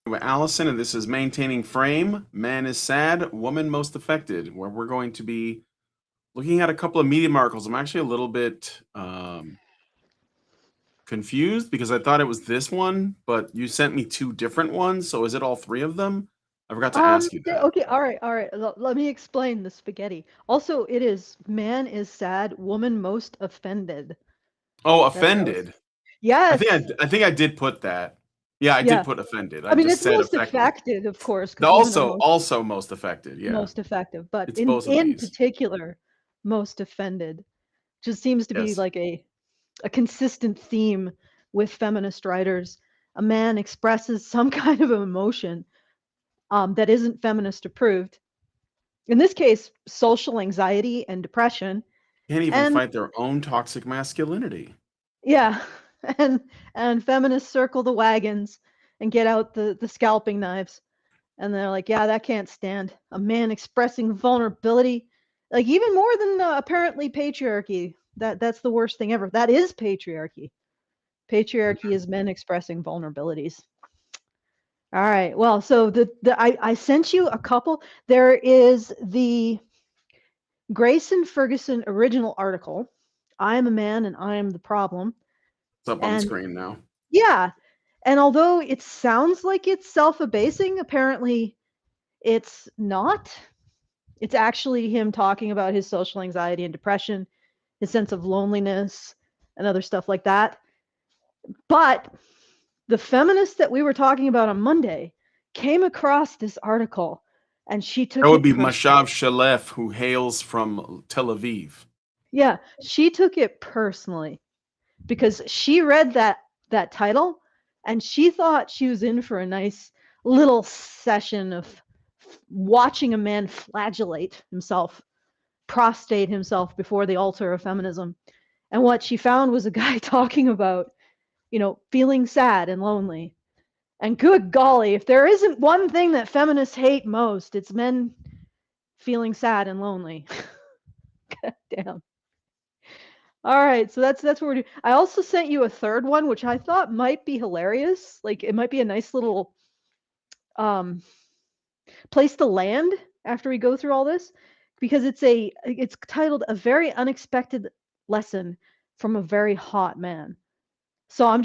With Allison, and this is Maintaining Frame. Man is sad, woman most affected, where we're going to be looking at a couple of medium articles. I'm actually a little bit confused because I thought it was this one, but you sent me two different ones. So is it all three of them? I forgot to ask you that. Okay, all right. Let me explain the spaghetti. Also, it is man is sad, woman most offended. Oh, That was offended. yes, I think I did put that. Yeah, I did yeah. put offended. I I mean, just it's said most affected. affected, of course, The because women are also most affected. Yeah, most effective. But it's both of in these. particular, most offended just seems to be Yes. like a consistent theme with feminist writers. A man expresses some kind of emotion that isn't feminist approved. In this case, social anxiety and depression. Can't even And fight their own toxic masculinity. yeah, and and feminists circle the wagons and get out the scalping knives. And they're like, yeah, that can't stand. A man expressing vulnerability, like even more than apparently patriarchy. That's the worst thing ever. That is patriarchy. Patriarchy is men expressing vulnerabilities. All right. Well, so I sent you a couple. There is the Grayson Ferguson original article. I am a man and I am the problem. It's up on the And screen now. yeah, and although it sounds like it's self-abasing, apparently it's not. It's actually him talking about his social anxiety and depression, his sense of loneliness, and other stuff like that. But the feminist that we were talking about on Monday came across this article and she That took would it be personally. Mashav Shalef, who hails from Tel Aviv. Yeah, she took it personally because she read that title and she thought she was in for a nice little session of watching a man flagellate himself, prostrate himself before the altar of feminism. And what she found was a guy talking about, feeling sad and lonely. And good golly, if there isn't one thing that feminists hate most, it's men feeling sad and lonely. God damn. All right, so that's what we're doing. I also sent you a third one, which I thought might be hilarious. Like it might be a nice little um, place to land after we go through all this, because it's titled "A Very Unexpected Lesson from a Very Hot Man." So I'm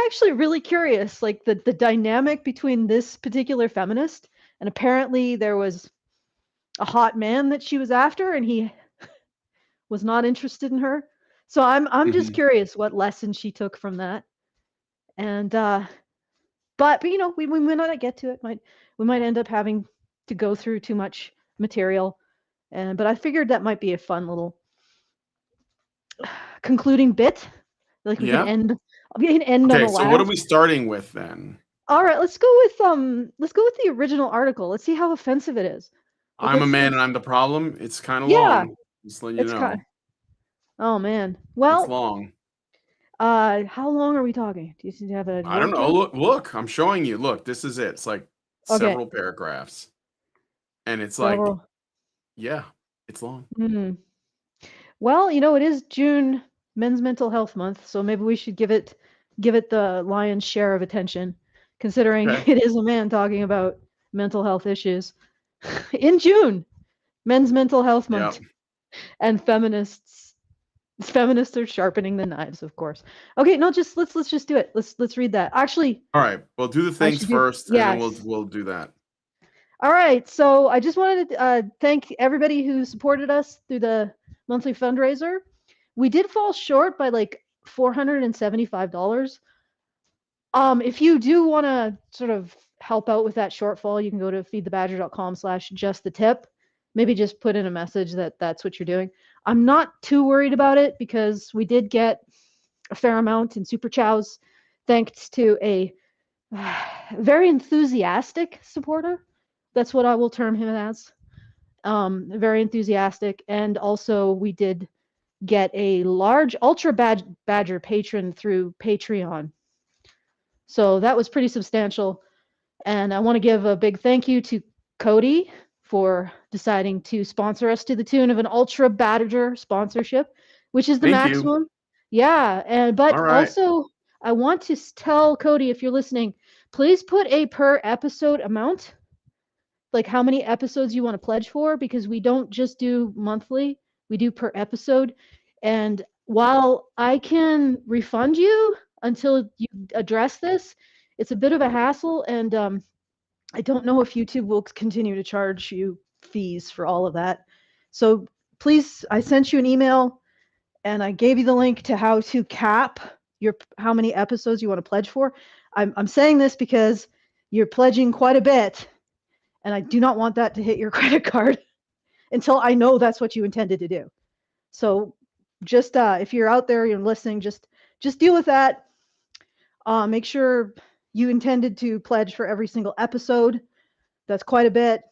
actually really curious, like the dynamic between this particular feminist and apparently there was a hot man that she was after, and he was not interested in her. So I'm just Mhm. curious what lesson she took from that. And but we might not get to it. We might end up having to go through too much material. And but I figured that might be a fun little concluding bit. Like Yeah. we can end on Okay. a So what are laugh. we starting with then? All right, let's go with the original article. Let's see how offensive it is. Like I'm a man let's and I'm the problem. It's kind of yeah, long. Just letting you it's kind know. of, oh man. It's Well, long. how long are we talking? Do you have a I don't word know. count? Look. I'm showing you. Look, this is it. It's like Okay, several paragraphs, and it's like, several. yeah, it's long. Hmm. Well, it is June Men's Mental Health Month, so maybe we should give it the lion's share of attention, considering Okay. it is a man talking about mental health issues in June, Men's Mental Health Yeah. Month, and feminists are sharpening the knives, of course. Okay, no, just let's just do it. Let's read that. Actually, All right. Well, do the I things should do first, and then yes. we'll do that. All right, so I just wanted to thank everybody who supported us through the monthly fundraiser. We did fall short by like $475. If you do want to sort of help out with that shortfall, you can go to feedthebadger.com/just the tip. Maybe just put in a message that that's what you're doing. I'm not too worried about it because we did get a fair amount in super chows, thanks to a very enthusiastic supporter. That's what I will term him as. Very enthusiastic, and also we did get a large ultra badger patron through Patreon, so that was pretty substantial. And I want to give a big thank you to Cody for deciding to sponsor us to the tune of an ultra badger sponsorship, which is the Thank you. maximum. Yeah, and All but right. also I want to tell Cody, if you're listening, please put a per episode amount, like how many episodes you want to pledge for, because we don't just do monthly, we do per episode. And while I can refund you until you address this, it's a bit of a hassle, and I don't know if YouTube will continue to charge you fees for all of that. So please, I sent you an email and I gave you the link to how to cap your how many episodes you want to pledge for. I'm saying this because you're pledging quite a bit, and I do not want that to hit your credit card until I know that's what you intended to do. So just if you're out there, you're listening, just deal with that. Make sure you intended to pledge for every single episode. That's quite a bit.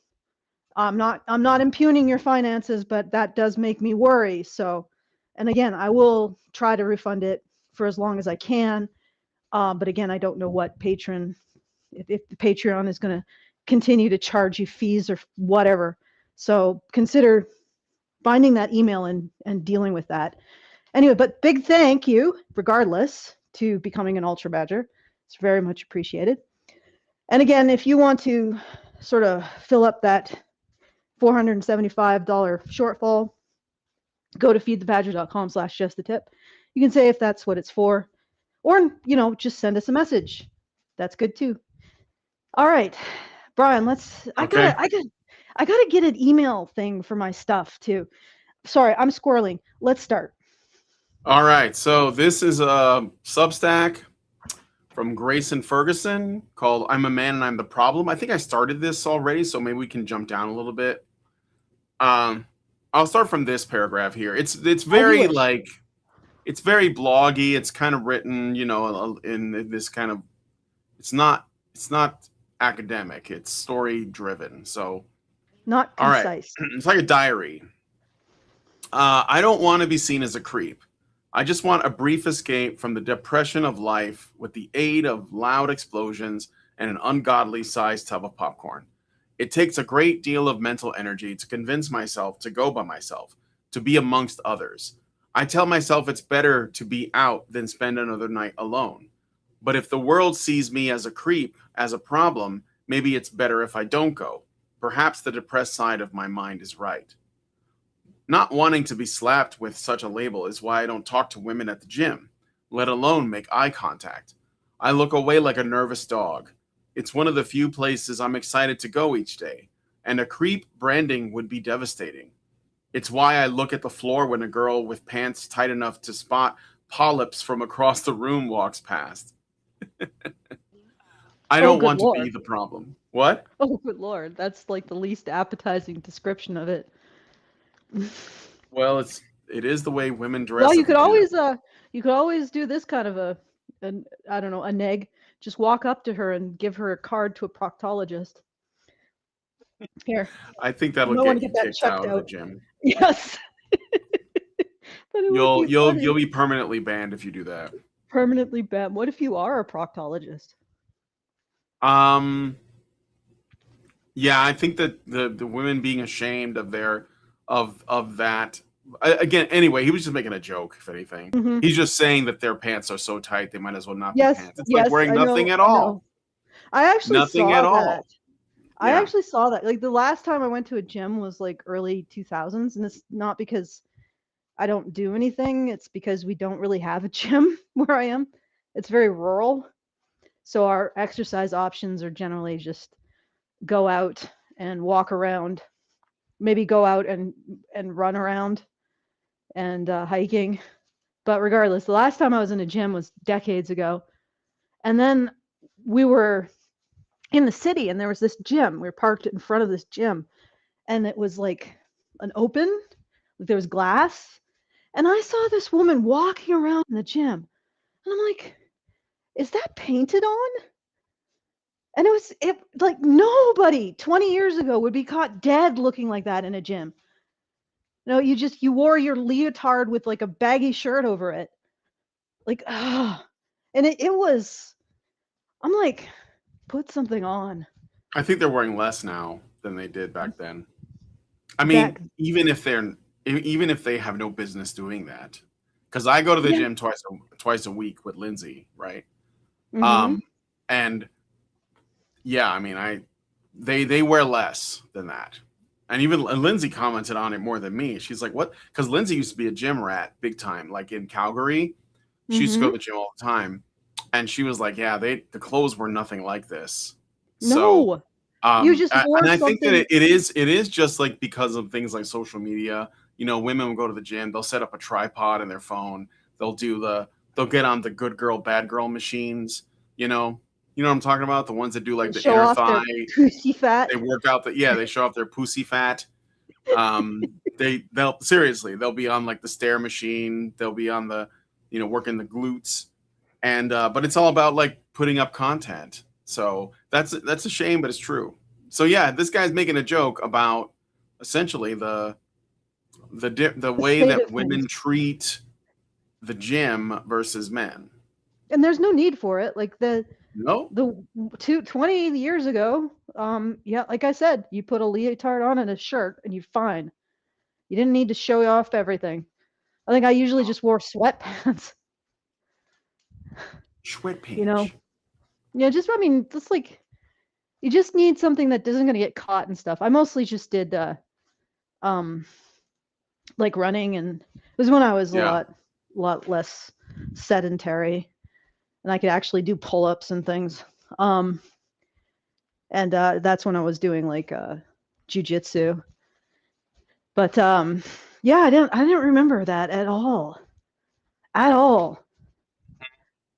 I'm not impugning your finances, but that does make me worry. So, and again, I will try to refund it for as long as I can. But again, I don't know what Patreon, if the Patreon is going to continue to charge you fees or whatever. So consider finding that email and dealing with that. Anyway, but big thank you, regardless, to becoming an Ultra Badger. It's very much appreciated. And again, if you want to sort of fill up that $475 shortfall, go to feedthebadger.com/justthetip. You can say if that's what it's for, or, you know, just send us a message. That's good too. All right, Brian, let's, Okay. I gotta get an email thing for my stuff too. Sorry, I'm squirreling. Let's start. All right. So this is a Substack from Grayson Ferguson called "I'm a Man and I'm the Problem." I think I started this already, so maybe we can jump down a little bit. I'll start from this paragraph here. It's very like, it's very bloggy. It's kind of written, you know, in this kind of, it's not academic. It's story driven. So Not all right, concise. it's like a diary. I don't want to be seen as a creep. I just want a brief escape from the depression of life with the aid of loud explosions and an ungodly sized tub of popcorn. It takes a great deal of mental energy to convince myself to go by myself, to be amongst others. I tell myself it's better to be out than spend another night alone. But if the world sees me as a creep, as a problem, maybe it's better if I don't go. Perhaps the depressed side of my mind is right. Not wanting to be slapped with such a label is why I don't talk to women at the gym, let alone make eye contact. I look away like a nervous dog. It's one of the few places I'm excited to go each day, and a creep branding would be devastating. It's why I look at the floor when a girl with pants tight enough to spot polyps from across the room walks past. I don't want to be the problem. What? Oh, good Lord. That's like the least appetizing description of it. Well, it is the way women dress. Well, you could always do this kind of I don't know, a neg. Just walk up to her and give her a card to a proctologist. Here. I think that'll get you kicked out of the gym. Yes. You'll be permanently banned if you do that. Permanently banned. What if you are a proctologist? Yeah, I think that the women being ashamed of their of that. Again, anyway, he was just making a joke, if anything. Mm-hmm. He's just saying that their pants are so tight they might as well not be Yes, pants. It's like wearing nothing at I all. know. I actually Nothing saw at that. all. I actually saw that. Like the last time I went to a gym was like early 2000s, and it's not because I don't do anything. It's because we don't really have a gym where I am. It's very rural. So our exercise options are generally just go out and walk around, maybe go out and run around and hiking. But regardless, the last time I was in a gym was decades ago. And then we were in the city and there was this gym. We were parked in front of this gym and it was like an open, there was glass. And I saw this woman walking around in the gym. And I'm like, is that painted on? And it like nobody 20 years ago would be caught dead looking like that in a gym. No, you wore your leotard with like a baggy shirt over it. Like, and it was, I'm like, put something on. I think they're wearing less now than they did back then. I mean, even if they have no business doing that, because I go to the gym twice a week with Lindsay, right? Mm-hmm. And Yeah, I mean, they wear less than that. And even Lindsay commented on it more than me. She's like, "What?" Because Lindsay used to be a gym rat, big time, like in Calgary. She used to go to Mm-hmm. the gym all the time, and she was like, "Yeah, the clothes were nothing like this." So, No, you just wore and I think that something. it is just like because of things like social media. Women will go to the gym, they'll set up a tripod in their phone, they'll they'll get on the good girl, bad girl machines. You know, you know what I'm talking about? The ones that do like And the show inner off their thigh. pussy fat. They work out they show off their pussy fat. They'll seriously, they'll be on like the stair machine, they'll be on the, working the glutes, and but it's all about like putting up content. So that's a shame, but it's true. So yeah, this guy's making a joke about essentially the The way state that of things. women treat the gym versus men. And there's no need for it. Like No, the 20 years ago, yeah, like I said, you put a leotard on and a shirt and you're fine. You didn't need to show off everything. I think I usually just wore sweatpants. You know, sweatpants. yeah, just I mean, just like you just need something that isn't going to get caught and stuff. I mostly just did um like running, and it was when I was a Yeah. lot less sedentary and I could actually do pull-ups and things. Um and that's when I was doing like jujitsu. But yeah, I didn't remember that at all. At all.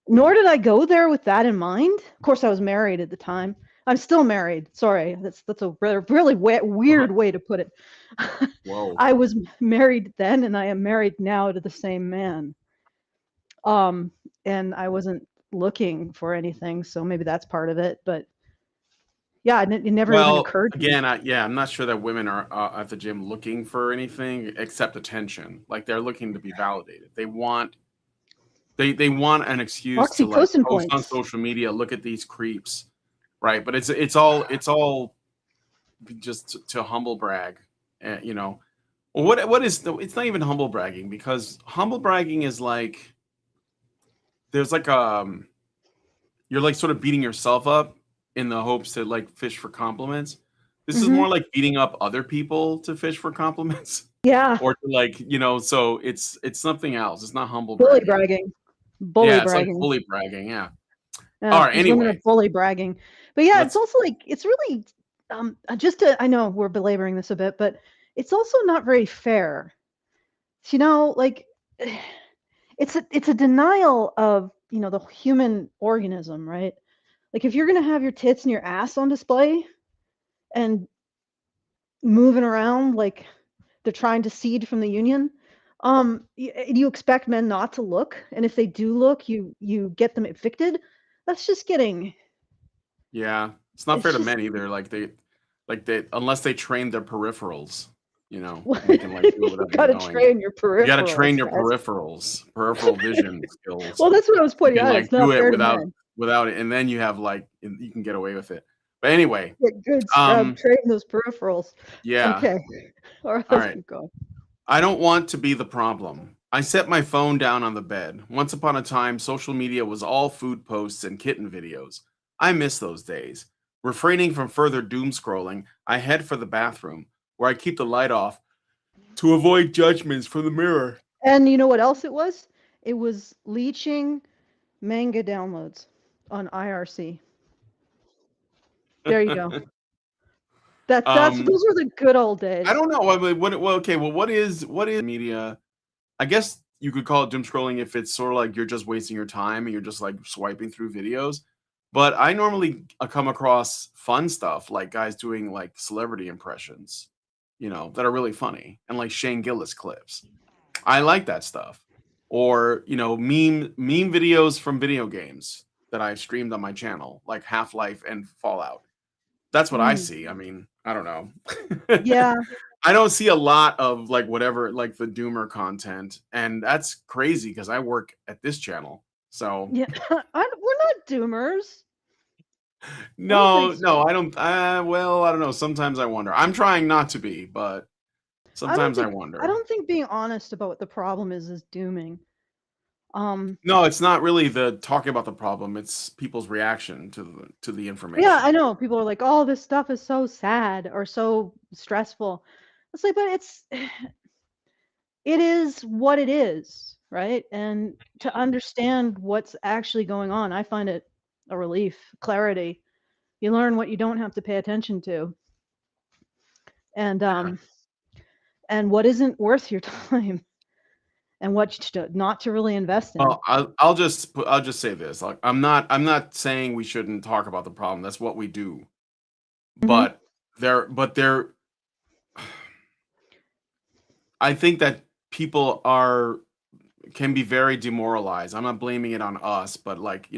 Nor did I go there with that in mind. Of course, I was married at the time. I'm still married. Sorry, that's a really Uh-huh. weird way to put it. Whoa. I was married then, and I am married now to the same man. Um, and I wasn't looking for anything, so maybe that's part of it. But yeah, it never even Well, occurred to me. again, yeah, I'm not sure that women are at the gym looking for anything except attention. Like they're looking to be validated. They want an excuse to like Oxytocin post on points. social media, look at these creeps, right? But it's all just to humble brag, you know. Well, what is it's not even humble bragging, because humble bragging is like there's like you're like sort of beating yourself up in the hopes to like fish for compliments. This is Hmm. more like beating up other people to fish for compliments Yeah, or to like, so it's something else. It's not humble bully bragging. bragging. Bully Yeah, it's like bragging. bully bragging. Yeah. All Yeah, right. these women are Anyway, bully bragging. But yeah, it's let's. also like it's really just to I know we're belaboring this a bit, but it's also not very fair. Like it's a denial of, the human organism, right? Like if you're going to have your tits and your ass on display and moving around like they're trying to seed from the union, you expect men not to look, and if they do look, you get them evicted. That's just getting Yeah, it's not fair it's to just men either. Like they unless they train their peripherals, they can like do it you without got you to knowing. train your You got to train peripherals, your guys. peripheral vision skills. Well, that's what I was You pointing can out. like It's not do it fair to without men. without it, and then you have like you can get away with it. But anyway, Get good scrub, um, train those peripherals. yeah. Okay. All right, All let's right. keep going. I don't want to be the problem. I set my phone down on the bed. Once upon a time, social media was all food posts and kitten videos. I miss those days. Refraining from further doom scrolling, I head for the bathroom, where I keep the light off to avoid judgments from the mirror. And you know what else it was? It was leeching manga downloads on IRC. There you go. That's um, those were the good old I days. don't know. Okay. Well, what is media? I guess you could call it doom scrolling if it's sort of like you're just wasting your time and you're just like swiping through videos. But I normally come across fun stuff like guys doing like celebrity impressions, that are really funny, and like Shane Gillis clips. I like that stuff. Or, meme videos from video games that I've streamed on my channel, like Half-Life and Fallout. That's what I Mm, see. I mean, I don't know. yeah, I don't see a lot of like whatever, like the doomer content, and that's crazy because I work at this channel. So yeah. We're not doomers. I don't no, think so. no, I don't. Well, I don't know. Sometimes I wonder. I'm trying not to be, but I don't sometimes I think I wonder. don't think being honest about what the problem is dooming. No, it's not really the talking about the problem. It's people's reaction to the information. Yeah, I know. People are like, "Oh, this stuff is so sad or so stressful." It's like, but it is what it is, right? And to understand what's actually going on, I find it a relief, clarity. You learn what you don't have to pay attention to, and what isn't worth your time, and not to really invest in. Well, I'll just say this. Like, I'm not saying we shouldn't talk about the problem. That's what we do. Mhm. But there, I think that people can be very demoralized. I'm not blaming it on us, but like,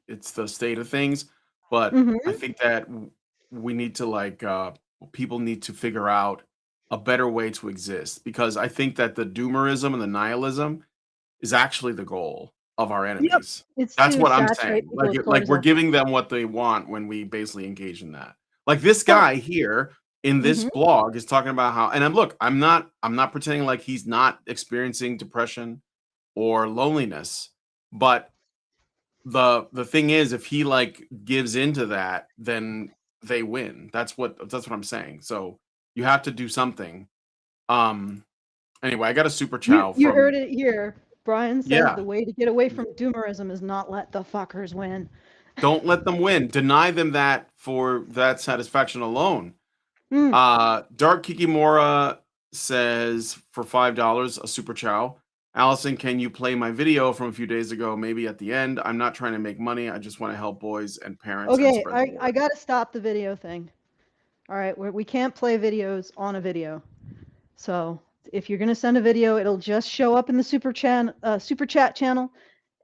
it's the state of things. But I Mhm. think that we need to people need to figure out a better way to exist, because I think that the doomerism and the nihilism is actually the goal of our Yep. enemies. It's That's to what I'm saturate saying. people with Like we're cortisol. giving them what they want when we basically engage in that. Like this Well, guy here in this mhm. blog is talking about how, and I'm not pretending like he's not experiencing depression or loneliness, but the thing is, if he like gives into that, then they win. That's what I'm saying. So you have to do something. Um anyway, I got a super chow You from heard it here. Brian says yeah. the way to get away from doomerism is not let the fuckers win. Don't let them win. Deny them that for that satisfaction alone. Mm. Dark Kikimora says for $5 a super chow. Allison, can you play my video from a few days ago? Maybe at the end. I'm not trying to make money. I just want to help boys and parents and Okay, spread the I word. gotta stop the video thing. All right, we can't play videos on a video. So if you're gonna send a video, it'll just show up in the super chat channel,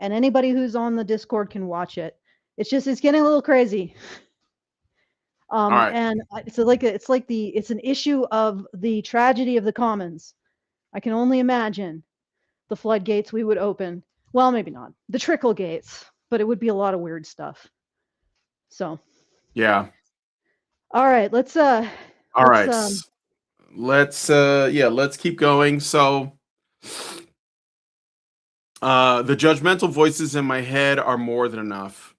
and anybody who's on the Discord can watch it. It's getting a little crazy. All right. And it's an issue of the tragedy of the commons. I can only imagine the floodgates we would open. Well, maybe not the trickle gates, but it would be a lot of weird stuff. So, Yeah. all right, let's All let's right. Let's keep going. So the judgmental voices in my head are more than enough.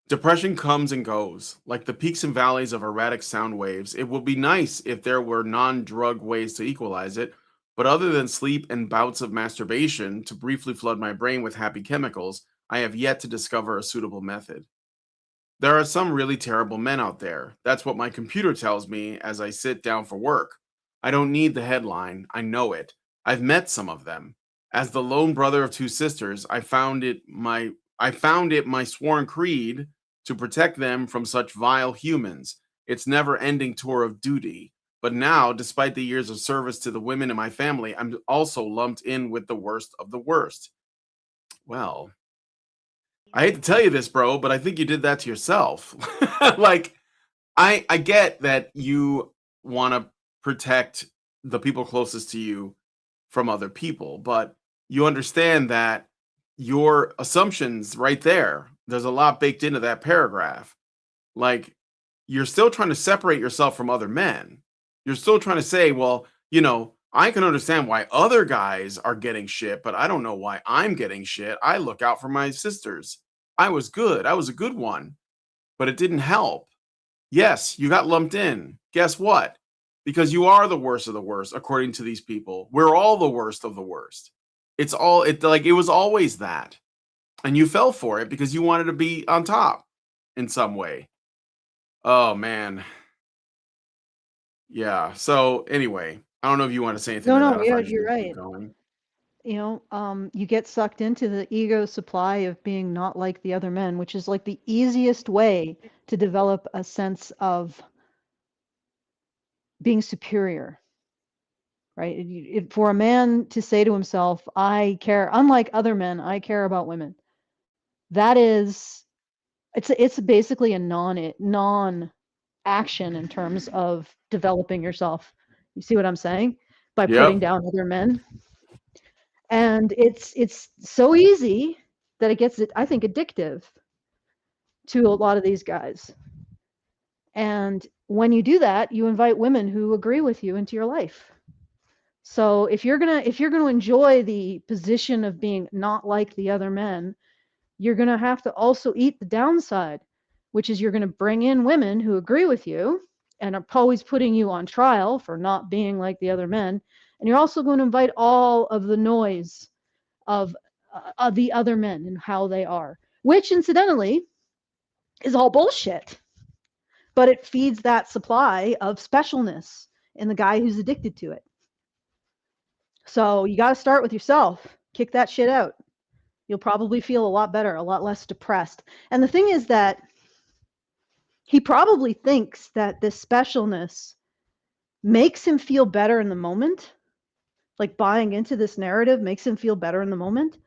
Depression comes and goes, like the peaks and valleys of erratic sound waves. It would be nice if there were non-drug ways to equalize it, but other than sleep and bouts of masturbation to briefly flood my brain with happy chemicals, I have yet to discover a suitable method. There are some really terrible men out there. That's what my computer tells me as I sit down for work. I don't need the headline, I know it. I've met some of them. As the lone brother of two sisters, I found it my sworn creed to protect them from such vile humans. It's never-ending tour of duty. But now, despite the years of service to the women in my family, I'm also lumped in with the worst of the worst. Well, I hate to tell you this, bro, but I think you did that to yourself. Like, I get that you want to protect the people closest to you from other people, but you understand that your assumptions right there, there's a lot baked into that paragraph. Like, you're still trying to separate yourself from other men. You're still trying to say, well, I can understand why other guys are getting shit, but I don't know why I'm getting shit. I look out for my sisters. I was good. I was a good one, but it didn't help. Yes, you got lumped in. Guess what? Because you are the worst of the worst, according to these people. We're all the worst of the worst. It was always that. And you fell for it because you wanted to be on top in some way. Oh man. Yeah. So anyway, I don't know if you want to say anything no, to no, that, if yeah, I just you're need to keep right. going. You get sucked into the ego supply of being not like the other men, which is like the easiest way to develop a sense of being superior, right? For a man to say to himself, I care, unlike other men, I care about women. That is, it's basically a non action in terms of developing yourself. You see what I'm saying? By putting Yep. down other men. And it's so easy that it gets, I think, addictive to a lot of these guys. And when you do that, you invite women who agree with you into your life. So if you're gonna enjoy the position of being not like the other men, you're gonna have to also eat the downside, which is you're gonna bring in women who agree with you and are always putting you on trial for not being like the other men, and you're also going to invite all of the noise of the other men and how they are, which incidentally is all bullshit, but it feeds that supply of specialness in the guy who's addicted to it. So you got to start with yourself. Kick that shit out. You'll probably feel a lot better, a lot less depressed. And the thing is that he probably thinks that this specialness makes him feel better in the moment. Like buying into this narrative makes him feel better in the moment.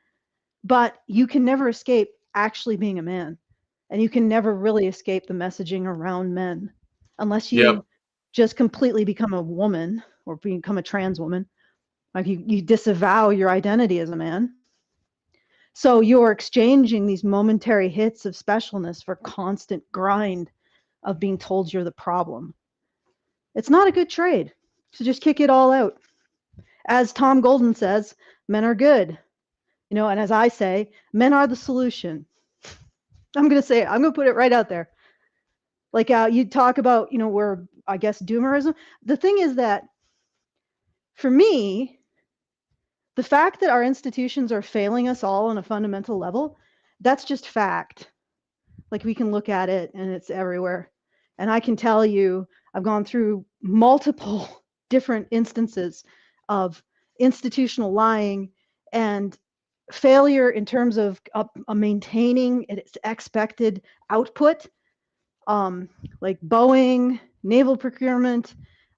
But you can never escape actually being a man. And you can never really escape the messaging around men unless you Yep. just completely become a woman or become a trans woman. Like you disavow your identity as a man. So you're exchanging these momentary hits of specialness for constant grind of being told you're the problem. It's not a good trade. So just kick it all out. As Tom Golden says, men are good. You know, and as I say, men are the solution. I'm going to say it. I'm going to put it right out there. Like you talk about, you know, where I guess doomerism. The thing is that for me, the fact that our institutions are failing us all on a fundamental level, that's just fact. Like we can look at it and it's everywhere. And I can tell you, I've gone through multiple different instances of institutional lying and failure in terms of maintaining its expected output, like Boeing, naval procurement,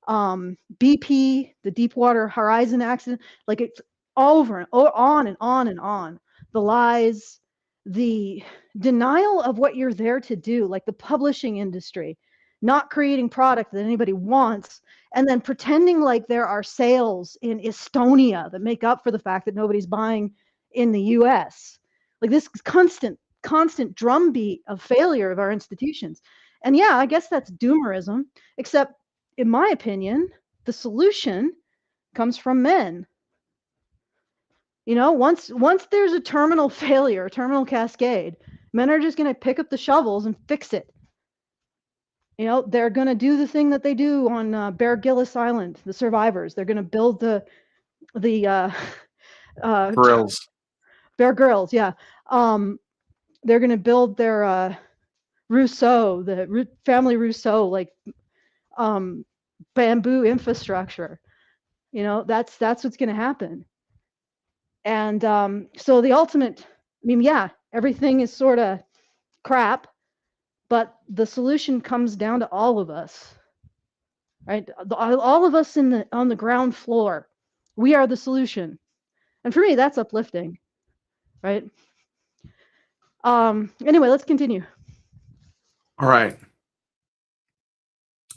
BP, the Deepwater Horizon accident, like it's over and on and on and on. The lies, the denial of what you're there to do, like the publishing industry, not creating product that anybody wants, and then pretending like there are sales in Estonia that make up for the fact that nobody's buying in the US. Like this constant drumbeat of failure of our institutions. And yeah, I guess that's doomerism, except in my opinion, the solution comes from men. You know, once there's a terminal failure, a terminal cascade, men are just going to pick up the shovels and fix it. You know, they're going to do the thing that they do on Bear Gillis Island, the survivors. They're going to build the Grills. Bear Grylls, yeah. They're going to build their Rousseau, the family Rousseau, like bamboo infrastructure. You know, that's what's going to happen. And so the ultimate, I mean, yeah, everything is sort of crap, but the solution comes down to all of us, right? All of us on the ground floor, we are the solution. And for me, that's uplifting, right? Anyway, let's continue. All right.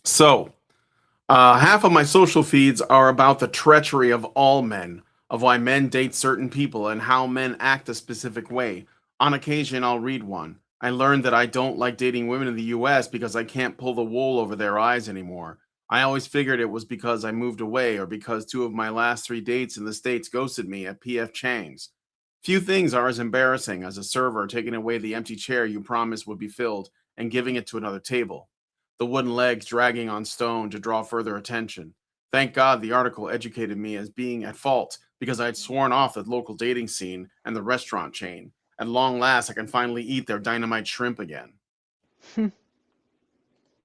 So, half of my social feeds are about the treachery of all men, of why men date certain people and how men act a specific way. On occasion, I'll read one. I learned that I don't like dating women in the US because I can't pull the wool over their eyes anymore. I always figured it was because I moved away or because 2 of my last 3 dates in the States ghosted me at PF Chang's. Few things are as embarrassing as a server taking away the empty chair you promised would be filled and giving it to another table, the wooden legs dragging on stone to draw further attention. Thank God the article educated me as being at fault because I had sworn off the local dating scene and the restaurant chain. At long last, I can finally eat their dynamite shrimp again.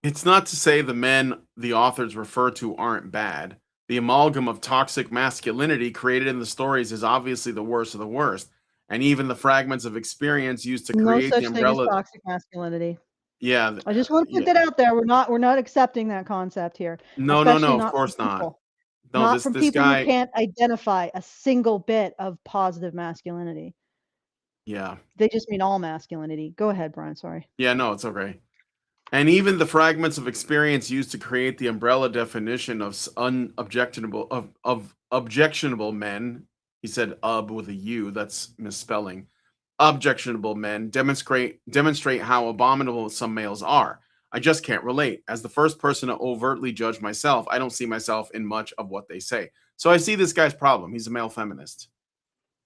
It's not to say the men the authors refer to aren't bad. The amalgam of toxic masculinity created in the stories is obviously the worst of the worst, and even the fragments of experience used to No create the such thing as umbrella. toxic masculinity. Yeah, I just want to put yeah. that out there. We're not accepting that concept here, No, no, especially no. Of not from course not. people. No, Not this from this people who guy. can't identify a single bit of positive masculinity. Yeah, They just mean all masculinity. Go ahead, Brian. Sorry. yeah. No, it's okay. And even the fragments of experience used to create the umbrella definition of unobjectionable of objectionable men. He said "ub" with a U. That's misspelling. Objectionable men demonstrate how abominable some males are. I just can't relate. As the first person to overtly judge myself, I don't see myself in much of what they say. So I see this guy's problem. He's a male feminist.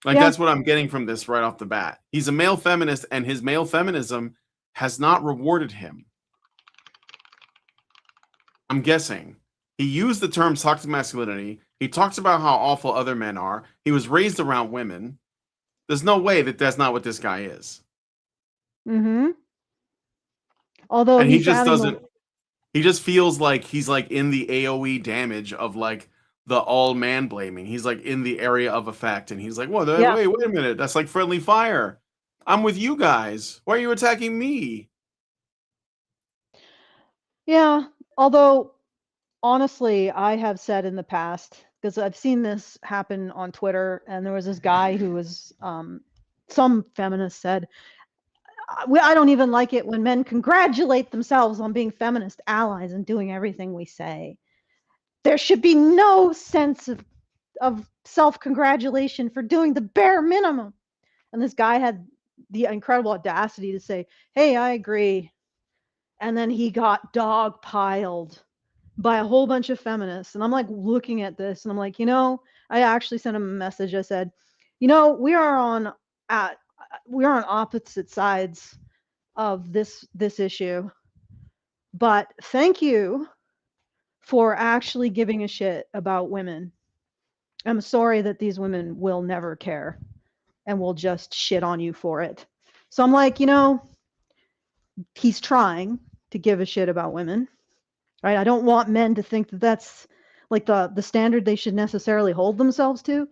Like, Yeah. that's what I'm getting from this right off the bat. He's a male feminist, and his male feminism has not rewarded him. I'm guessing. He used the term toxic masculinity. He talks about how awful other men are. He was raised around women. There's no way that that's not what this guy is. Mm-hmm. Although And he he's just adding doesn't, he just feels like he's like in the AoE damage of like the all man blaming. He's like in the area of effect, and he's like, "Well, Yeah. wait a minute. That's like friendly fire. I'm with you guys. Why are you attacking me?" Yeah. Although honestly, I have said in the past, because I've seen this happen on Twitter, and there was this guy who was some feminist said, I don't even like it when men congratulate themselves on being feminist allies and doing everything we say. There should be no sense of self-congratulation for doing the bare minimum. And this guy had the incredible audacity to say, hey, I agree. And then he got dogpiled by a whole bunch of feminists. And I'm like looking at this and I'm like, I actually sent him a message. I said, we are on opposite sides of this issue, but thank you for actually giving a shit about women. I'm sorry that these women will never care and will just shit on you for it. So I'm like, he's trying to give a shit about women, right? I don't want men to think that that's like the standard they should necessarily hold themselves to,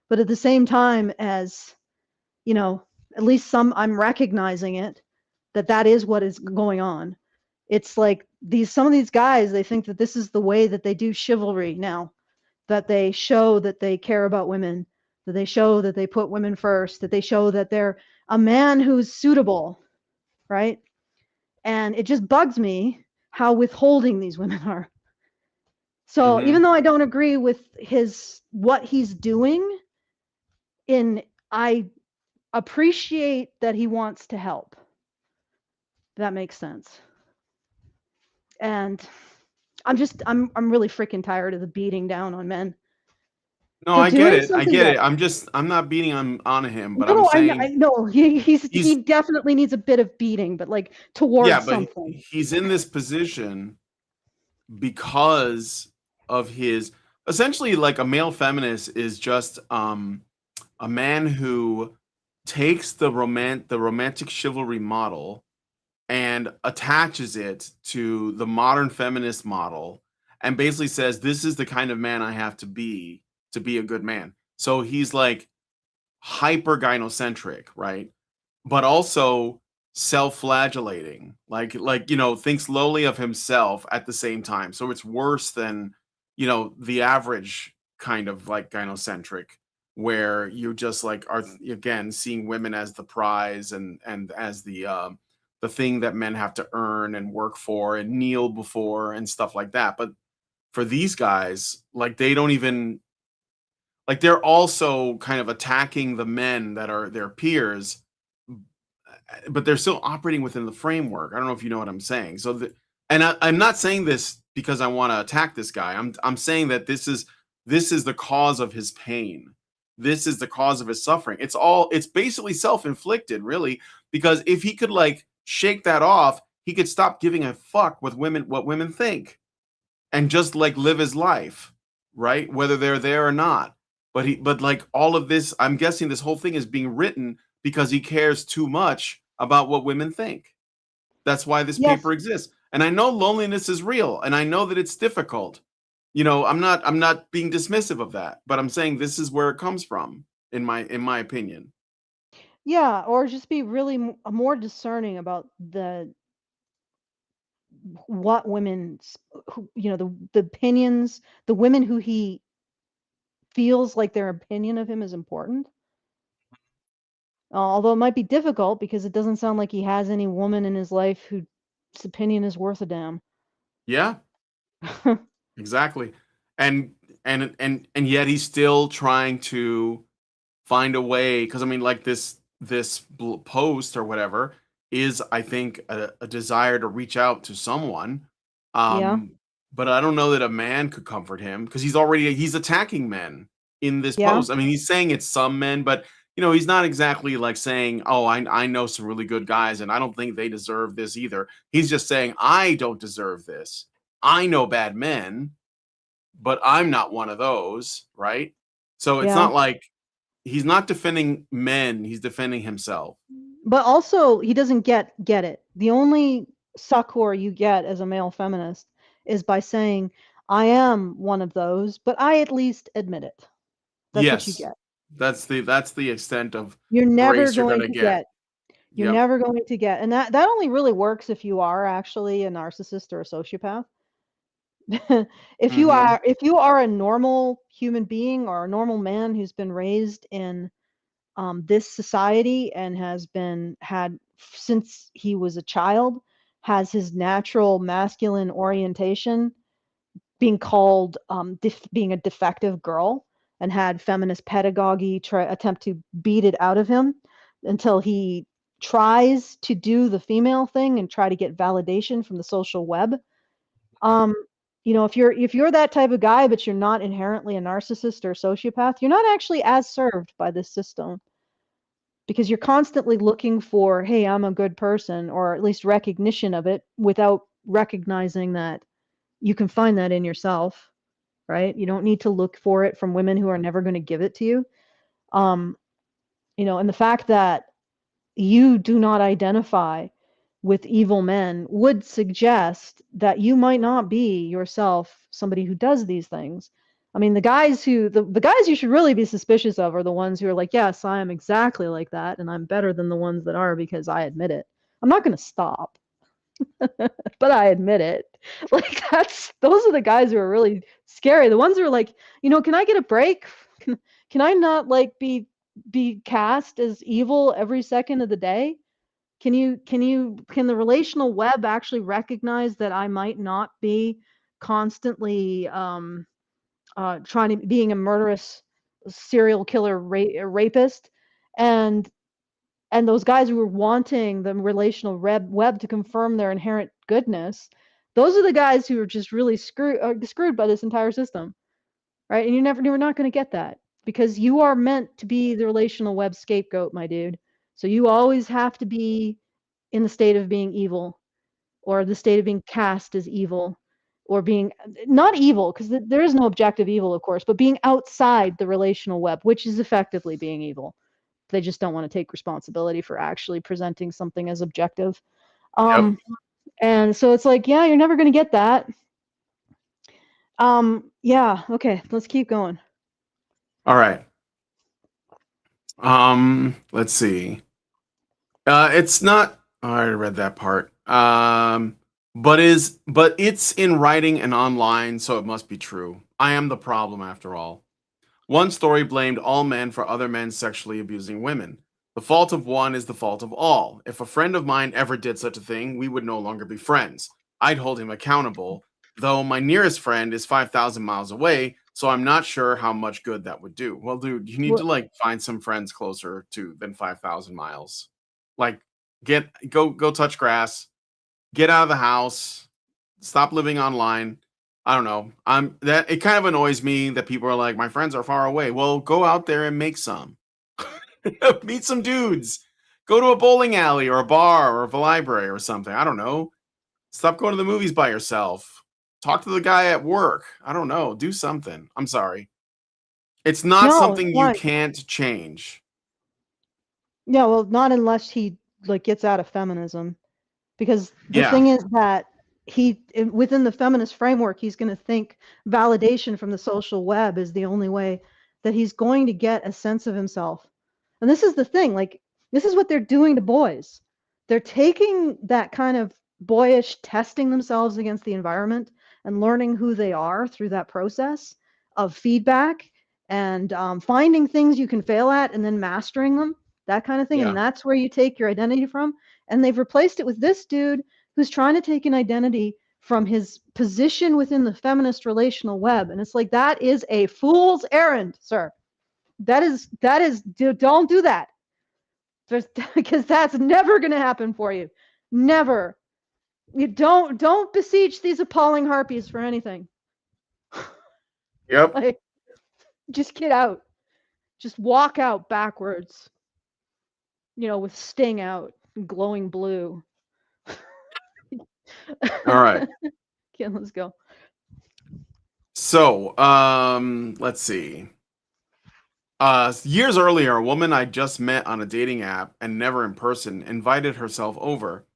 but at the same time as, at least I'm recognizing it, that is what is going on. It's like some of these guys, they think that this is the way that they do chivalry now, that they show that they care about women, that they show that they put women first, that they show that they're a man who's suitable, right? And it just bugs me how withholding these women are. So Mm-hmm. even though I don't agree with what he's doing, I appreciate that he wants to help. That makes sense. And I'm really freaking tired of the beating down on men. No, For I get doing it. I something get that, it. I'm not beating on him, but I'm no, I saying know he he's definitely needs a bit of beating, but like yeah, towards but something. he's in this position because of his essentially like a male feminist is just a man who takes the romantic chivalry model and attaches it to the modern feminist model and basically says this is the kind of man I have to be a good man. So he's like hyper gynocentric, right? But also self-flagellating, thinks lowly of himself at the same time. So it's worse than the average kind of like gynocentric, where you just like are again seeing women as the prize and as the thing that men have to earn and work for and kneel before and stuff like that. But for these guys, like they don't even like they're also kind of attacking the men that are their peers, but they're still operating within the framework. I don't know if you know what I'm saying. I'm not saying this because I want to attack this guy. I'm saying that this is the cause of his pain. This is the cause of his suffering. It's basically self-inflicted, really, because if he could like shake that off, he could stop giving a fuck what women think and just like live his life, right? Whether they're there or not. But like all of this, I'm guessing this whole thing is being written because he cares too much about what women think. That's why this Yes. paper exists. And I know loneliness is real, and I know that it's difficult. I'm not being dismissive of that, but I'm saying this is where it comes from, in my opinion. Yeah, or just be really more discerning about what women's, the opinions, the women who he feels like their opinion of him is important. Although it might be difficult because it doesn't sound like he has any woman in his life whose opinion is worth a damn. Yeah, exactly. And yet he's still trying to find a way, because I mean, like this post or whatever is, I think, a desire to reach out to someone. Yeah. but I don't know that a man could comfort him because he's attacking men in this Yeah. post. I mean, he's saying it's some men, but he's not exactly like saying, "Oh, I know some really good guys, and I don't think they deserve this either." He's just saying, "I don't deserve this. I know bad men, but I'm not one of those," right? So it's Yeah. not like he's not defending men; he's defending himself. But also, he doesn't get it. The only succor you get as a male feminist is by saying, "I am one of those, but I at least admit it." That's what you Yes, get. that's the extent of You're never grace you're going gonna to get. get. You're Yep. never going to get, and that only really works if you are actually a narcissist or a sociopath. Hmm. If you are a normal human being or a normal man who's been raised in this society and has been had since he was a child, has his natural masculine orientation, being called being a defective girl, and had feminist pedagogy attempt to beat it out of him until he tries to do the female thing and try to get validation from the social web. um, if you're that type of guy, but you're not inherently a narcissist or a sociopath, you're not actually as served by this system, because you're constantly looking for, hey, I'm a good person, or at least recognition of it, without recognizing that you can find that in yourself, right? You don't need to look for it from women who are never going to give it to you. Um, and the fact that you do not identify with evil men would suggest that you might not be yourself somebody who does these things. I mean, the guys you should really be suspicious of are the ones who are like, yes, I am exactly like that, and I'm better than the ones that are, because I admit it. I'm not going to stop, but I admit it. Like, those are the guys who are really scary. The ones who are like, can I get a break? Can I not like be cast as evil every second of the day? Can the relational web actually recognize that I might not be constantly being a murderous serial killer rapist, and those guys who are wanting the relational web to confirm their inherent goodness, those are the guys who are just really screwed by this entire system, right? And you're not going to get that, because you are meant to be the relational web scapegoat, my dude. So you always have to be in the state of being evil, or the state of being cast as evil, or being not evil, because there is no objective evil, of course, but being outside the relational web, which is effectively being evil. They just don't want to take responsibility for actually presenting something as objective. Yep. And so it's like, yeah, you're never going to get that. Yeah, okay, let's keep going. All right. Let's see. It's not. Oh, I already read that part. But it's in writing and online, so it must be true. I am the problem after all. One story blamed all men for other men sexually abusing women. The fault of one is the fault of all. If a friend of mine ever did such a thing, we would no longer be friends. I'd hold him accountable, though my nearest friend is 5,000 miles away, so I'm not sure how much good that would do. Well, dude, you need to like find some friends closer to than 5,000 miles. Like go touch grass, get out of the house, stop living online. I don't know. It kind of annoys me that people are like, my friends are far away. Well, go out there and make some. Meet some dudes. Go to a bowling alley or a bar or a library or something. I don't know. Stop going to the movies by yourself. Talk to the guy at work. I don't know. Do something. I'm sorry. It's not No, it's something you fine. can't change. Yeah, well, not unless he like gets out of feminism, because the Yeah. thing is that within the feminist framework, he's going to think validation from the social web is the only way that he's going to get a sense of himself. And this is the thing, like, this is what they're doing to boys. They're taking that kind of boyish testing themselves against the environment and learning who they are through that process of feedback, and finding things you can fail at and then mastering them, that kind of thing. Yeah. And that's where you take your identity from. And they've replaced it with this dude who's trying to take an identity from his position within the feminist relational web. And it's like, that is a fool's errand, sir. That is, don't do that. Because that's never going to happen for you. Never. You don't beseech these appalling harpies for anything. Yep. Like, just get out. Just walk out backwards. With Sting out, glowing blue. All right. Okay, let's go. So, let's see. Years earlier, a woman I just met on a dating app and never in person invited herself over.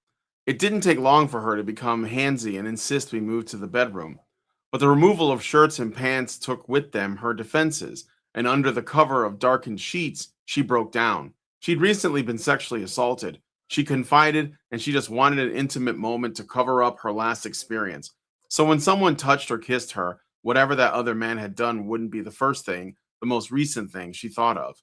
It didn't take long for her to become handsy and insist we move to the bedroom. But the removal of shirts and pants took with them her defenses, and under the cover of darkened sheets, she broke down. She'd recently been sexually assaulted. She confided, and she just wanted an intimate moment to cover up her last experience. So when someone touched or kissed her, whatever that other man had done wouldn't be the first thing, the most recent thing she thought of.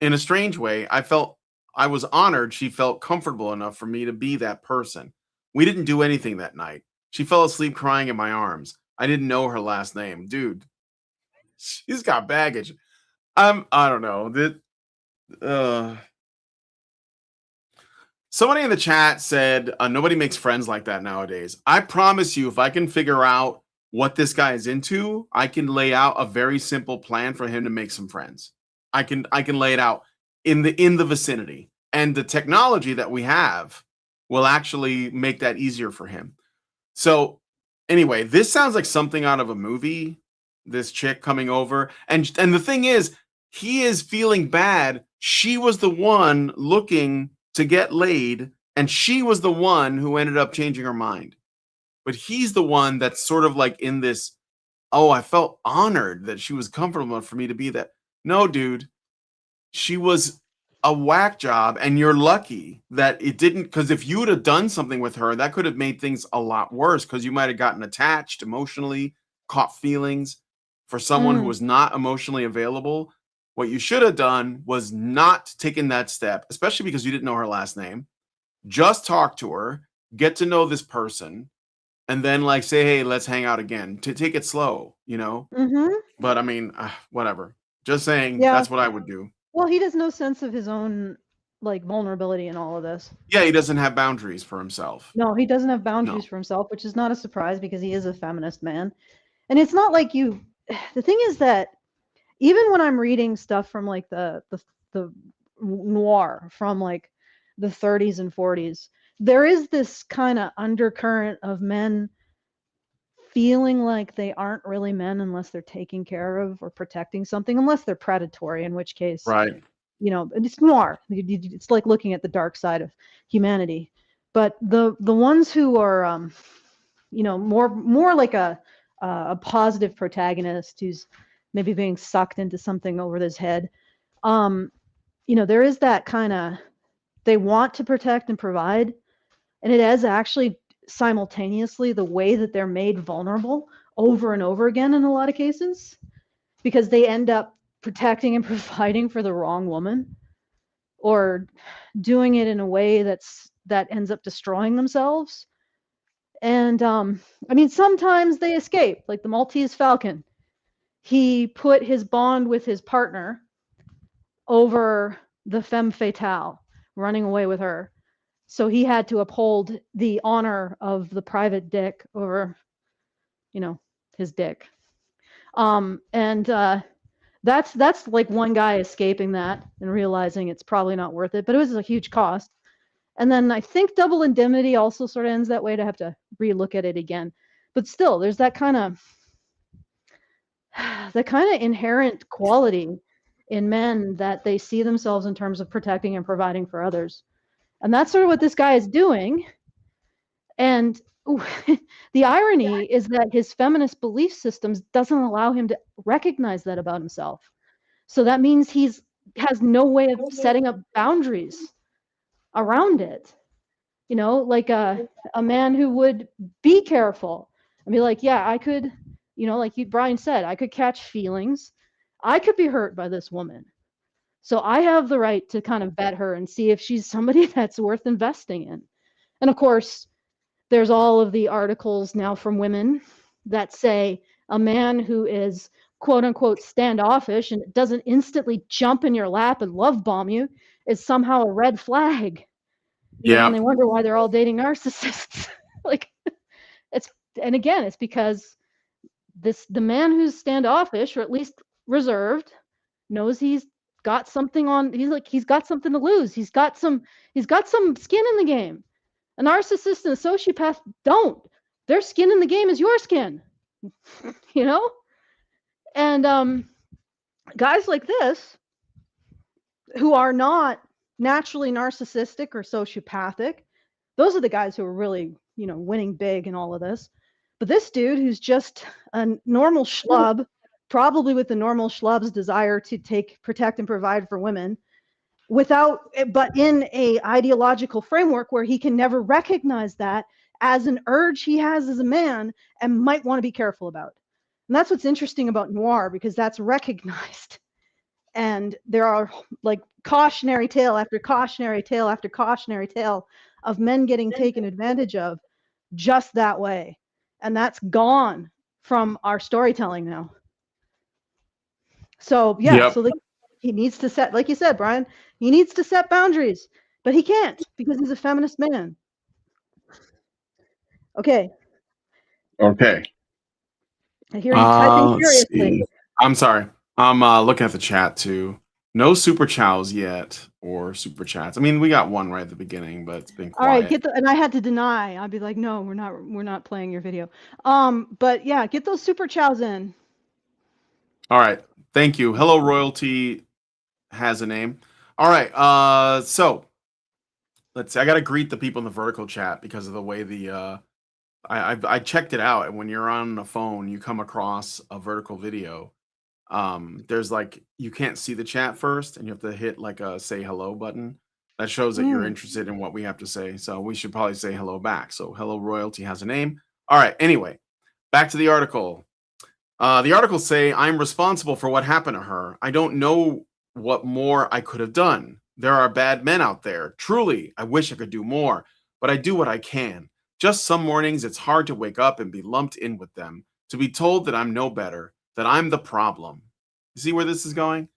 In a strange way, I was honored she felt comfortable enough for me to be that person. We didn't do anything that night. She fell asleep crying in my arms. I didn't know her last name. Dude, she's got baggage. I don't know. Somebody in the chat said nobody makes friends like that nowadays. I promise you, if I can figure out what this guy is into, I can lay out a very simple plan for him to make some friends. I can lay it out in the vicinity, and the technology that we have will actually make that easier for him. So anyway, this sounds like something out of a movie. This chick coming over, and the thing is, he is feeling bad. She was the one looking to get laid, and she was the one who ended up changing her mind. But he's the one that's sort of like in this, oh, I felt honored that she was comfortable enough for me to be that. No, dude, she was a whack job, and you're lucky that it didn't, because if you would have done something with her, that could have made things a lot worse, because you might have gotten attached emotionally, caught feelings for someone who was not emotionally available. What you should have done was not taken that step, especially because you didn't know her last name. Just talk to her, get to know this person, and then like say, hey, let's hang out again. To take it slow, Mm-hmm. But I mean, whatever. Just saying, Yeah. that's what I would do. Well, he has no sense of his own vulnerability in all of this. Yeah, he doesn't have boundaries for himself. No, he doesn't have boundaries for himself, which is not a surprise because he is a feminist man. And it's not like you. The thing is that even when I'm reading stuff from like the noir from like the 30s and 40s, there is this kind of undercurrent of men feeling like they aren't really men unless they're taking care of or protecting something, unless they're predatory, in which case, right. It's noir. It's like looking at the dark side of humanity. But the ones who are, more like a positive protagonist who's maybe being sucked into something over his head, there is that kind of, they want to protect and provide, and it is actually simultaneously the way that they're made vulnerable over and over again in a lot of cases, because they end up protecting and providing for the wrong woman, or doing it in a way that ends up destroying themselves. And sometimes they escape, like the Maltese Falcon. He put his bond with his partner over the femme fatale, running away with her. So he had to uphold the honor of the private dick over, his dick. That's like one guy escaping that and realizing it's probably not worth it, but it was a huge cost. And then I think Double Indemnity also sort of ends that way, to have to relook at it again. But still, there's that kind of inherent quality in men that they see themselves in terms of protecting and providing for others. And that's sort of what this guy is doing. And the irony is that his feminist belief systems doesn't allow him to recognize that about himself. So that means has no way of setting up boundaries around it. Like a man who would be careful and be like, yeah, I could, like Brian said, I could catch feelings. I could be hurt by this woman. So I have the right to kind of vet her and see if she's somebody that's worth investing in. And of course, there's all of the articles now from women that say a man who is quote unquote standoffish and doesn't instantly jump in your lap and love bomb you is somehow a red flag. Yeah. And they wonder why they're all dating narcissists. Like, and again, it's because the man who's standoffish, or at least reserved, knows he's got something on. He's got something to lose. He's got some skin in the game. A narcissist and a sociopath don't. Their skin in the game is your skin. You know? And guys like this, who are not naturally narcissistic or sociopathic, those are the guys who are really, winning big in all of this. But this dude who's just a normal schlub, probably with the normal schlub's desire to protect and provide for women, but in a ideological framework where he can never recognize that as an urge he has as a man and might want to be careful about. And that's what's interesting about noir, because that's recognized. And there are like cautionary tale after cautionary tale after cautionary tale of men getting taken advantage of just that way. And that's gone from our storytelling now. So yeah, Yep. so he needs to set, like you said, Brian, he needs to set boundaries, but he can't because he's a feminist man. Okay. Okay. I hear you typing Let's furiously. see. I'm sorry. I'm looking at the chat too. No super chows yet, or super chats. I mean, we got one right at the beginning, but it's been quiet. All right, and I had to deny. I'd be like, no, we're not playing your video. But yeah, get those super chows in. All right. Thank you. Hello Royalty has a name. All right. So let's see. I gotta greet the people in the vertical chat because of the way the I checked it out, and when you're on a phone, you come across a vertical video. There's like, you can't see the chat first, and you have to hit like a say hello button. That shows that you're interested in what we have to say. So we should probably say hello back. So hello Royalty has a name. All right. Anyway, back to the article. The articles say, I'm responsible for what happened to her. I don't know what more I could have done. There are bad men out there. Truly, I wish I could do more, but I do what I can. Just some mornings, it's hard to wake up and be lumped in with them, to be told that I'm no better, that I'm the problem. You see where this is going?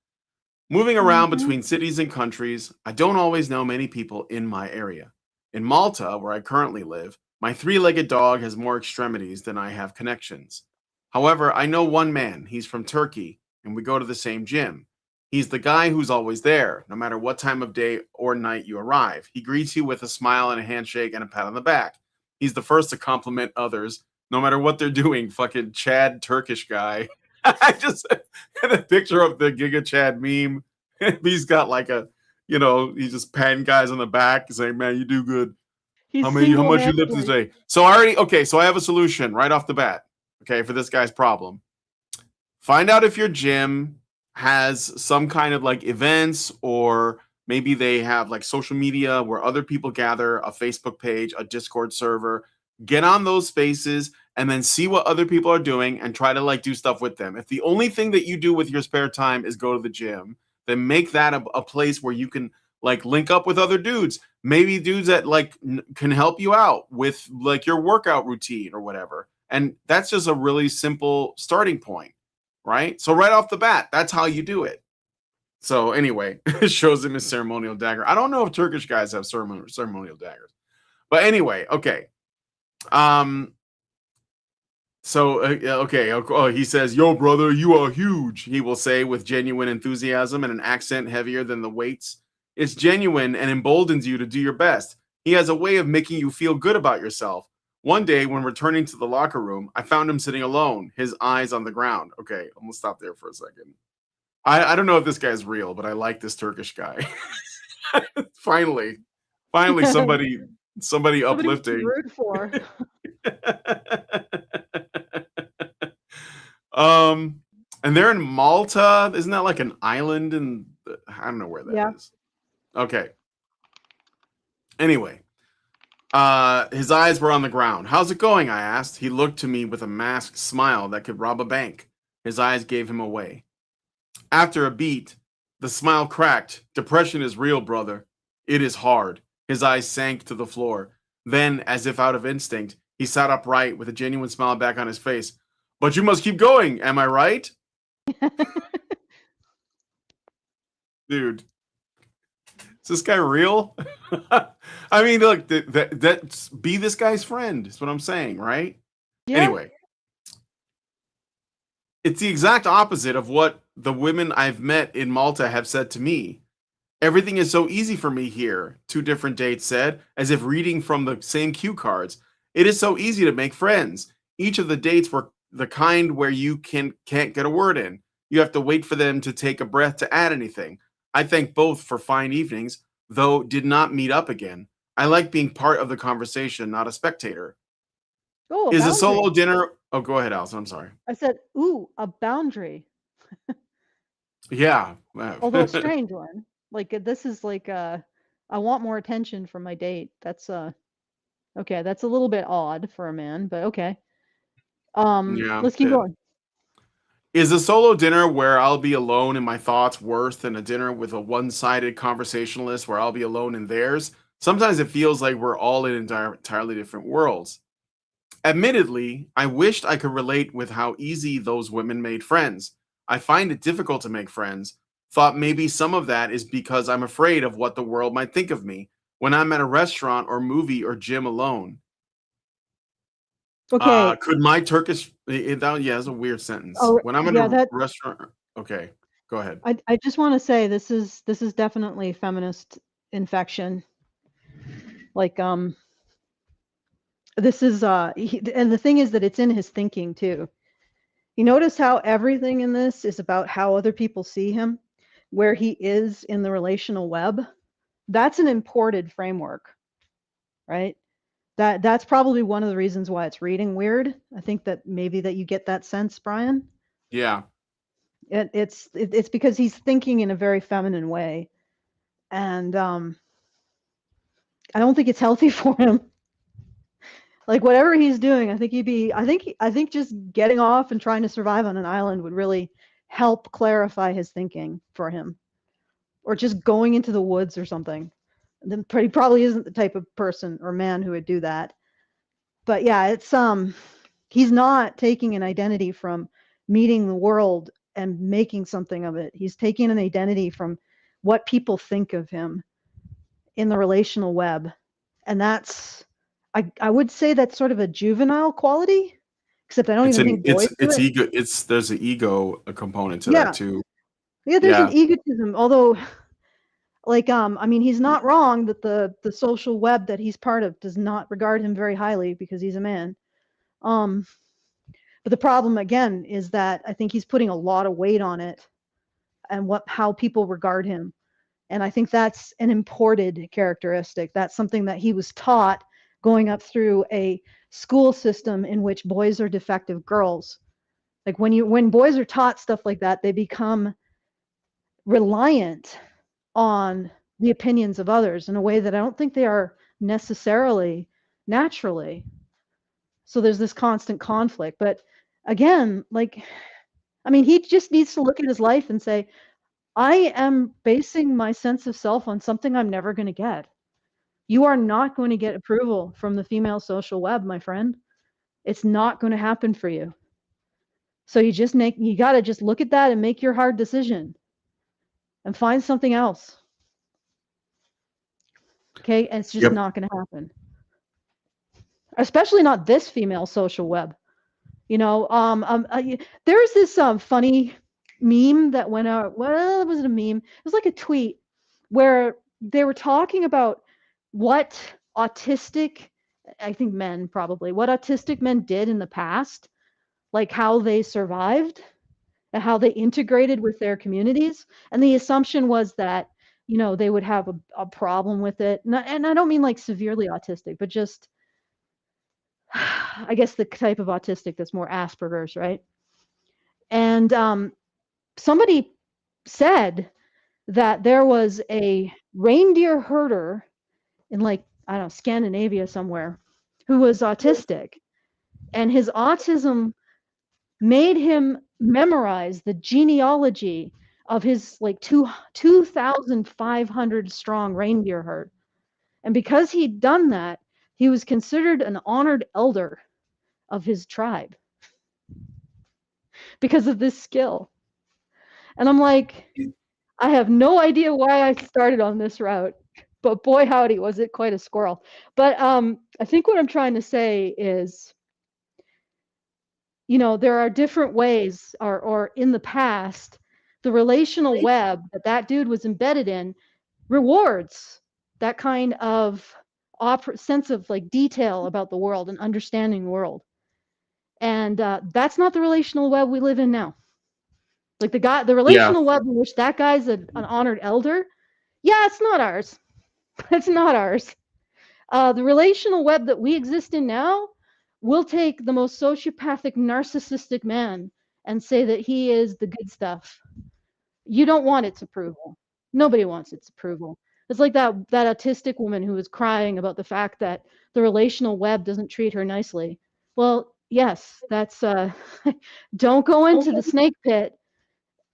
Moving around between cities and countries, I don't always know many people in my area. In Malta, where I currently live, my three-legged dog has more extremities than I have connections. However, I know one man. He's from Turkey, and we go to the same gym. He's the guy who's always there, no matter what time of day or night you arrive. He greets you with a smile and a handshake and a pat on the back. He's the first to compliment others, no matter what they're doing. Fucking Chad Turkish guy. I just had a picture of the Giga Chad meme. He's got like he's just patting guys on the back saying, man, you do good. How much you lift today? So I have a solution right off the bat. Okay, for this guy's problem. Find out if your gym has some kind of like events, or maybe they have like social media where other people gather, a Facebook page, a Discord server. Get on those spaces and then see what other people are doing and try to like do stuff with them. If the only thing that you do with your spare time is go to the gym, then make that a place where you can like link up with other dudes, maybe dudes that like can help you out with like your workout routine or whatever. And that's just a really simple starting point, right? So right off the bat, that's how you do it. So anyway, it shows him his ceremonial dagger. I don't know if Turkish guys have ceremonial daggers, but anyway, okay. He says, yo, brother, you are huge, he will say with genuine enthusiasm and an accent heavier than the weights. It's genuine and emboldens you to do your best. He has a way of making you feel good about yourself. One day, when returning to the locker room, I found him sitting alone, his eyes on the ground. Okay, I'm going to stop there for a second. I don't know if this guy's real, but I like this Turkish guy. Finally, somebody uplifting. Root for. And they're in Malta. Isn't that like an island? And I don't know where that is. Okay. Anyway, his eyes were on the ground. How's it going? I asked. He looked to me with a masked smile that could rob a bank. His eyes gave him away. After a beat, the smile cracked. Depression is real, brother. It is hard. His eyes sank to the floor. Then, as if out of instinct, he sat upright with a genuine smile back on his face. But you must keep going, am I right? Dude, Is this guy real? I mean, look, that's be this guy's friend. Is what I'm saying, right? Yeah. Anyway, it's the exact opposite of what the women I've met in Malta have said to me. Everything is so easy for me here, two different dates said, as if reading from the same cue cards. It is so easy to make friends. Each of the dates were the kind where you can't get a word in. You have to wait for them to take a breath to add anything. I thank both for fine evenings, though did not meet up again. I like being part of the conversation, not a spectator. Oh, a Is a solo boundary. dinner? Oh, go ahead, Allison. I'm sorry. I said, ooh, a boundary. Yeah. Although a strange one. Like this is like I want more attention from my date. That's okay, that's a little bit odd for a man, but okay. Yeah. Let's keep going. Is a solo dinner where I'll be alone in my thoughts worse than a dinner with a one-sided conversationalist where I'll be alone in theirs? Sometimes it feels like we're all in entirely different worlds. Admittedly, I wished I could relate with how easy those women made friends. I find it difficult to make friends. Thought maybe some of that is because I'm afraid of what the world might think of me when I'm at a restaurant or movie or gym alone. Okay. Could my Turkish? Yeah, it's a weird sentence. Oh, When I'm in yeah, a that restaurant, okay, go ahead. I just want to say this is definitely feminist infection. Like this is and the thing is that it's in his thinking too. You notice how everything in this is about how other people see him, where he is in the relational web. That's an imported framework, right? That's probably one of the reasons why it's reading weird. I think that maybe that you get that sense, Brian. Yeah, It's because he's thinking in a very feminine way, and I don't think it's healthy for him. Like whatever he's doing, I think I think just getting off and trying to survive on an island would really help clarify his thinking for him, or just going into the woods or something. Then he probably isn't the type of person or man who would do that. But yeah, it's he's not taking an identity from meeting the world and making something of it. He's taking an identity from what people think of him in the relational web. And that's I would say that's sort of a juvenile quality, except I don't even think boys do it's it. ego. There's an ego component to that Yeah. too. Yeah, there's an Yeah, egotism, although like I mean he's not wrong that the social web that he's part of does not regard him very highly because he's a man. Um but the problem again is that I think he's putting a lot of weight on it and how people regard him. And I think that's an imported characteristic. That's something that he was taught going up through a school system in which boys are defective girls. Like when boys are taught stuff like that, they become reliant on the opinions of others in a way that I don't think they are necessarily naturally. So there's this constant conflict. But again, like I mean, he just needs to look at his life and say, I am basing my sense of self on something I'm never going to get. You are not going to get approval from the female social web, my friend. It's not going to happen for you. So you got to just look at that and make your hard decision and find something else. Okay? And it's just yep. not going to happen. Especially not this female social web. You know, there's this funny meme that went out. Well, was it a meme? It was like a tweet where they were talking about what autistic, I think men probably, what autistic men did in the past, like how they survived and how they integrated with their communities. And the assumption was that, you know, they would have a problem with it. And I don't mean like severely autistic, but just, I guess the type of autistic that's more Asperger's, right? And somebody said that there was a reindeer herder in like, I don't know, Scandinavia somewhere who was autistic. And his autism made him memorize the genealogy of his like 2,500 strong reindeer herd. And because he'd done that, he was considered an honored elder of his tribe because of this skill. And I'm like, I have no idea why I started on this route, but boy howdy, was it quite a squirrel. But I think what I'm trying to say is, there are different ways, or in the past, the relational web that dude was embedded in rewards that kind of sense of like detail about the world and understanding the world. And that's not the relational web we live in now. Like the relational web in which that guy's an honored elder. Yeah, it's not ours. It's not ours. The relational web that we exist in now will take the most sociopathic, narcissistic man and say that he is the good stuff. You don't want its approval. Nobody wants its approval. It's like that autistic woman who was crying about the fact that the relational web doesn't treat her nicely. Well, yes, that's don't go into the snake pit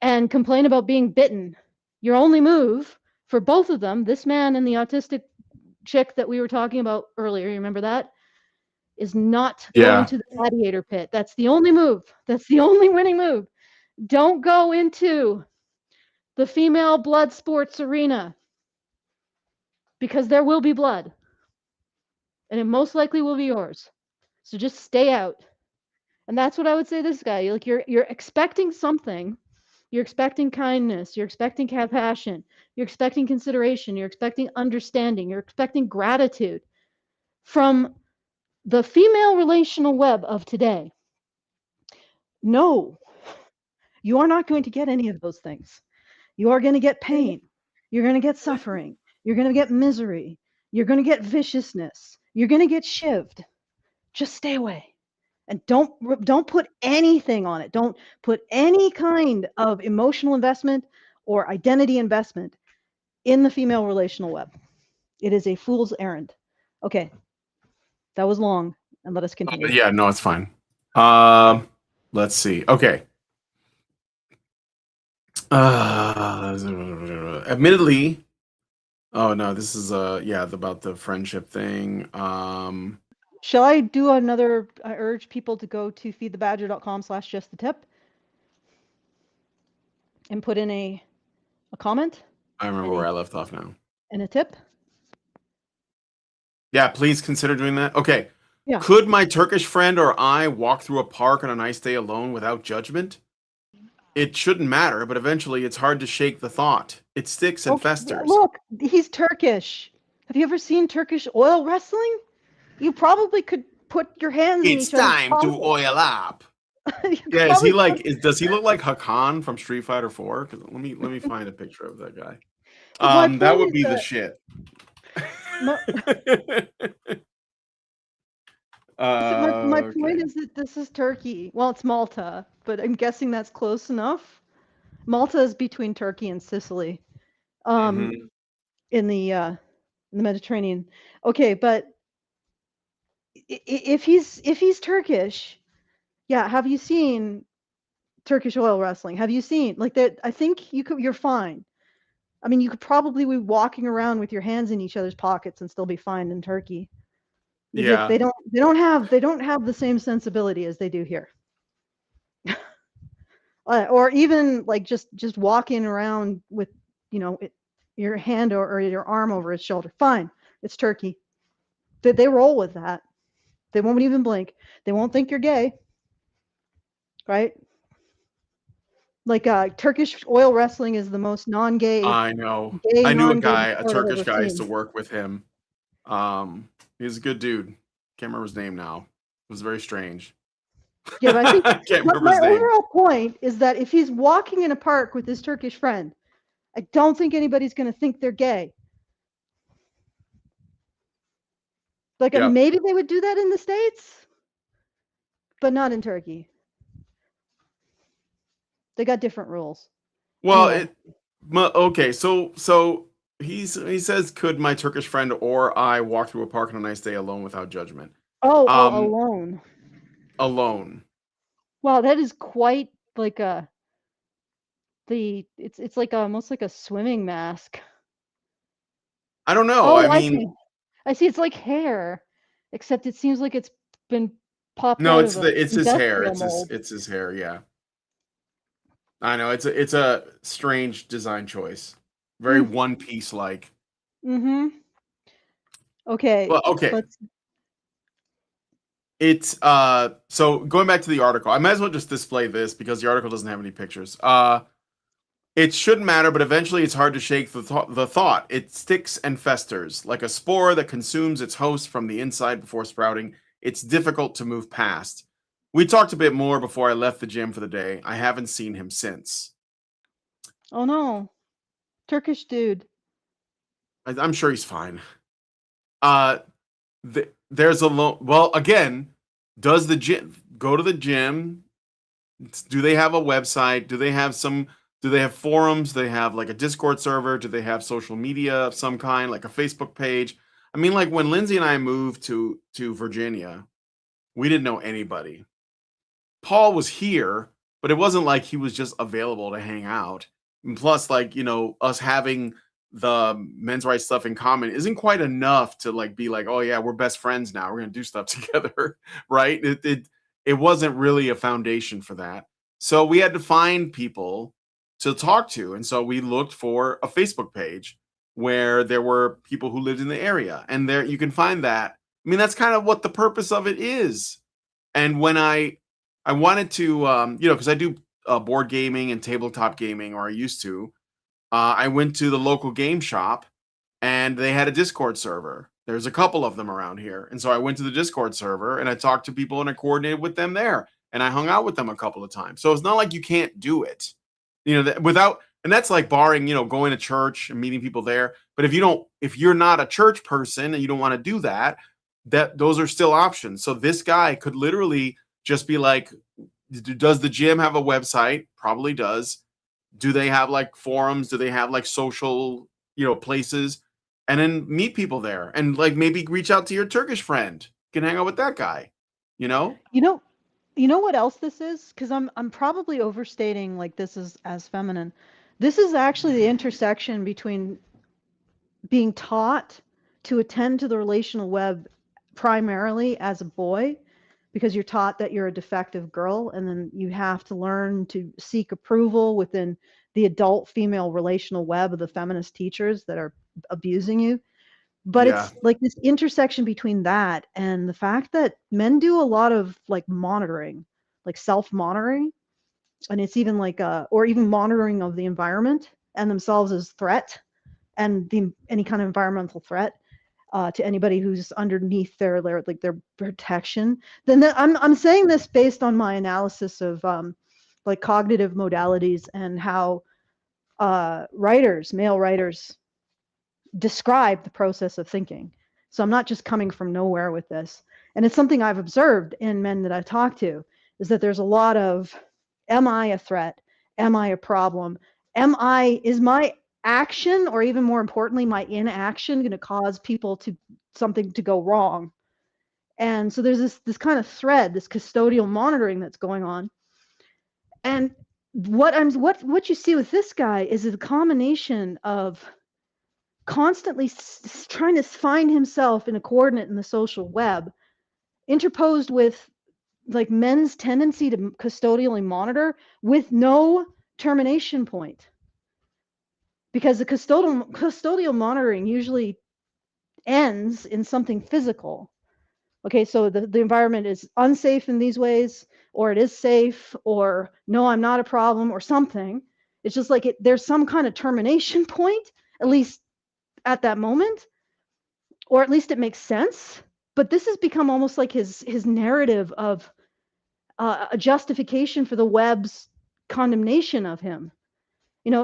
and complain about being bitten. Your only move for both of them, this man and the autistic chick that we were talking about earlier, you remember that? Is not go into the gladiator pit. That's the only move. That's the only winning move. Don't go into the female blood sports arena, because there will be blood. And it most likely will be yours. So just stay out. And that's what I would say to this guy. Like you're expecting something. You're expecting kindness. You're expecting compassion. You're expecting consideration. You're expecting understanding. You're expecting gratitude from the female relational web of today. No, you are not going to get any of those things. You are going to get pain. You're going to get suffering. You're going to get misery. You're going to get viciousness. You're going to get shivved. Just stay away. And don't put anything on it. Don't put any kind of emotional investment or identity investment in the female relational web. It is a fool's errand. Okay. That was long, and let us continue. Yeah, no, it's fine. Let's see. Okay. Admittedly, oh no, this is about the friendship thing. Shall I do another? I urge people to go to feedthebadger.com/justthetip and put in a comment. I remember where I left off now. And a tip. Yeah, please consider doing that. Okay. Yeah. Could my Turkish friend or I walk through a park on a nice day alone without judgment? It shouldn't matter, but eventually it's hard to shake the thought. It sticks and festers. Look, he's Turkish. Have you ever seen Turkish oil wrestling? You probably could put your hands in each other's pockets. It's time to oil up. Yeah, is he like? Does he look like Hakan from Street Fighter 4? Let me find a picture of that guy. That would be the shit. My point is that this is Turkey. Well, it's Malta, but I'm guessing that's close enough. Malta is between Turkey and Sicily, in the Mediterranean. Okay, but if he's Turkish, yeah. Have you seen Turkish oil wrestling? Have you seen like that? I think you're fine. I mean, you could probably be walking around with your hands in each other's pockets and still be fine in Turkey. Yeah, they don't have the same sensibility as they do here. Or even like just walking around with your hand or your arm over his shoulder. Fine, it's Turkey. They roll with that. They won't even blink. They won't think you're gay, right? Like Turkish oil wrestling is the most non-gay. I know. I knew a Turkish guy. I used to work with him. He's a good dude. Can't remember his name now. It was very strange. Yeah, but I think I can't remember his name. My overall point is that if he's walking in a park with his Turkish friend, I don't think anybody's going to think they're gay. Like maybe they would do that in the States, but not in Turkey. They got different rules. Well, anyway. Okay, so he says, could my Turkish friend or I walk through a park on a nice day alone without judgment? Alone. Alone. Wow, that is quite like it's like almost like a swimming mask. I don't know. I mean, I see. It's like hair, except it seems like it's been popped. No, it's his hair. It's his hair. Yeah. I know it's a strange design choice. Very One Piece like. Mm-hmm. Okay, Well, okay. let's. It's so going back to the article, I might as well just display this because the article doesn't have any pictures. It shouldn't matter, but eventually it's hard to shake the thought. It sticks and festers like a spore that consumes its host from the inside before sprouting. It's difficult to move past. We talked a bit more before I left the gym for the day. I haven't seen him since. Oh no, Turkish dude. I'm sure he's fine. Uh, there's a well, again, does the gym go to the gym? Do they have a website? Do they have forums? Do they have like a Discord server? Do they have social media of some kind, like a Facebook page? I mean, like when Lindsay and I moved to Virginia, we didn't know anybody. Paul was here, but it wasn't like he was just available to hang out. And plus, like, us having the men's rights stuff in common isn't quite enough to like be like, oh yeah, we're best friends now. We're gonna do stuff together, right? It wasn't really a foundation for that. So we had to find people to talk to. And so we looked for a Facebook page where there were people who lived in the area. And there you can find that. I mean, that's kind of what the purpose of it is. And when I wanted to because I do board gaming and tabletop gaming, or I used to, I went to the local game shop and they had a Discord server. There's a couple of them around here. And so I went to the Discord server and I talked to people and I coordinated with them there and I hung out with them a couple of times. So it's not like you can't do it, without, and that's like barring, going to church and meeting people there. But if you're not a church person and you don't want to do that, those are still options. So this guy could literally just be like, does the gym have a website? Probably does. Do they have like forums? Do they have like social, places? And then meet people there and like maybe reach out to your Turkish friend. You can hang out with that guy, you know? You know, you know what else this is? Because I'm probably overstating like this is as feminine. This is actually the intersection between being taught to attend to the relational web primarily as a boy, because you're taught that you're a defective girl, and then you have to learn to seek approval within the adult female relational web of the feminist teachers that are abusing you. But Yeah. it's like this intersection between that and the fact that men do a lot of like monitoring, like self-monitoring, and it's even like or even monitoring of the environment and themselves as threat, and any kind of environmental threat to anybody who's underneath their protection. Then I'm saying this based on my analysis of like cognitive modalities and how male writers describe the process of thinking. So I'm not just coming from nowhere with this. And it's something I've observed in men that I talk to, is that there's a lot of, am I a threat? Am I a problem? Is my action, or even more importantly, my inaction, going to cause something to go wrong? And so there's this kind of thread, this custodial monitoring that's going on. And what you see with this guy is a combination of constantly trying to find himself in a coordinate in the social web, interposed with like men's tendency to custodially monitor with no termination point, because the custodial monitoring usually ends in something physical. Okay, so the environment is unsafe in these ways, or it is safe, or no, I'm not a problem, or something. It's just like there's some kind of termination point, at least at that moment, or at least it makes sense. But this has become almost like his narrative of a justification for the web's condemnation of him.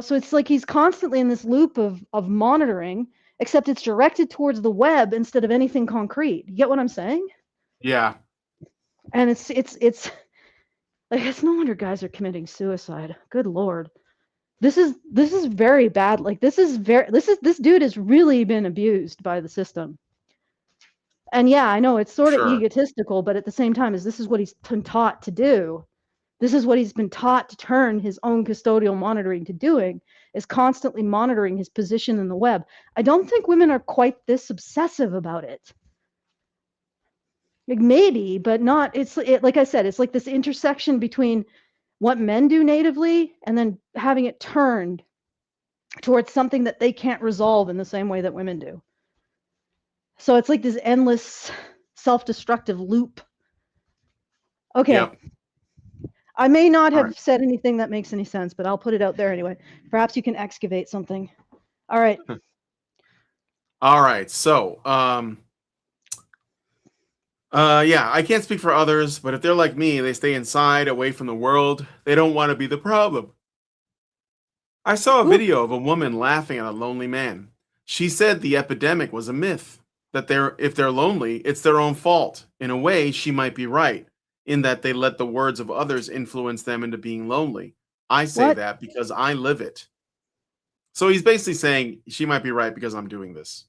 So it's like he's constantly in this loop of monitoring, except it's directed towards the web instead of anything concrete. You get what I'm saying? Yeah. And it's like, it's no wonder guys are committing suicide. Good Lord. This is very bad. Like this dude has really been abused by the system. And yeah, I know it's sort of egotistical, but at the same time, this is what he's been taught to do. This is what he's been taught to turn his own custodial monitoring to doing, is constantly monitoring his position in the web. I don't think women are quite this obsessive about it. Like maybe, but not. Like I said, it's like this intersection between what men do natively and then having it turned towards something that they can't resolve in the same way that women do. So it's like this endless self-destructive loop. Okay. Yep. I may not All have right. said anything that makes any sense, but I'll put it out there anyway. Perhaps you can excavate something. All right. All right. So, yeah, I can't speak for others, but if they're like me, they stay inside, away from the world. They don't want to be the problem. I saw a Ooh. video of a woman laughing at a lonely man. She said the epidemic was a myth, that if they're lonely, it's their own fault. In a way, she might be right, in that they let the words of others influence them into being lonely. I say What? that because I live it. So he's basically saying she might be right because I'm doing this.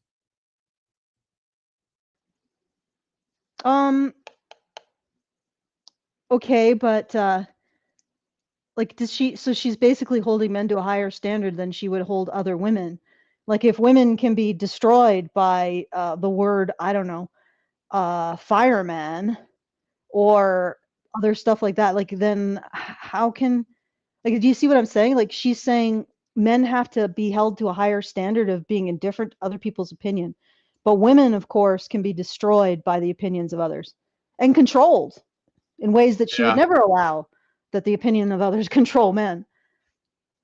Okay, but like does she, so she's basically holding men to a higher standard than she would hold other women. Like if women can be destroyed by the word, I don't know, fireman or other stuff like that, like then how can, like, do you see what I'm saying? Like she's saying men have to be held to a higher standard of being indifferent to other people's opinion. But women, of course, can be destroyed by the opinions of others and controlled in ways that she would Yeah. never allow that the opinion of others control men.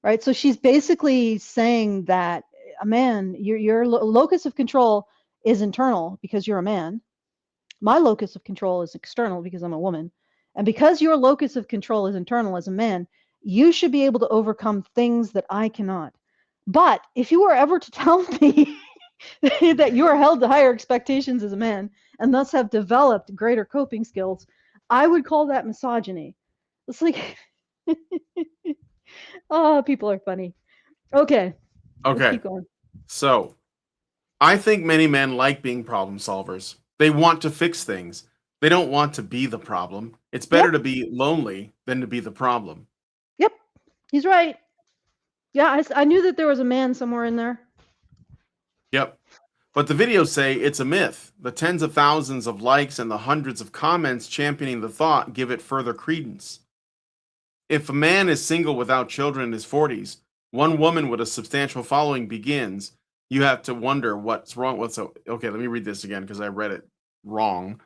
Right? So she's basically saying that a man, your locus of control is internal because you're a man. My locus of control is external because I'm a woman. And because your locus of control is internal as a man, you should be able to overcome things that I cannot. But if you were ever to tell me that you are held to higher expectations as a man and thus have developed greater coping skills, I would call that misogyny. It's like, oh, people are funny. Okay, let's Okay. keep going. So I think many men like being problem solvers. They want to fix things. They don't want to be the problem. It's better Yep, to be lonely than to be the problem. yep, he's right. Yeah, I knew that there was a man somewhere in there. Yep. But the videos say it's a myth. The tens of thousands of likes and the hundreds of comments championing the thought give it further credence. If a man is single without children in his 40s, one woman with a substantial following begins, you have to wonder what's wrong. Okay, let me read this again because I read it wrong.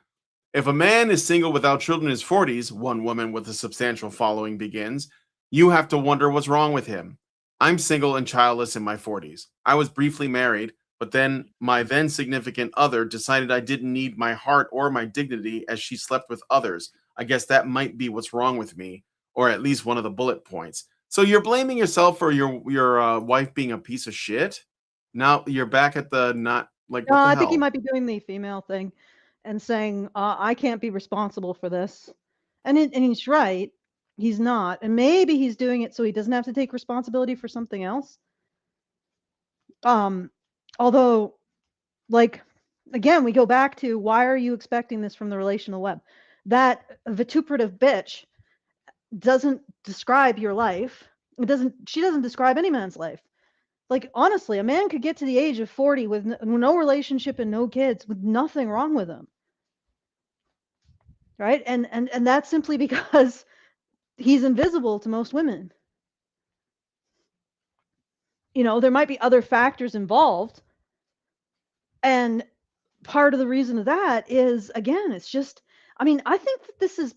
If a man is single without children in his 40s, one woman with a substantial following begins, you have to wonder what's wrong with him. I'm single and childless in my 40s. I was briefly married, but then my then significant other decided I didn't need my heart or my dignity as she slept with others. I guess that might be what's wrong with me, or at least one of the bullet points. So you're blaming yourself for your wife being a piece of shit? Now you're back at the not like No, what the I think he hell? might be doing the female thing and saying, I can't be responsible for this. And he's right. He's not. And maybe he's doing it so he doesn't have to take responsibility for something else. Although, like, again, we go back to why are you expecting this from the relational web? That vituperative bitch doesn't describe your life. She doesn't describe any man's life. Like, honestly, a man could get to the age of 40 with no relationship and no kids with nothing wrong with him. Right? And that's simply because he's invisible to most women. You know, there might be other factors involved. And part of the reason of that is, again, it's just, I mean, I think that this is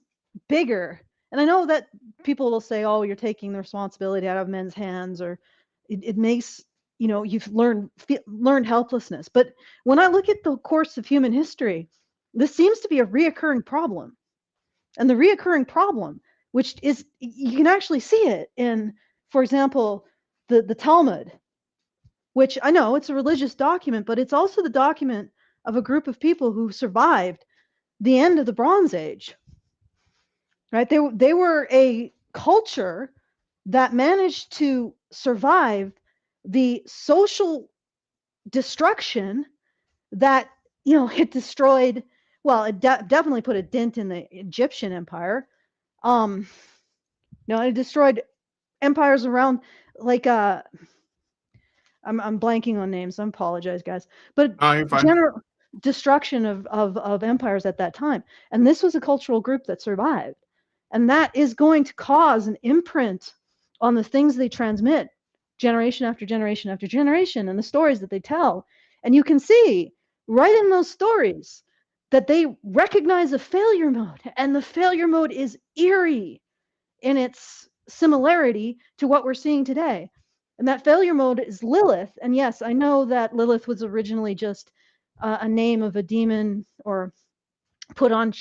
bigger. And I know that people will say, oh, you're taking the responsibility out of men's hands, or it makes, you know, you've learned helplessness. But when I look at the course of human history, this seems to be a reoccurring problem. And the reoccurring problem, which is, you can actually see it in, for example, the Talmud, which I know it's a religious document, but it's also the document of a group of people who survived the end of the Bronze Age. Right? They were a culture that managed to survive the social destruction that, you know, it destroyed. Well, it definitely put a dent in the Egyptian empire. It destroyed empires around, like, I'm blanking on names. I apologize, guys. But Oh, you're fine. general destruction of empires at that time. And this was a cultural group that survived. And that is going to cause an imprint on the things they transmit generation after generation after generation, and the stories that they tell. And you can see right in those stories that they recognize a failure mode, and the failure mode is eerie in its similarity to what we're seeing today. And that failure mode is Lilith. And yes, I know that Lilith was originally just a name of a demon, or put on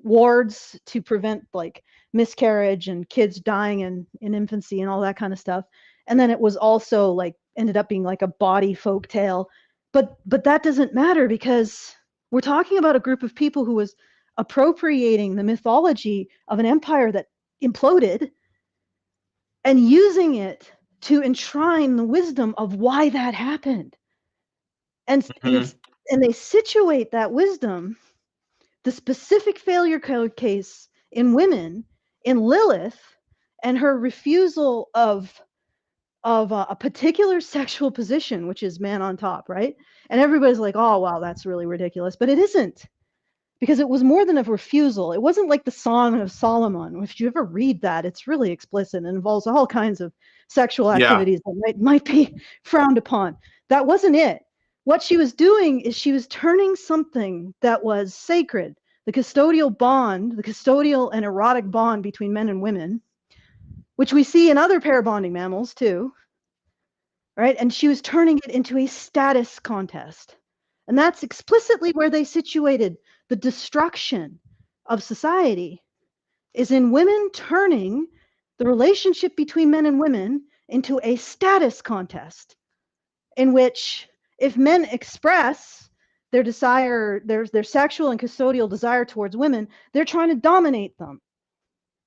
wards to prevent like miscarriage and kids dying in infancy and all that kind of stuff. And then it was also like ended up being like a body folk tale. But that doesn't matter, because we're talking about a group of people who was appropriating the mythology of an empire that imploded and using it to enshrine the wisdom of why that happened. And they situate that wisdom, the specific failure case in women, in Lilith and her refusal of a particular sexual position, which is man on top, right? And everybody's like, oh, wow, that's really ridiculous. But it isn't, because it was more than a refusal. It wasn't like the Song of Solomon. If you ever read that, it's really explicit and involves all kinds of sexual activities that might be frowned upon. That wasn't it. What she was doing is she was turning something that was sacred, the custodial bond, the custodial and erotic bond between men and women, which we see in other pair bonding mammals too, right? And she was turning it into a status contest. And that's explicitly where they situated the destruction of society, is in women turning the relationship between men and women into a status contest, in which if men express their desire, their sexual and custodial desire towards women, they're trying to dominate them,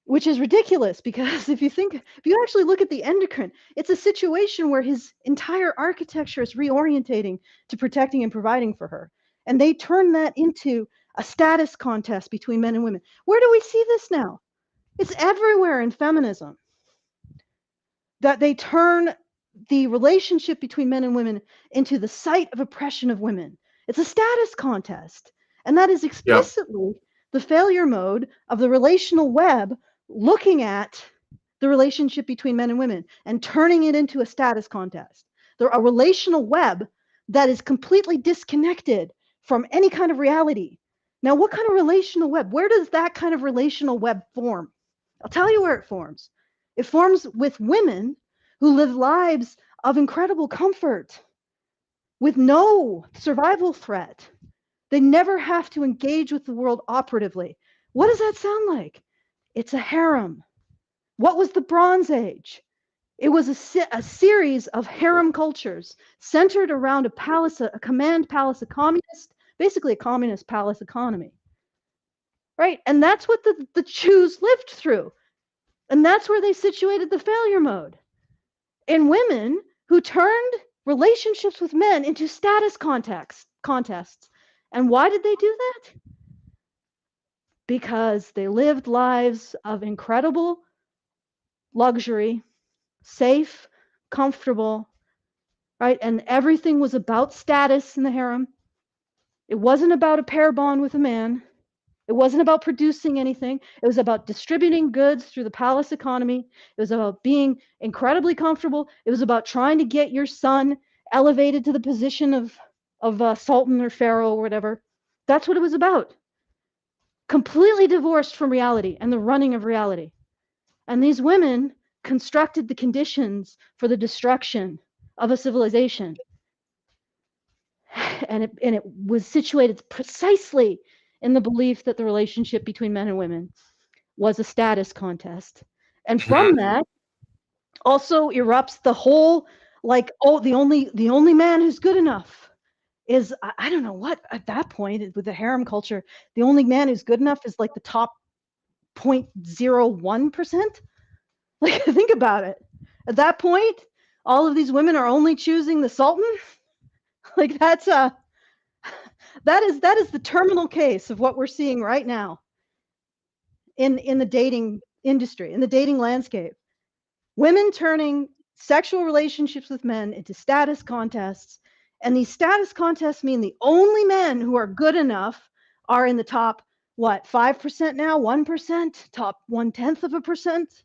which is ridiculous, because if you actually look at the endocrine, it's a situation where his entire architecture is reorientating to protecting and providing for her. And they turn that into a status contest between men and women. Where do we see this now? It's everywhere in feminism, that they turn the relationship between men and women into the site of oppression of women. It's a status contest. And that is explicitly the failure mode of the relational web, looking at the relationship between men and women and turning it into a status contest. They're a relational web that is completely disconnected from any kind of reality. Now, what kind of relational web? Where does that kind of relational web form? I'll tell you where it forms. It forms with women who live lives of incredible comfort with no survival threat. They never have to engage with the world operatively. What does that sound like? It's a harem. What was the Bronze Age? It was a series of harem cultures centered around a palace, a command palace, basically a communist palace economy, right? And that's what the Jews lived through. And that's where they situated the failure mode, in women who turned relationships with men into status contests. And why did they do that? Because they lived lives of incredible luxury, safe, comfortable, right? And everything was about status in the harem. It wasn't about a pair bond with a man. It wasn't about producing anything. It was about distributing goods through the palace economy. It was about being incredibly comfortable. It was about trying to get your son elevated to the position of sultan or pharaoh or whatever. That's what it was about. Completely divorced from reality and the running of reality. And these women constructed the conditions for the destruction of a civilization. And it was situated precisely in the belief that the relationship between men and women was a status contest. And from that also erupts the whole, like, oh, the only man who's good enough is, I don't know what, at that point with the harem culture, the only man who's good enough is like the top 0.01%. Like, think about it. At that point, all of these women are only choosing the sultan. Like, that is the terminal case of what we're seeing right now in the dating industry, in the dating landscape. Women turning sexual relationships with men into status contests, and these status contests mean the only men who are good enough are in the top what, 5% now, 1%, top 1/10%.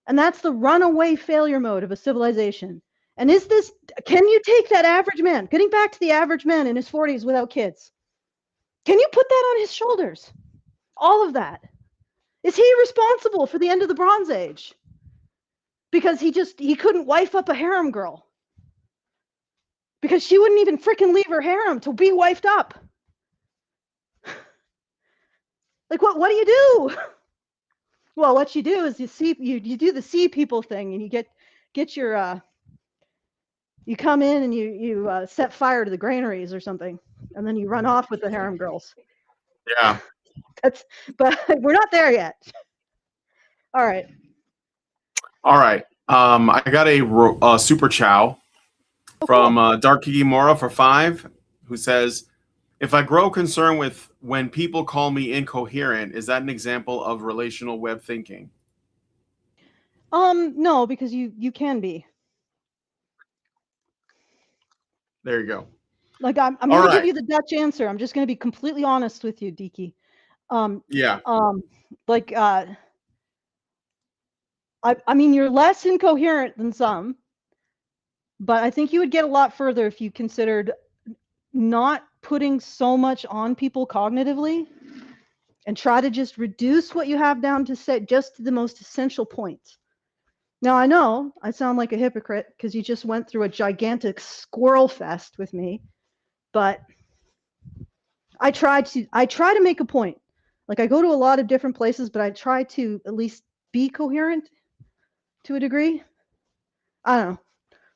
And that's the runaway failure mode of a civilization. And can you take that average man, getting back to the average man in his 40s without kids? Can you put that on his shoulders? All of that. Is he responsible for the end of the Bronze Age? Because he couldn't wife up a harem girl. Because she wouldn't even freaking leave her harem to be wifed up. Like, what do you do? Well, what you do is you do the sea people thing, and you get your you come in and you set fire to the granaries or something, and then you run off with the harem girls. Yeah. But we're not there yet. All right. I got a super chow from Dark Kikimora for 5, who says, if I grow concerned with when people call me incoherent, is that an example of relational web thinking? No, because you can be. There you go. Like, I'm going to give you the Dutch answer. I'm just going to be completely honest with you, Deaky. Yeah. Like, I mean, you're less incoherent than some, but I think you would get a lot further if you considered not putting so much on people cognitively and try to just reduce what you have down to say just to the most essential points. Now, I know I sound like a hypocrite because you just went through a gigantic squirrel fest with me, but I try to make a point. Like, I go to a lot of different places, but I try to at least be coherent to a degree. I don't know.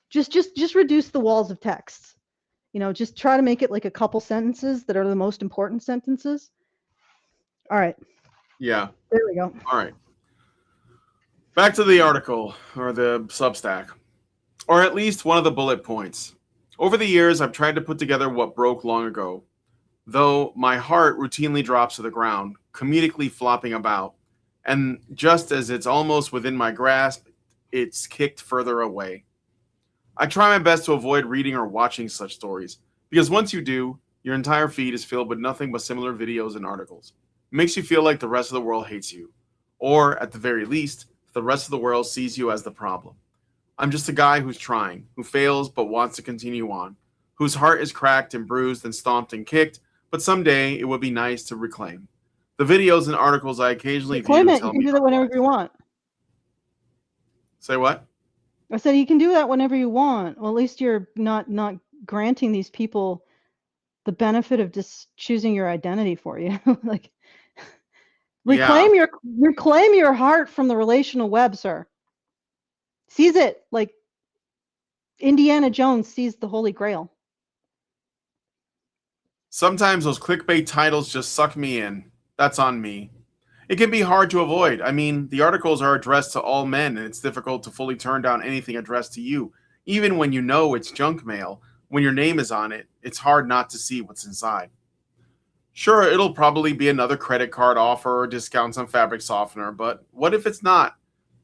Just reduce the walls of text. You know, just try to make it like a couple sentences that are the most important sentences. All right. Yeah. There we go. All right. Back to the article, or the Substack, or at least one of the bullet points. Over the years, I've tried to put together what broke long ago, though my heart routinely drops to the ground, comedically flopping about, and just as it's almost within my grasp, it's kicked further away. I try my best to avoid reading or watching such stories, because once you do, your entire feed is filled with nothing but similar videos and articles. It makes you feel like the rest of the world hates you, or at the very least, the rest of the world sees you as the problem. I'm just a guy who's trying, who fails but wants to continue on, whose heart is cracked and bruised and stomped and kicked, but someday it would be nice to reclaim. The videos and articles I occasionally view Reclaim it. tell You can me do that whenever you want. Say what? I said you can do that whenever you want. Well, at least you're not granting these people the benefit of just choosing your identity for you. Like, reclaim your heart from the relational web, sir. Seize it like Indiana Jones seized the Holy Grail. Sometimes those clickbait titles just suck me in. That's on me. It can be hard to avoid. I mean, the articles are addressed to all men, and it's difficult to fully turn down anything addressed to you. Even when you know it's junk mail, when your name is on it, it's hard not to see what's inside. Sure, it'll probably be another credit card offer or discounts on fabric softener, but what if it's not?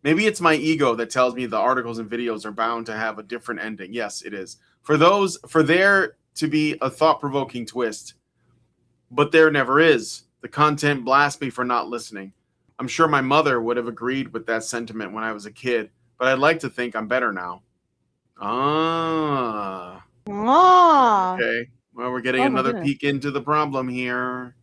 Maybe it's my ego that tells me the articles and videos are bound to have a different ending. Yes, it is. For there to be a thought-provoking twist. But there never is. The content blasts me for not listening. I'm sure my mother would have agreed with that sentiment when I was a kid, but I'd like to think I'm better now. Okay. Well, we're getting another peek into the problem here.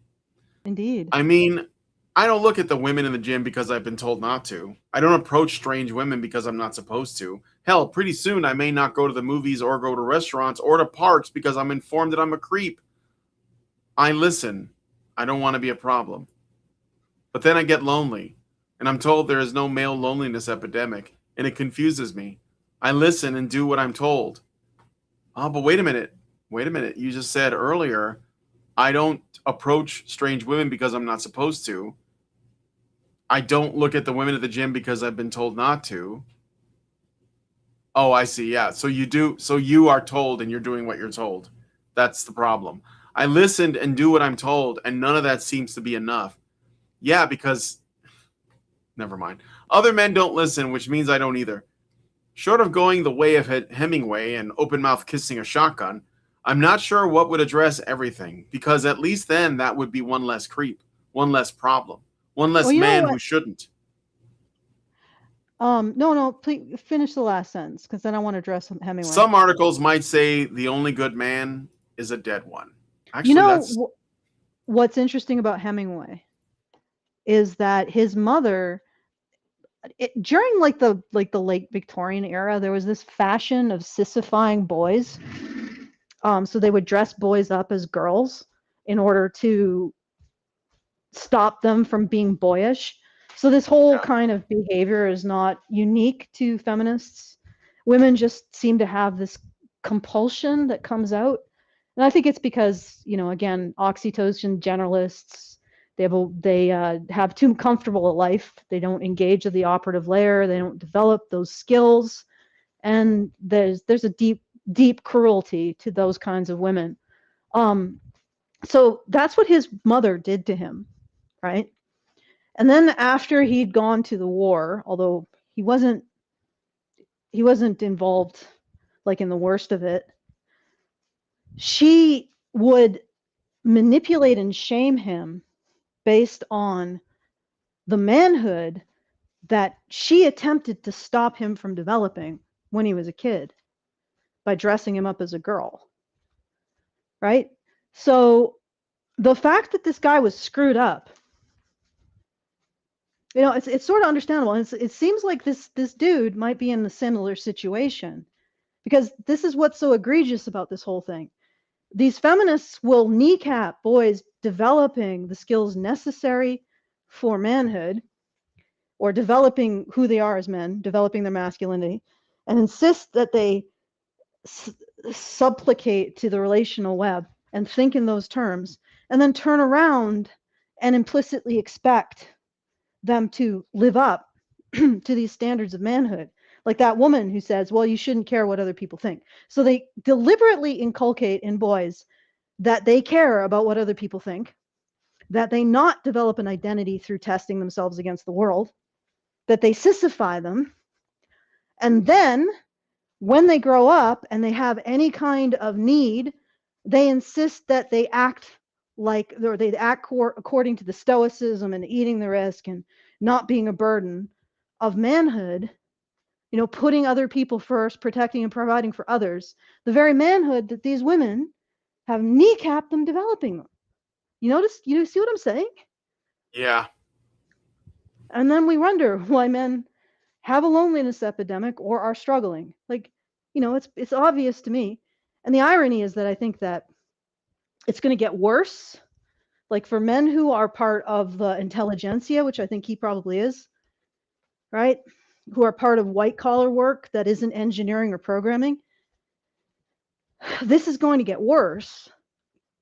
Indeed. I mean, I don't look at the women in the gym because I've been told not to. I don't approach strange women because I'm not supposed to. Hell, pretty soon I may not go to the movies or go to restaurants or to parks because I'm informed that I'm a creep. I listen. I don't want to be a problem. But then I get lonely, and I'm told there is no male loneliness epidemic, and it confuses me. I listen and do what I'm told. Oh, but wait a minute. You just said earlier, I don't approach strange women because I'm not supposed to. I don't look at the women at the gym because I've been told not to. Oh, I see. Yeah. So you do. So you are told and you're doing what you're told. That's the problem. I listened and do what I'm told, and none of that seems to be enough. Yeah, because never mind. Other men don't listen, which means I don't either. Short of going the way of Hemingway and open mouth kissing a shotgun, I'm not sure what would address everything, because at least then that would be one less creep, one less problem, one Well, less you know man what? who shouldn't. No, please finish the last sentence because then I want to address Hemingway. Some articles might say the only good man is a dead one. You Actually, know that's what's interesting about Hemingway is that his mother, during the late Victorian era, there was this fashion of sissifying boys. So they would dress boys up as girls in order to stop them from being boyish. So this whole yeah. kind of behavior is not unique to feminists. Women just seem to have this compulsion that comes out. And I think it's because, again, oxytocin generalists, they have too comfortable a life. They don't engage with the operative layer. They don't develop those skills. And there's a deep cruelty to those kinds of women. So that's what his mother did to him, right? And then after he'd gone to the war, although he wasn't involved like in the worst of it, she would manipulate and shame him based on the manhood that she attempted to stop him from developing when he was a kid by dressing him up as a girl, right? So the fact that this guy was screwed up, it's sort of understandable. It seems like this dude might be in a similar situation, because this is what's so egregious about this whole thing. These feminists will kneecap boys developing the skills necessary for manhood, or developing who they are as men, developing their masculinity, and insist that they supplicate to the relational web and think in those terms, and then turn around and implicitly expect them to live up to these standards of manhood. Like that woman who says, well, you shouldn't care what other people think. So they deliberately inculcate in boys that they care about what other people think, that they not develop an identity through testing themselves against the world, that they sissify them. And then when they grow up and they have any kind of need, they insist that they act according to the stoicism and eating the risk and not being a burden of manhood, putting other people first, protecting and providing for others, the very manhood that these women have kneecapped them developing them. You see what I'm saying? Yeah. And then we wonder why men have a loneliness epidemic or are struggling. It's obvious to me. And the irony is that I think that it's going to get worse. Like for men who are part of the intelligentsia, which I think he probably is, right? Who are part of white collar work that isn't engineering or programming, this is going to get worse,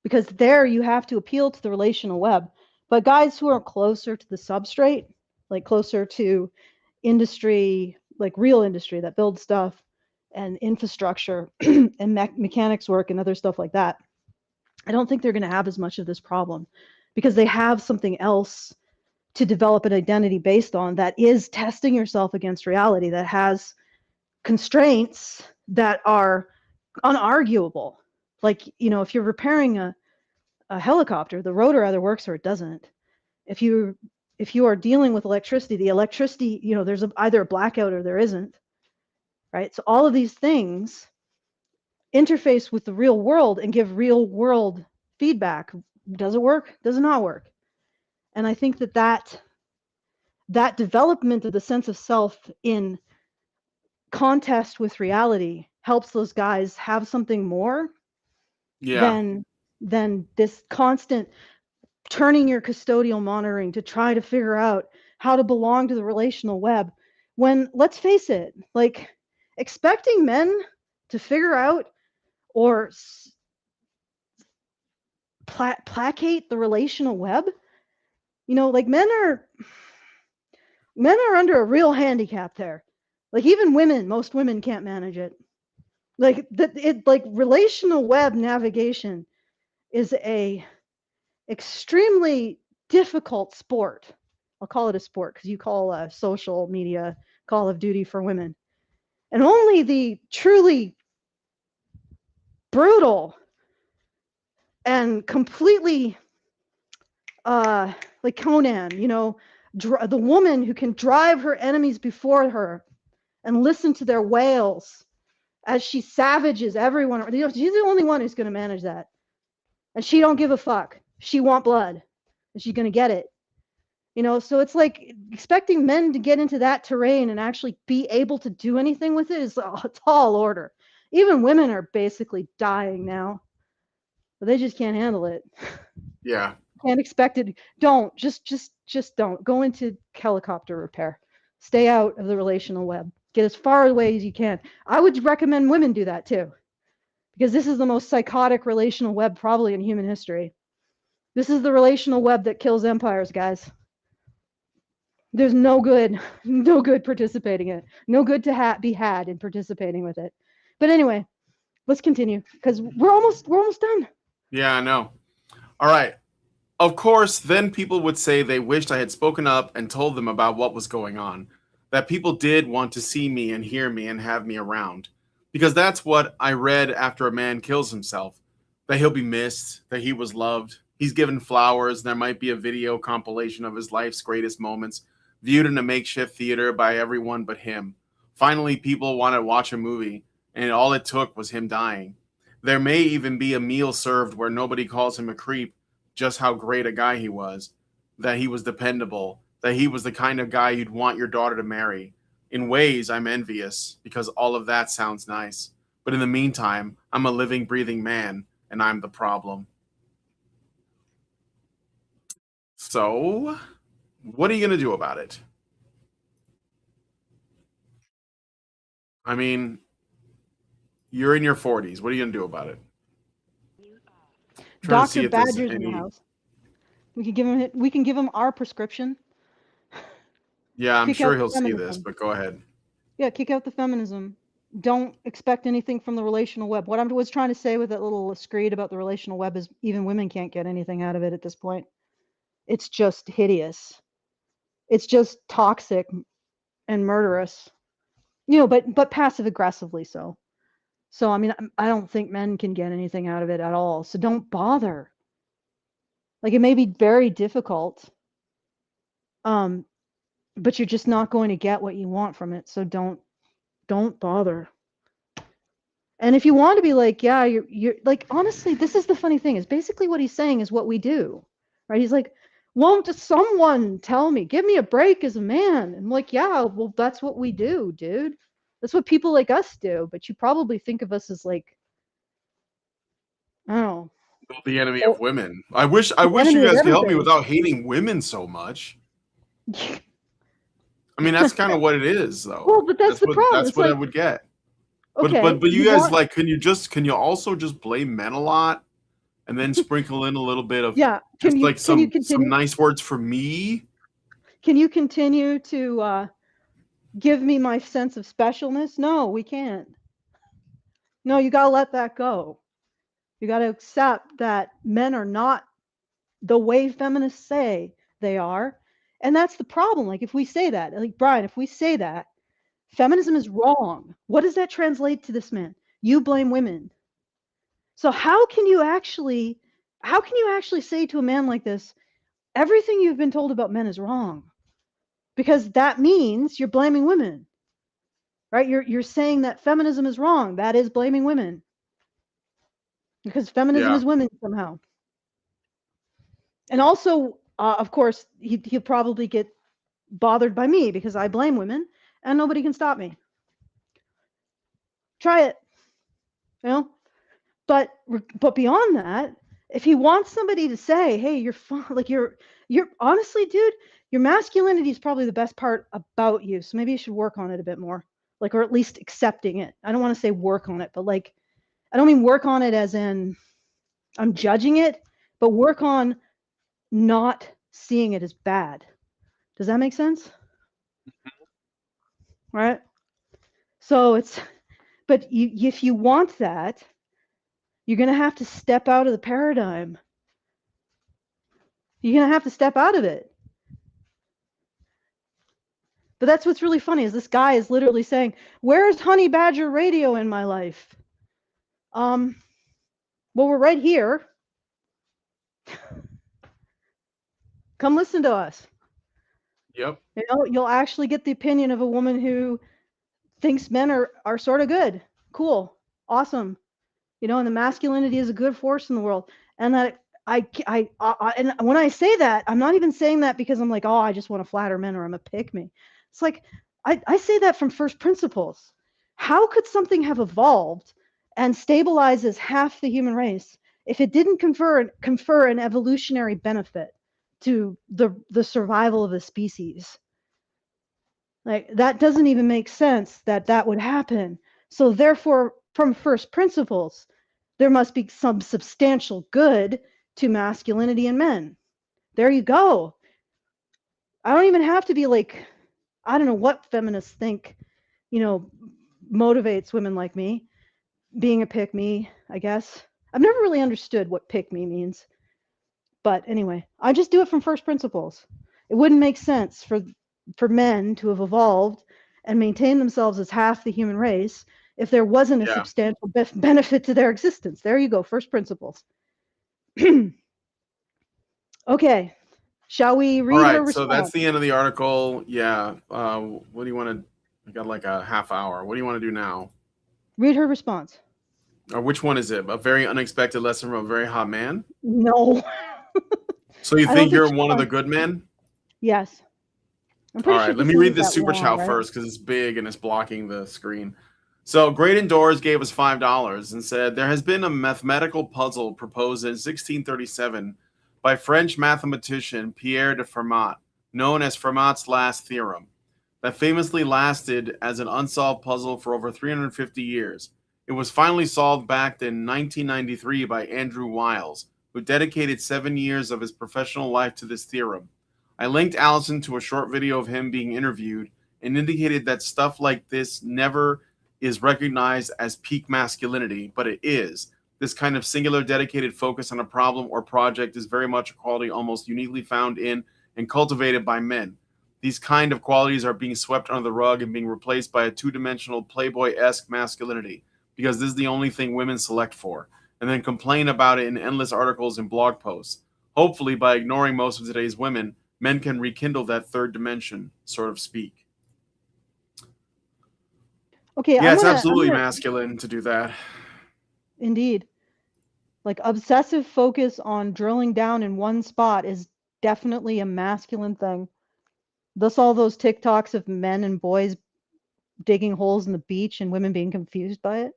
because there you have to appeal to the relational web. But guys who are closer to the substrate, like closer to industry, like real industry that builds stuff and infrastructure and mechanics work and other stuff like that, I don't think they're going to have as much of this problem, because they have something else to develop an identity based on that is testing yourself against reality, that has constraints that are unarguable. Like, if you're repairing a helicopter, the rotor either works or it doesn't. If you are dealing with electricity, the electricity, there's either a blackout or there isn't, right? So all of these things interface with the real world and give real world feedback. Does it work? Does it not work? And I think that development of the sense of self in contest with reality helps those guys have something more than this constant turning your custodial monitoring to try to figure out how to belong to the relational web. When, let's face it, like expecting men to figure out or placate the relational web, like men are under a real handicap there. Like even most women can't manage it. Like relational web navigation is a extremely difficult sport. I'll call it a sport because you call social media Call of Duty for women. And only the truly brutal and completely like Conan, you know, the woman who can drive her enemies before her and listen to their wails as she savages everyone. You know, she's the only one who's going to manage that. And she don't give a fuck. She want blood. And she's going to get it. You know, so it's like expecting men to get into that terrain and actually be able to do anything with it is a tall order. Even women are basically dying now. But they just can't handle it. Yeah. Can't expect it. Don't. Just don't. Go into helicopter repair. Stay out of the relational web. Get as far away as you can. I would recommend women do that too. Because this is the most psychotic relational web probably in human history. This is the relational web that kills empires, guys. There's no good participating in it. No good to be had in participating with it. But anyway, let's continue because we're almost done. Yeah, I know. All right. Of course, then people would say they wished I had spoken up and told them about what was going on. That people did want to see me and hear me and have me around. Because that's what I read after a man kills himself. That he'll be missed, that he was loved. He's given flowers. There might be a video compilation of his life's greatest moments, viewed in a makeshift theater by everyone but him. Finally, people want to watch a movie, and all it took was him dying. There may even be a meal served where nobody calls him a creep, just how great a guy he was, that he was dependable, that he was the kind of guy you'd want your daughter to marry. In ways, I'm envious, because all of that sounds nice. But in the meantime, I'm a living, breathing man, and I'm the problem. So, what are you going to do about it? I mean, you're in your 40s. What are you going to do about it? Dr. Badger's in the house. We can give him our prescription. Yeah, I'm sure he'll see this, but go ahead. Yeah, kick out the feminism. Don't expect anything from the relational web. What I was trying to say with that little screed about the relational web is even women can't get anything out of it at this point. It's just hideous. It's just toxic and murderous. You know, but passive aggressively so. So, I mean, I don't think men can get anything out of it at all. So don't bother. Like, it may be very difficult, but you're just not going to get what you want from it. So don't bother. And if you want to be like, yeah, you're like, honestly, this is the funny thing is basically what he's saying is what we do, right? He's like, won't someone tell me, give me a break as a man? I'm like, yeah, well, that's what we do, dude. That's what people like us do. But you probably think of us as like, I don't know. The enemy of women. I wish you guys could help me without hating women so much. I mean, that's kind of what it is, though. Well, but that's the problem. That's what I would get. Okay, but you guys like, can you also just blame men a lot, and then sprinkle in a little bit of some nice words for me? Can you continue to give me my sense of specialness? No, we can't. No, you gotta let that go. You gotta accept that men are not the way feminists say they are. And that's the problem. Like, if we say that, like, Brian, if we say that, feminism is wrong, what does that translate to this man? You blame women. So how can you actually say to a man like this, everything you've been told about men is wrong? Because that means you're blaming women, right? You're saying that feminism is wrong. That is blaming women. Because feminism is women somehow. And also, of course, he'll probably get bothered by me because I blame women and nobody can stop me. Try it, you know? But beyond that, if he wants somebody to say, hey, you're fun, like you're honestly, dude, your masculinity is probably the best part about you. So maybe you should work on it a bit more, like, or at least accepting it. I don't want to say work on it, but like, I don't mean work on it as in I'm judging it, but work on not seeing it as bad. Does that make sense? Right? So but if you want that, you're going to have to step out of the paradigm. You're going to have to step out of it. But that's what's really funny is this guy is literally saying, where's Honey Badger Radio in my life? Well, we're right here. Come listen to us. Yep. You know, you'll actually get the opinion of a woman who thinks men are sort of good, cool, awesome. You know, and the masculinity is a good force in the world. And that and when I say that, I'm not even saying that because I'm like, oh, I just want to flatter men or I'm a pick me. It's like I say that from first principles. How could something have evolved and stabilizes half the human race if it didn't confer an evolutionary benefit to the survival of the species? Like, that doesn't even make sense that that would happen. So therefore, from first principles, there must be some substantial good to masculinity in men. There you go. I don't even have to be like, I don't know what feminists think, you know, motivates women like me. Being a pick me, I guess. I've never really understood what pick me means. But anyway, I just do it from first principles. It wouldn't make sense for men to have evolved and maintain themselves as half the human race if there wasn't a Yeah. substantial benefit to their existence. There you go, first principles. Okay, shall we All read her right. So that's response? the end of the article. Yeah. What do you want to? I got like a half hour. What do you want to do now? Read her response. Or which one is it? A very unexpected lesson from a very hot man. No. So you I don't think you're she one of the wants- good men? Yes. I'm All pretty right, sure let he me read says this that super well, chat right? first because it's big and it's blocking the screen. So Great Indoors gave us $5 and said there has been a mathematical puzzle proposed in 1637 by French mathematician Pierre de Fermat, known as Fermat's last theorem, that famously lasted as an unsolved puzzle for over 350 years. It was finally solved back in 1993 by Andrew Wiles, who dedicated 7 years of his professional life to this theorem. I linked Allison to a short video of him being interviewed and indicated that stuff like this never is recognized as peak masculinity, but it is. This kind of singular dedicated focus on a problem or project is very much a quality almost uniquely found in and cultivated by men. These kind of qualities are being swept under the rug and being replaced by a two-dimensional Playboy-esque masculinity because this is the only thing women select for, and then complain about it in endless articles and blog posts. Hopefully, by ignoring most of today's women, men can rekindle that third dimension, sort of speak. Okay, Yeah, it's I'm absolutely gonna masculine to do that. indeed. Like, obsessive focus on drilling down in one spot is definitely a masculine thing. Thus all those TikToks of men and boys digging holes in the beach and women being confused by it.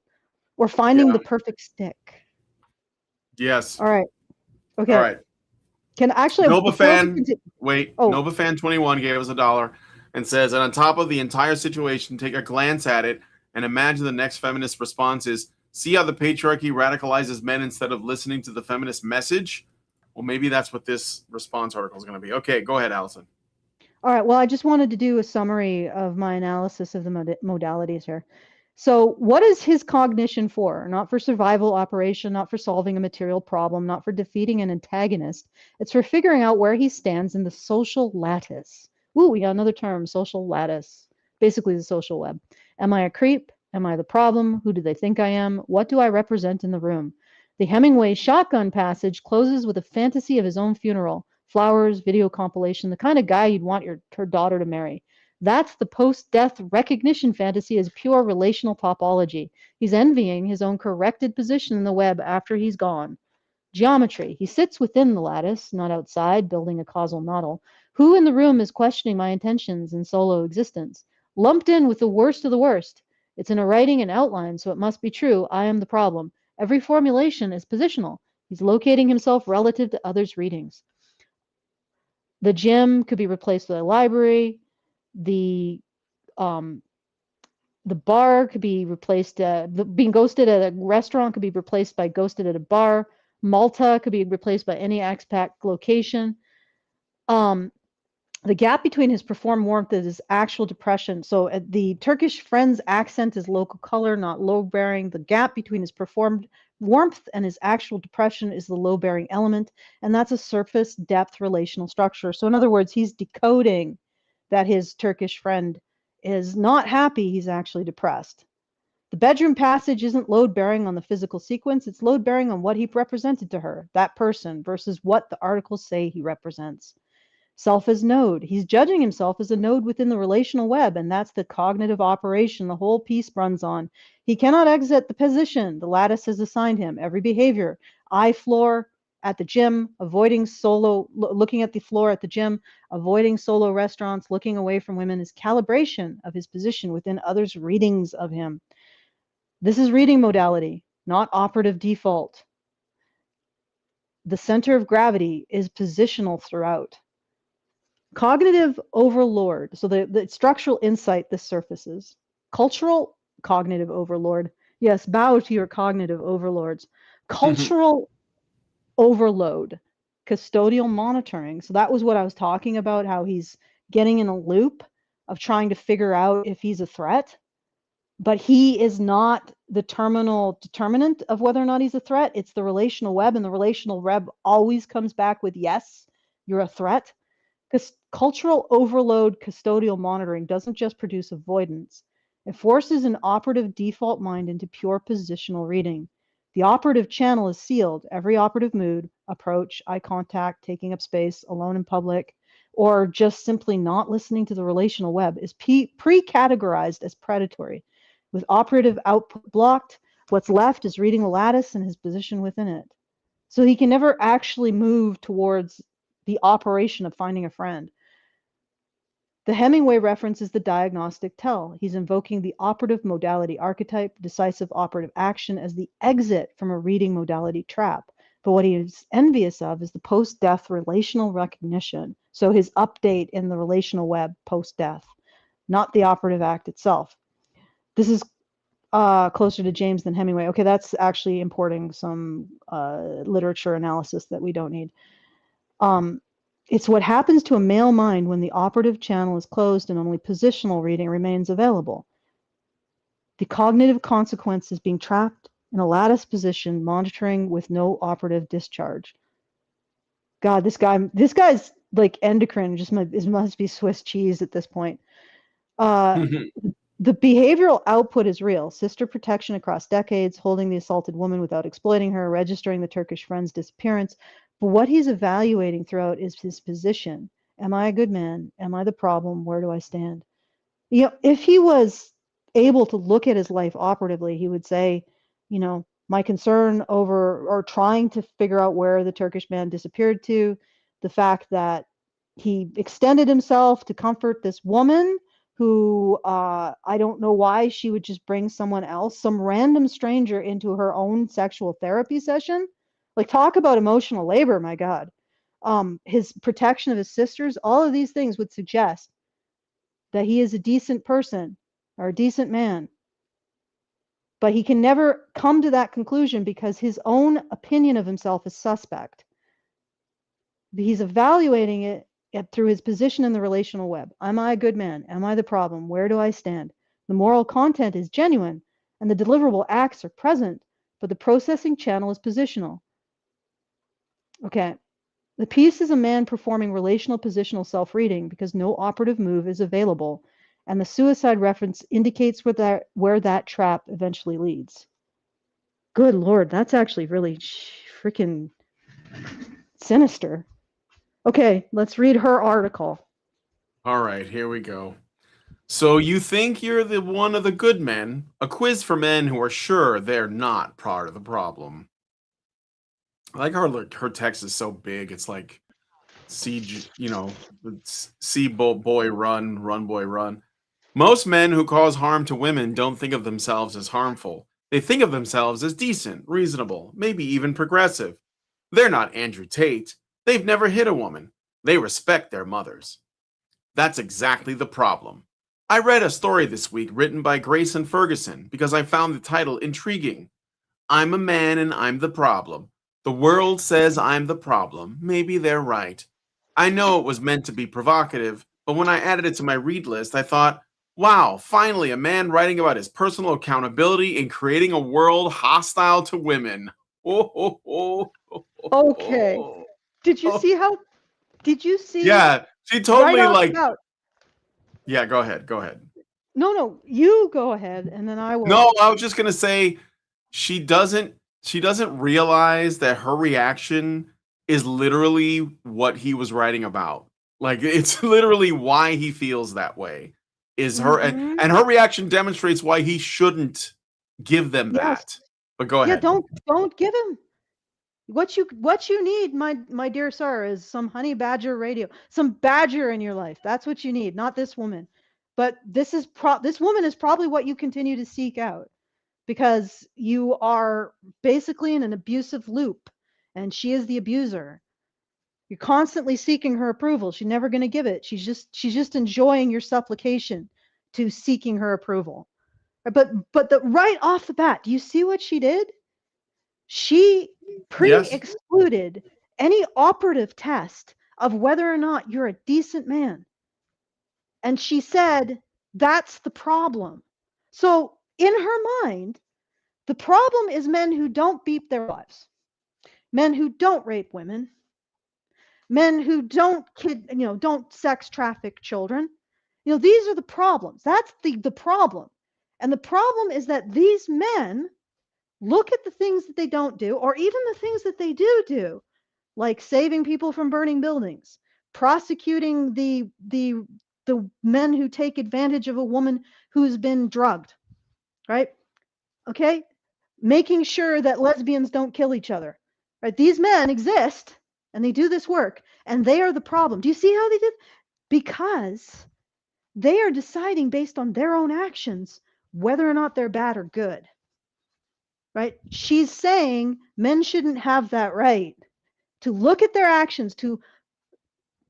Or finding Yeah. the perfect stick. Yes. All right. All Okay. right. Can actually Nova before we fan, continue, wait. oh, Nova fan 21 gave us $1 and says, and on top of the entire situation, take a glance at it and imagine the next feminist response is, see how the patriarchy radicalizes men instead of listening to the feminist message? Well, maybe that's what this response article is going to be. Okay, go ahead, Allison. all right. Well, I just wanted to do a summary of my analysis of the modalities here. So, what is his cognition for? Not for survival operation, not for solving a material problem, not for defeating an antagonist. It's for figuring out where he stands in the social lattice. Ooh, we got another term, social lattice. Basically, the social web. Am I a creep? Am I the problem? Who do they think I am? What do I represent in the room? The Hemingway shotgun passage closes with a fantasy of his own funeral. Flowers, video compilation, the kind of guy you'd want her daughter to marry. That's the post-death recognition fantasy as pure relational topology. He's envying his own corrected position in the web after he's gone. Geometry. He sits within the lattice, not outside, building a causal model. Who in the room is questioning my intentions in solo existence? Lumped in with the worst of the worst. It's in a writing and outline, so it must be true. I am the problem. Every formulation is positional. He's locating himself relative to others' readings. The gym could be replaced with a library. The bar could be replaced. Being ghosted at a restaurant could be replaced by ghosted at a bar. Malta could be replaced by any expat location. The gap between his performed warmth and his actual depression. So the Turkish friend's accent is local color, not low-bearing. The gap between his performed warmth and his actual depression is the low-bearing element, and that's a surface depth relational structure. So in other words, he's decoding that his Turkish friend is not happy, he's actually depressed. The bedroom passage isn't load bearing on the physical sequence, it's load bearing on what he represented to her, that person, versus what the articles say he represents. Self as node. He's judging himself as a node within the relational web, and that's the cognitive operation the whole piece runs on. He cannot exit the position the lattice has assigned him. Every behavior, eye floor at the gym, avoiding solo, looking at the floor at the gym, avoiding solo restaurants, looking away from women, is calibration of his position within others' readings of him. This is reading modality, not operative default. The center of gravity is positional throughout. Cognitive overlord. So the structural insight this surfaces. Cultural cognitive overlord. Yes, bow to your cognitive overlords. Cultural overload. Custodial monitoring. So that was what I was talking about, how he's getting in a loop of trying to figure out if he's a threat. But he is not the terminal determinant of whether or not he's a threat. It's the relational web, and the relational web always comes back with, yes, you're a threat. Because cultural overload custodial monitoring doesn't just produce avoidance. It forces an operative default mind into pure positional reading. The operative channel is sealed. Every operative mood, approach, eye contact, taking up space, alone in public, or just simply not listening to the relational web is pre-categorized as predatory. With operative output blocked, what's left is reading the lattice and his position within it. So he can never actually move towards the operation of finding a friend. The Hemingway reference is the diagnostic tell. He's invoking the operative modality archetype, decisive operative action, as the exit from a reading modality trap. But what he is envious of is the post-death relational recognition. So his update in the relational web post-death, not the operative act itself. This is closer to James than Hemingway. Okay, that's actually importing some literature analysis that we don't need. It's what happens to a male mind when the operative channel is closed and only positional reading remains available. The cognitive consequence is being trapped in a lattice position, monitoring with no operative discharge. God, this guy's like endocrine, just must be Swiss cheese at this point. The behavioral output is real. Sister protection across decades, holding the assaulted woman without exploiting her, registering the Turkish friend's disappearance. But what he's evaluating throughout is his position. Am I a good man? Am I the problem? Where do I stand? You know, if he was able to look at his life operatively, he would say, you know, my concern over or trying to figure out where the Turkish man disappeared to, the fact that he extended himself to comfort this woman who I don't know why she would just bring someone else, some random stranger, into her own sexual therapy session. Like, talk about emotional labor, my God. His protection of his sisters, all of these things would suggest that he is a decent person or a decent man. But he can never come to that conclusion because his own opinion of himself is suspect. He's evaluating it through his position in the relational web. Am I a good man? Am I the problem? Where do I stand? The moral content is genuine and the deliverable acts are present, but the processing channel is positional. Okay. The piece is a man performing relational positional self-reading because no operative move is available, and the suicide reference indicates where that trap eventually leads. Good Lord, that's actually really freaking sinister. Okay, let's read her article. All right, here we go. So you think you're the one of the good men? A quiz for men who are sure they're not part of the problem. I like her text is so big. It's like, see, you know, see boy run, run boy run. Most men who cause harm to women don't think of themselves as harmful. They think of themselves as decent, reasonable, maybe even progressive. They're not Andrew Tate. They've never hit a woman. They respect their mothers. That's exactly the problem. I read a story this week written by Grayson Ferguson because I found the title intriguing. I'm a man and I'm the problem. The world says I'm the problem. Maybe they're right. I know it was meant to be provocative, but when I added it to my read list, I thought, wow, finally a man writing about his personal accountability in creating a world hostile to women. Okay. Did you see how? Did you see? Yeah, she totally right off like. the bat, Yeah, go ahead. Go ahead. No, you go ahead, and then I will. No, I was just gonna say she doesn't realize that her reaction is literally what he was writing about. Like it's literally why he feels that way. Is her Mhm. and her reaction demonstrates why he shouldn't give them Yes. that. But go Yeah, ahead. don't give him. What you need, my dear sir, is some honey badger radio, some badger in your life. That's what you need, not this woman. But this woman is probably what you continue to seek out, because you are basically in an abusive loop, and she is the abuser. You're constantly seeking her approval. She's never going to give it. She's just enjoying your supplication to seeking her approval. But right off the bat, do you see what she did? She Yes. pre-excluded any operative test of whether or not you're a decent man. And she said, that's the problem. So in her mind, the problem is men who don't beat their wives, men who don't rape women, men who don't don't sex traffic children. These are the problems. That's the problem. And the problem is that these men look at the things that they don't do, or even the things that they do, like saving people from burning buildings, prosecuting the men who take advantage of a woman who's been drugged, right? Okay? Making sure that lesbians don't kill each other. Right? These men exist and they do this work, and they are the problem. Do you see how they did? Because they are deciding based on their own actions whether or not they're bad or good. Right? She's saying men shouldn't have that right to look at their actions, to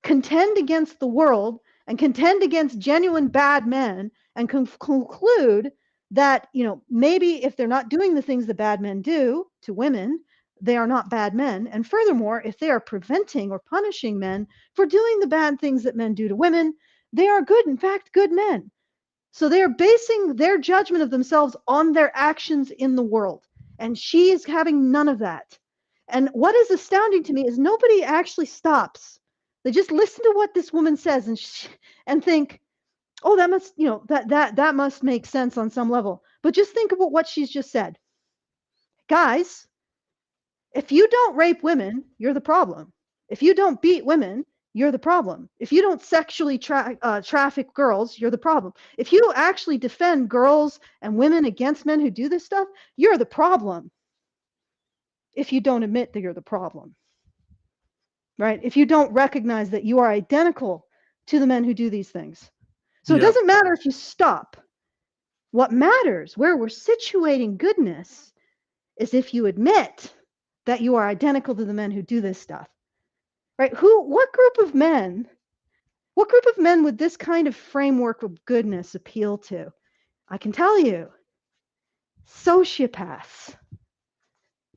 contend against the world and contend against genuine bad men, and conclude that, maybe if they're not doing the things that bad men do to women, they are not bad men. And furthermore, if they are preventing or punishing men for doing the bad things that men do to women, they are good, in fact, good men. So they are basing their judgment of themselves on their actions in the world. And she is having none of that. And what is astounding to me is nobody actually stops. They just listen to what this woman says and think, oh, that must, that must make sense on some level. But just think about what she's just said. Guys, if you don't rape women, you're the problem. If you don't beat women, you're the problem. If you don't sexually traffic girls, you're the problem. If you actually defend girls and women against men who do this stuff, you're the problem. If you don't admit that you're the problem, right? If you don't recognize that you are identical to the men who do these things. So It doesn't matter if you stop. What matters, where we're situating goodness, is if you admit that you are identical to the men who do this stuff. Right? What group of men would this kind of framework of goodness appeal to? I can tell you, sociopaths.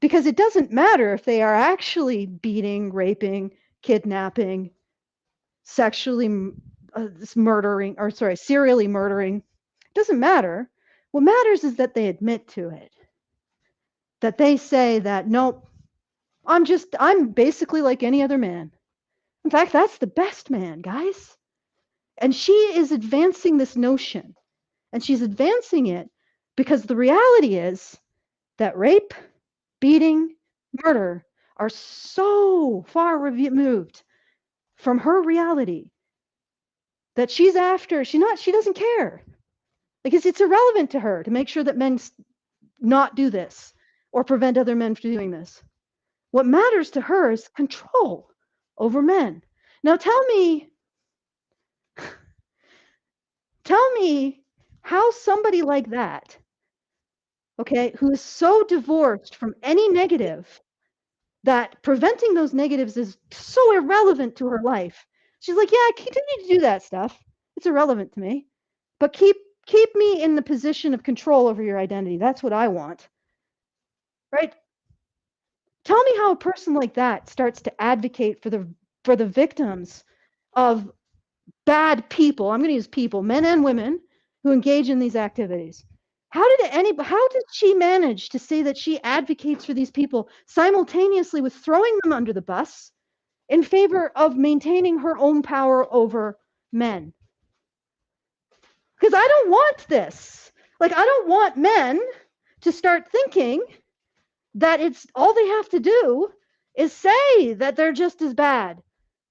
Because it doesn't matter if they are actually beating, raping, kidnapping, sexually murdering, or serially murdering. It doesn't matter. What matters is that they admit to it. That they say that, nope, I'm basically like any other man. In fact, that's the best man, guys. And she is advancing this notion. And she's advancing it because the reality is that rape, beating, murder are so far removed from her reality that she doesn't care. Because it's irrelevant to her to make sure that men not do this or prevent other men from doing this. What matters to her is control over men. Now tell me how somebody like that, okay, who is so divorced from any negative, that preventing those negatives is so irrelevant to her life. She's like, yeah, I continue to do that stuff. It's irrelevant to me. But keep me in the position of control over your identity. That's what I want. Right? Tell me how a person like that starts to advocate for the victims of bad people. I'm going to use people, men and women, who engage in these activities. How did she manage to say that she advocates for these people simultaneously with throwing them under the bus in favor of maintaining her own power over men? Because I don't want this. Like, I don't want men to start thinking that it's all they have to do is say that they're just as bad.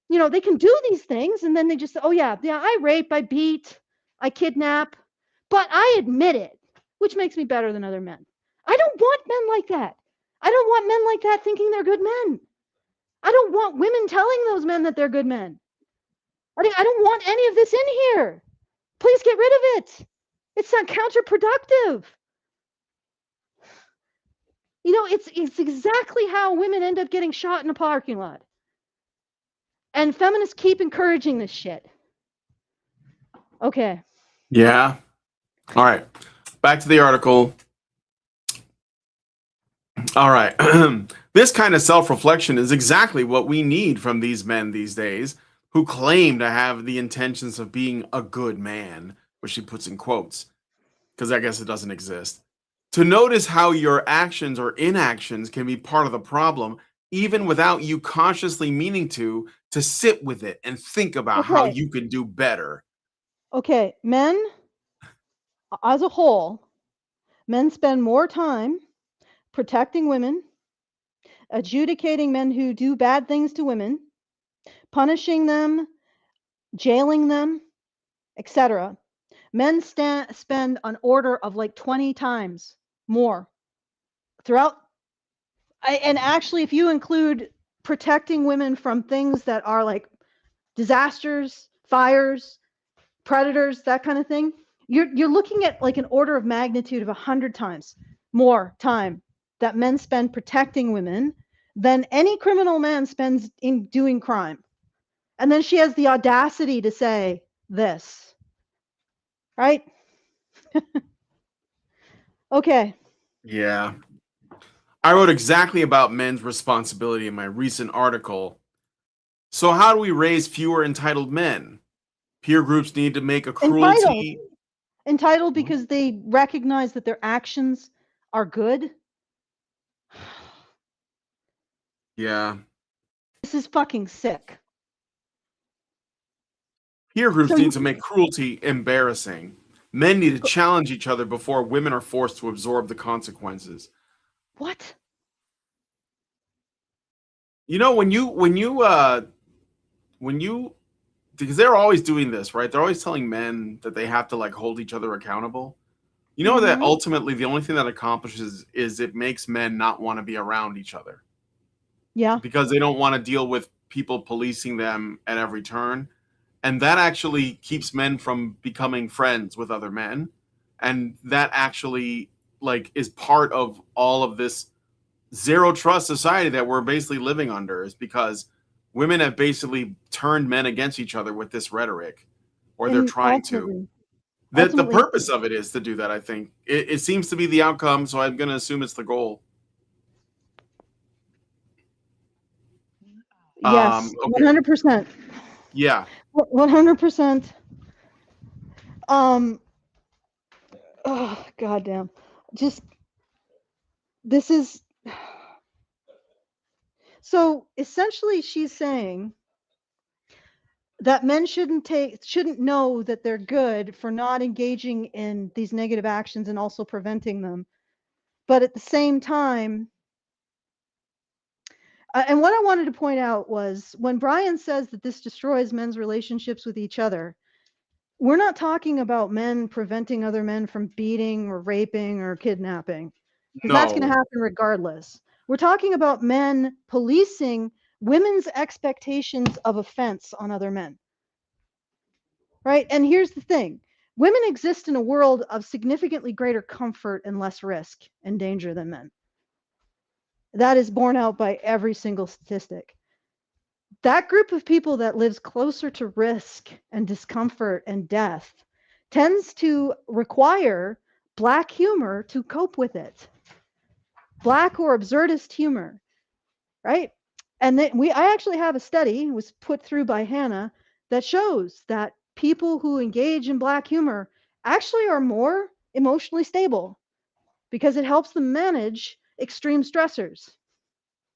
You know, they can do these things and then they just say, oh, yeah, I rape, I beat, I kidnap, but I admit it, which makes me better than other men. I don't want men like that. I don't want men like that thinking they're good men. I don't want women telling those men that they're good men. I don't want any of this in here. Please get rid of it. It's not counterproductive. You know, it's exactly how women end up getting shot in a parking lot. And feminists keep encouraging this shit. Okay. Yeah. All right. Back to the article. All right. This kind of self-reflection is exactly what we need from these men these days who claim to have the intentions of being a good man, which she puts in quotes, because I guess it doesn't exist. To notice how your actions or inactions can be part of the problem, even without you consciously meaning to sit with it and think about how you can do better. Okay, men, as a whole, men spend more time protecting women, adjudicating men who do bad things to women, punishing them, jailing them, etc. Men spend an order of like 20 times more throughout. And actually, if you include protecting women from things that are like disasters, fires, predators, that kind of thing, you're looking at like an order of magnitude of 100 times more time that men spend protecting women than any criminal man spends in doing crime. And then she has the audacity to say this, right? Okay. Yeah. I wrote exactly about men's responsibility in my recent article. So, how do we raise fewer entitled men? Peer groups need to make a cruelty. Entitled because they recognize that their actions are good. Yeah. This is fucking sick. Peer groups need to make cruelty embarrassing. Men need to challenge each other before women are forced to absorb the consequences. What? You know, when you because they're always doing this, right? They're always telling men that they have to like hold each other accountable. You know that ultimately the only thing that accomplishes is it makes men not want to be around each other. Yeah. Because they don't want to deal with people policing them at every turn. And that actually keeps men from becoming friends with other men. And that actually like is part of all of this zero trust society that we're basically living under, is because women have basically turned men against each other with this rhetoric, or they're trying to. That the purpose of it is to do that. I think it seems to be the outcome, so I'm going to assume it's the goal. Yes, 100%. Yeah, 100%. Oh, goddamn. Just this is so essentially she's saying that men shouldn't know that they're good for not engaging in these negative actions and also preventing them. But at the same time, and what I wanted to point out was when Brian says that this destroys men's relationships with each other, we're not talking about men preventing other men from beating or raping or kidnapping, because that's going to happen regardless. We're talking about men policing women's expectations of offense on other men. Right? And here's the thing. Women exist in a world of significantly greater comfort and less risk and danger than men. That is borne out by every single statistic. That group of people that lives closer to risk and discomfort and death tends to require Black humor to cope with it. Black or absurdist humor, right? And then I actually have a study, was put through by Hannah, that shows that people who engage in Black humor actually are more emotionally stable because it helps them manage extreme stressors.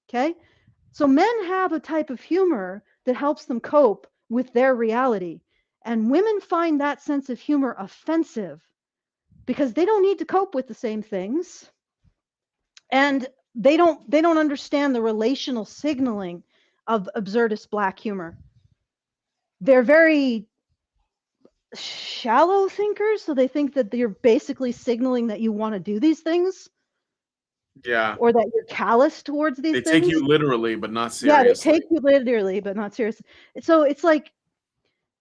Okay? So men have a type of humor that helps them cope with their reality. And women find that sense of humor offensive because they don't need to cope with the same things, and they don't understand the relational signaling of absurdist black humor. They're very shallow thinkers, so they think that you're basically signaling that you want to do these things Yeah. or that you're callous towards these They things. take you literally, but not Yeah, they seriously. take you literally, but not seriously. So it's like,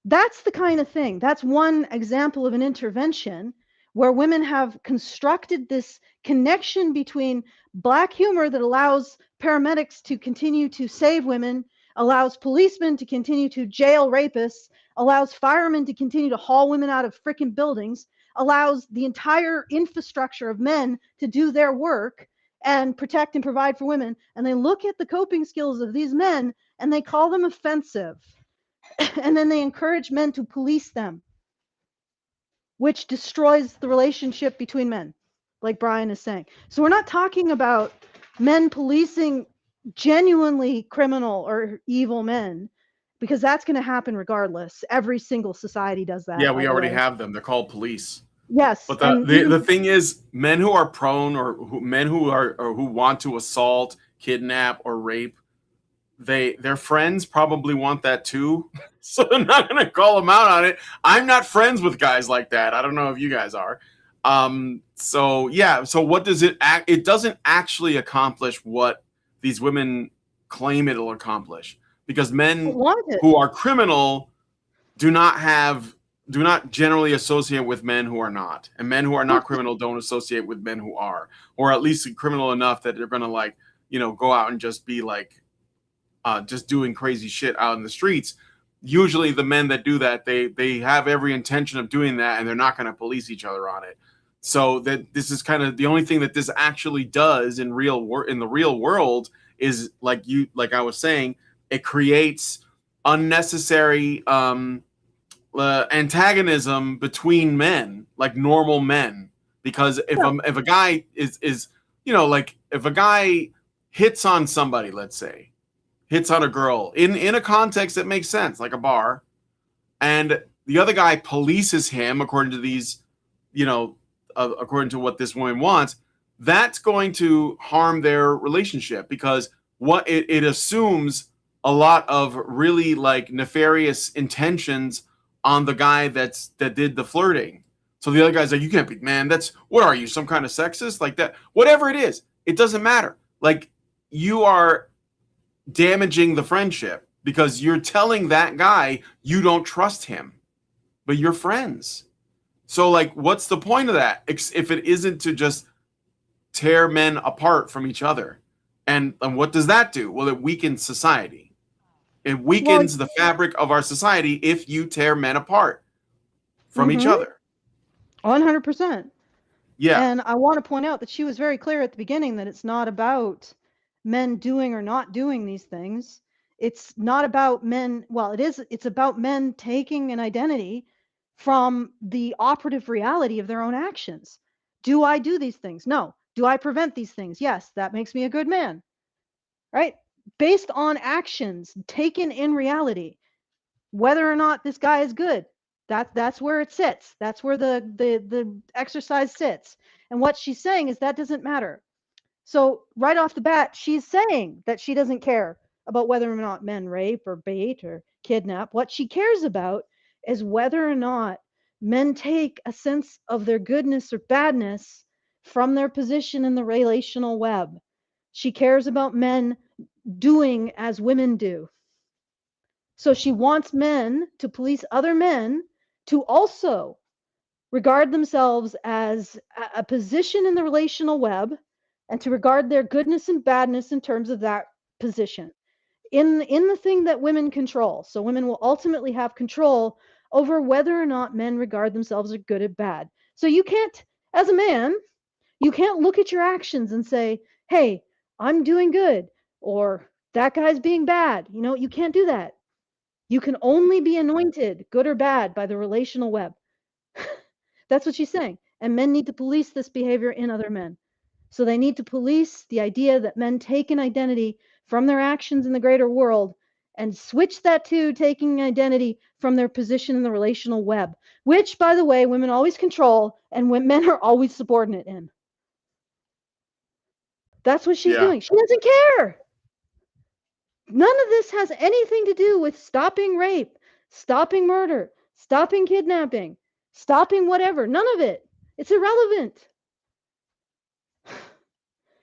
that's the kind of thing. That's one example of an intervention where women have constructed this connection between black humor that allows paramedics to continue to save women, allows policemen to continue to jail rapists, allows firemen to continue to haul women out of freaking buildings, allows the entire infrastructure of men to do their work and protect and provide for women. And they look at the coping skills of these men and they call them offensive. And then they encourage men to police them, which destroys the relationship between men, like Brian is saying. So we're not talking about men policing genuinely criminal or evil men, because that's going to happen regardless. Every single society does that. Yeah, by we the already way. have them. They're called police. Yes, But and the thing is, men who are prone men who are or who want to assault, kidnap, or rape, their friends probably want that too. So they're not going to call them out on it. I'm not friends with guys like that. I don't know if you guys are. So yeah. So what does it act? It doesn't actually accomplish what these women claim it'll accomplish, because men want it. who are criminal do not generally associate with men who are not, and men who are not criminal don't associate with men who are, or at least criminal enough that they're going to, like, go out and just be like just doing crazy shit out in the streets. Usually the men that do that, they have every intention of doing that, and they're not going to police each other on it. So that this is kind of the only thing that this actually does in the real world is, like I was saying, it creates unnecessary antagonism between men, like normal men. Because if a guy is like, if a guy hits on somebody, let's say hits on a girl in a context that makes sense, like a bar, and the other guy polices him according to these, according to what this woman wants, that's going to harm their relationship, because what it assumes a lot of really, like, nefarious intentions on the guy that did the flirting. So the other guy's like, you can't be, man, what are you, some kind of sexist? Like that, whatever it is, it doesn't matter. Like, you are damaging the friendship because you're telling that guy you don't trust him, but you're friends. So, like, what's the point of that if it isn't to just tear men apart from each other? And what does that do? Well, it weakens society. It weakens the fabric of our society if you tear men apart from each other. 100%. Yeah. And I want to point out that she was very clear at the beginning that it's not about men doing or not doing these things. It's not about men. Well, it is. It's about men taking an identity from the operative reality of their own actions. Do I do these things? No. Do I prevent these things? Yes. That makes me a good man. Right? Based on actions taken in reality, whether or not this guy is good. That's where it sits. That's where the exercise sits. And what she's saying is that doesn't matter. So right off the bat, she's saying that she doesn't care about whether or not men rape or bait or kidnap. What she cares about is whether or not men take a sense of their goodness or badness from their position in the relational web. She cares about men doing as women do. So she wants men to police other men to also regard themselves as a position in the relational web, and to regard their goodness and badness in terms of that position in the thing that women control. So women will ultimately have control over whether or not men regard themselves as good or bad. So you can't, as a man, you can't look at your actions and say, hey, I'm doing good, or that guy's being bad. You can't do that. You can only be anointed good or bad by the relational web. That's what she's saying. And men need to police this behavior in other men. So they need to police the idea that men take an identity from their actions in the greater world and switch that to taking identity from their position in the relational web, which, by the way, women always control and men are always subordinate in. That's what she's doing. She doesn't care. None of this has anything to do with stopping rape, stopping murder, stopping kidnapping, stopping whatever. None of it. It's irrelevant.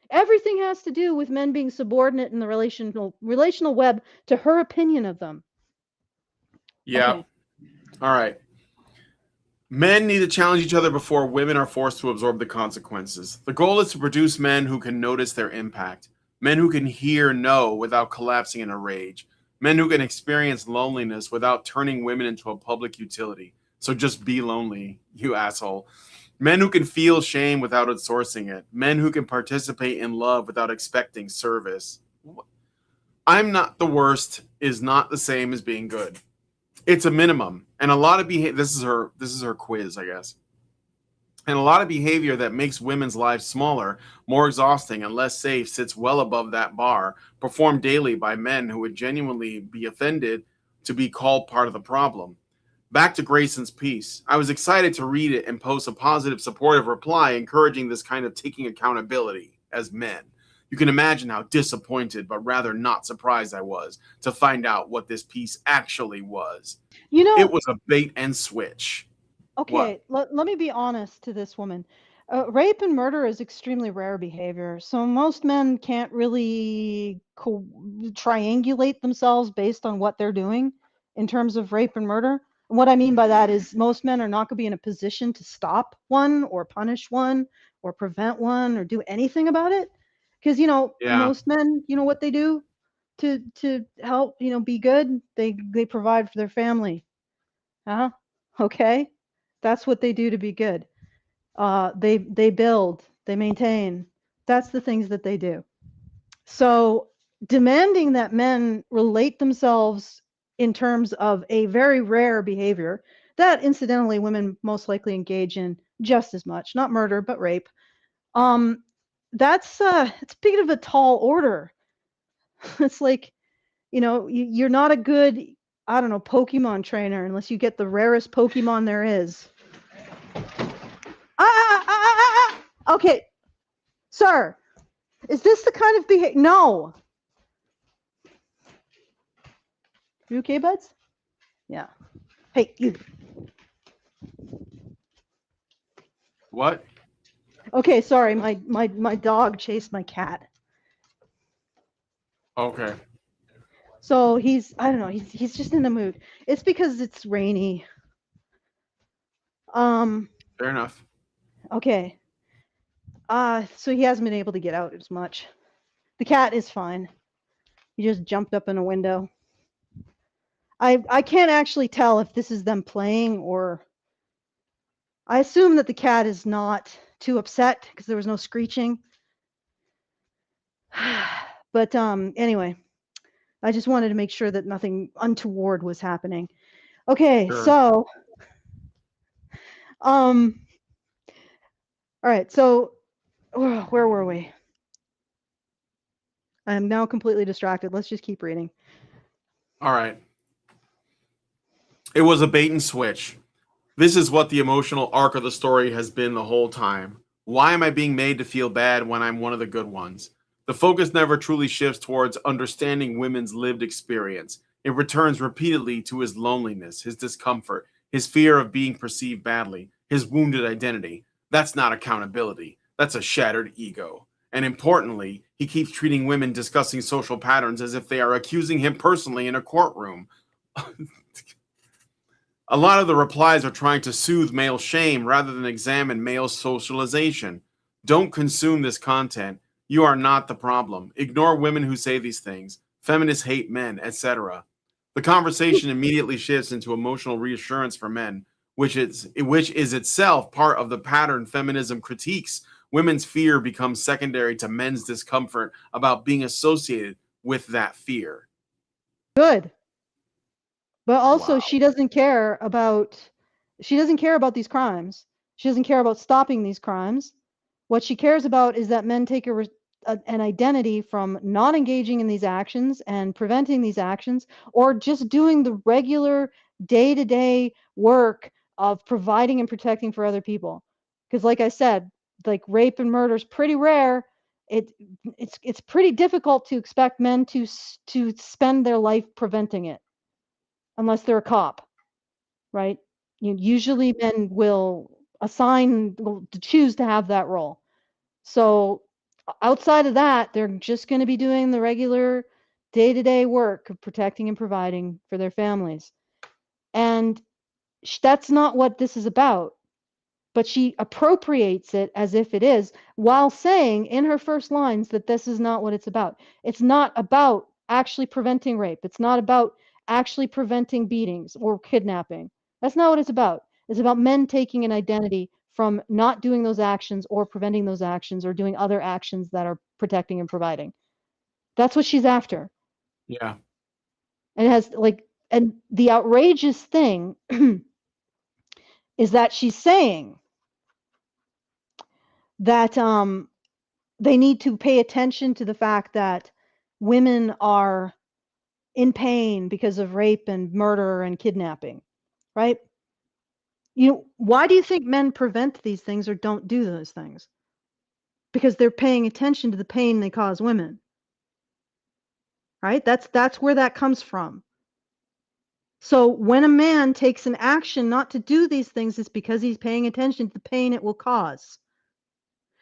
Everything has to do with men being subordinate in the relational web to her opinion of them. Yeah. Okay. All right. Men need to challenge each other before women are forced to absorb the consequences. The goal is to produce men who can notice their impact, men who can hear no without collapsing in a rage, men who can experience loneliness without turning women into a public utility. So just be lonely, you asshole. Men who can feel shame without outsourcing it, men who can participate in love without expecting service. I'm not the worst is not the same as being good. It's a minimum, and a lot of behavior. This is her quiz, I guess. And a lot of behavior that makes women's lives smaller, more exhausting, and less safe sits well above that bar, performed daily by men who would genuinely be offended to be called part of the problem. Back to Grayson's piece. I was excited to read it and post a positive, supportive reply encouraging this kind of taking accountability as men. You can imagine how disappointed, but rather not surprised I was to find out what this piece actually was. You know, it was a bait and switch. Okay, let me be honest to this woman. Rape and murder is extremely rare behavior, so most men can't really triangulate themselves based on what they're doing in terms of rape and murder. And what I mean by that is most men are not going to be in a position to stop one or punish one or prevent one or do anything about it. Because, most men, what they do to help, be good, they provide for their family. Okay? That's what they do to be good. They build, they maintain. That's the things that they do. So demanding that men relate themselves in terms of a very rare behavior that incidentally women most likely engage in just as much, not murder, but rape. That's it's a bit of a tall order. It's like, you're not a good, I don't know, Pokemon trainer unless you get the rarest Pokemon there is. Okay, sir, is this the kind of behavior? No. You okay, buds? Yeah. Hey, you. What? Okay, sorry, my dog chased my cat. Okay. So I don't know, he's just in the mood. It's because it's rainy. Fair enough. Okay. So he hasn't been able to get out as much. The cat is fine. He just jumped up in a window. I can't actually tell if this is them playing or I assume that the cat is not too upset because there was no screeching. But anyway, I just wanted to make sure that nothing untoward was happening. Okay, Sure. so all right, so where were we? I'm now completely distracted. Let's just keep reading. All right. It was a bait and switch. This is what the emotional arc of the story has been the whole time. Why am I being made to feel bad when I'm one of the good ones? The focus never truly shifts towards understanding women's lived experience. It returns repeatedly to his loneliness, his discomfort, his fear of being perceived badly, his wounded identity. That's not accountability. That's a shattered ego. And importantly, he keeps treating women discussing social patterns as if they are accusing him personally in a courtroom. A lot of the replies are trying to soothe male shame rather than examine male socialization. Don't consume this content. You are not the problem. Ignore women who say these things. Feminists hate men, etc. The conversation immediately shifts into emotional reassurance for men, which is itself part of the pattern feminism critiques. Women's fear becomes secondary to men's discomfort about being associated with that fear. Good. But also Wow. she doesn't care about these crimes. She doesn't care about stopping these crimes. What she cares about is that men take an identity from not engaging in these actions and preventing these actions, or just doing the regular day-to-day work of providing and protecting for other people. Because like I said, like rape and murder is pretty rare. It's pretty difficult to expect men to spend their life preventing it, unless they're a cop, right? Usually men will choose to have that role. So outside of that, they're just going to be doing the regular day-to-day work of protecting and providing for their families. And that's not what this is about. But she appropriates it as if it is, while saying in her first lines that this is not what it's about. It's not about actually preventing rape. It's not about actually preventing beatings or kidnapping. That's not what it's about. It's about men taking an identity from not doing those actions or preventing those actions or doing other actions that are protecting and providing. That's what she's after. Yeah. And it has and the outrageous thing is that she's saying that they need to pay attention to the fact that women are in pain because of rape and murder and kidnapping, right? Why do you think men prevent these things or don't do those things? Because they're paying attention to the pain they cause women, right? That's where that comes from. So when a man takes an action not to do these things, it's because he's paying attention to the pain it will cause.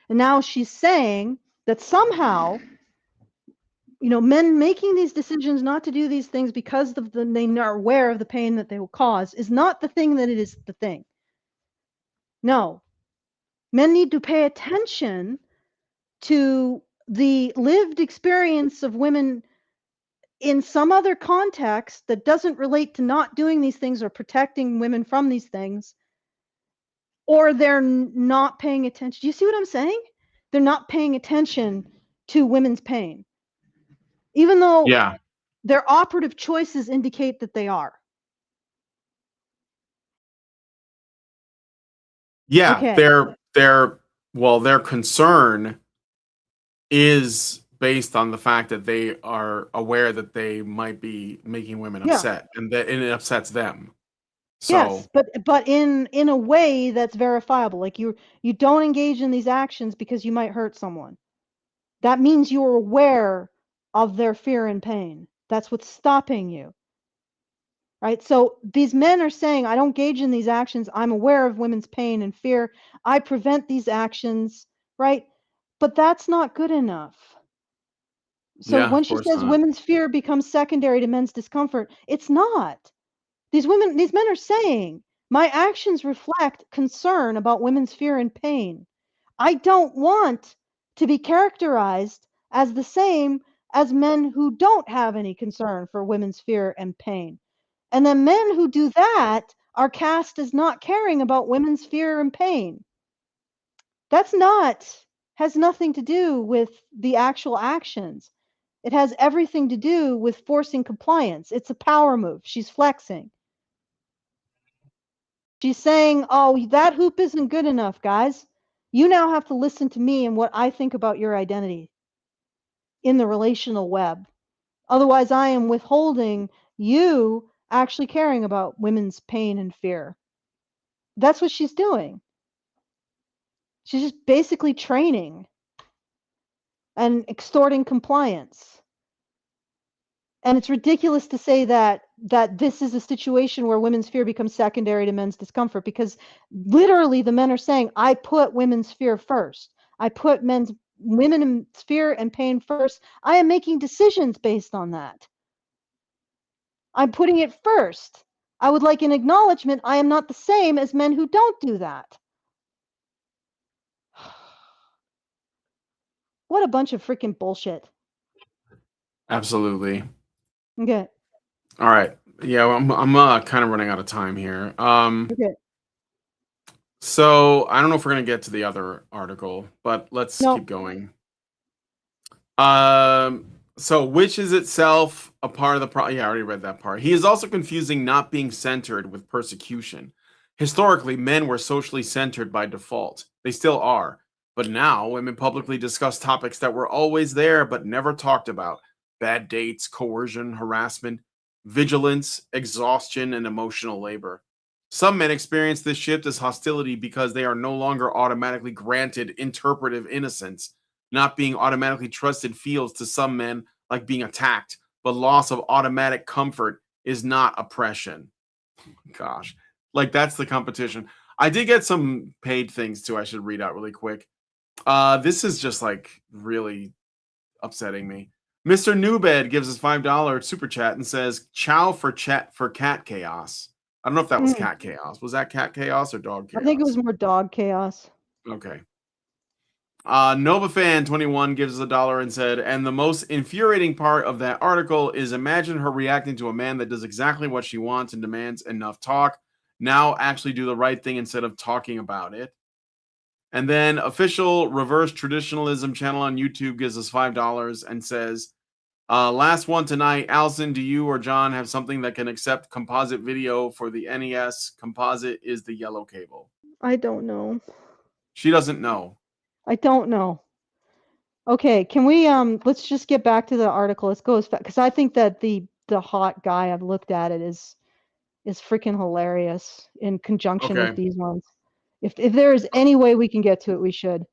And now she's saying that somehow, men making these decisions not to do these things because they are aware of the pain that they will cause is not the thing that it is the thing. No. Men need to pay attention to the lived experience of women in some other context that doesn't relate to not doing these things or protecting women from these things, or they're not paying attention. Do you see what I'm saying? They're not paying attention to women's pain, even though their operative choices indicate that they are. Yeah, Okay. their concern is based on the fact that they are aware that they might be making women upset, and it upsets them. So, yes, but in a way that's verifiable. Like you don't engage in these actions because you might hurt someone. That means you're aware of their fear and pain. That's what's stopping you. Right? So these men are saying, I don't engage in these actions. I'm aware of women's pain and fear. I prevent these actions, right? But that's not good enough. So yeah, when of she course says not. women's fear becomes secondary to men's discomfort, it's not. These men are saying, my actions reflect concern about women's fear and pain. I don't want to be characterized as the same as men who don't have any concern for women's fear and pain. And then men who do that are cast as not caring about women's fear and pain. Has nothing to do with the actual actions. It has everything to do with forcing compliance. It's a power move. She's flexing. She's saying, oh, that hoop isn't good enough, guys. You now have to listen to me and what I think about your identity in the relational web. Otherwise, I am withholding you actually caring about women's pain and fear. That's what she's doing. She's just basically training and extorting compliance. And it's ridiculous to say that this is a situation where women's fear becomes secondary to men's discomfort, because literally the men are saying, I put women's fear first. I put women's fear and pain first. I am making decisions based on that. I'm putting it first. I would like an acknowledgement I am not the same as men who don't do that. What a bunch of freaking bullshit. Absolutely. Okay. All right. Yeah, I'm kind of running out of time here. Okay. So I don't know if we're gonna get to the other article, but let's keep going. So which is itself a part of the problem? Yeah, I already read that part. He is also confusing not being centered with persecution. Historically, men were socially centered by default. They still are. But now women publicly discuss topics that were always there but never talked about: bad dates, coercion, harassment, vigilance, exhaustion, and emotional labor. Some men experience this shift as hostility because they are no longer automatically granted interpretive innocence. Not being automatically trusted feels to some men like being attacked, but loss of automatic comfort is not oppression. Gosh, like that's the competition. I did get some paid things too. I should read out really quick. This is just like really upsetting me. Mr. Newbed gives us $5 super chat and says, "Chow for chat for cat chaos." I don't know if that was Mm, cat chaos. Was that cat chaos or dog I think it was chaos? more dog chaos. Okay. NovaFan21 gives us $1 and said, "And the most infuriating part of that article is imagine her reacting to a man that does exactly what she wants and demands enough talk. Now actually do the right thing instead of talking about it." And then official reverse traditionalism channel on YouTube gives us $5 and says, last one tonight. Allison, do you or John have something that can accept composite video for the NES? Composite is the yellow cable. I don't know. She doesn't know. I don't know. Okay, can we let's just get back to the article. Let's go as fast because I think that the hot guy, I've looked at it, is freaking hilarious in conjunction with Okay. these ones. If there is any way we can get to it, we should.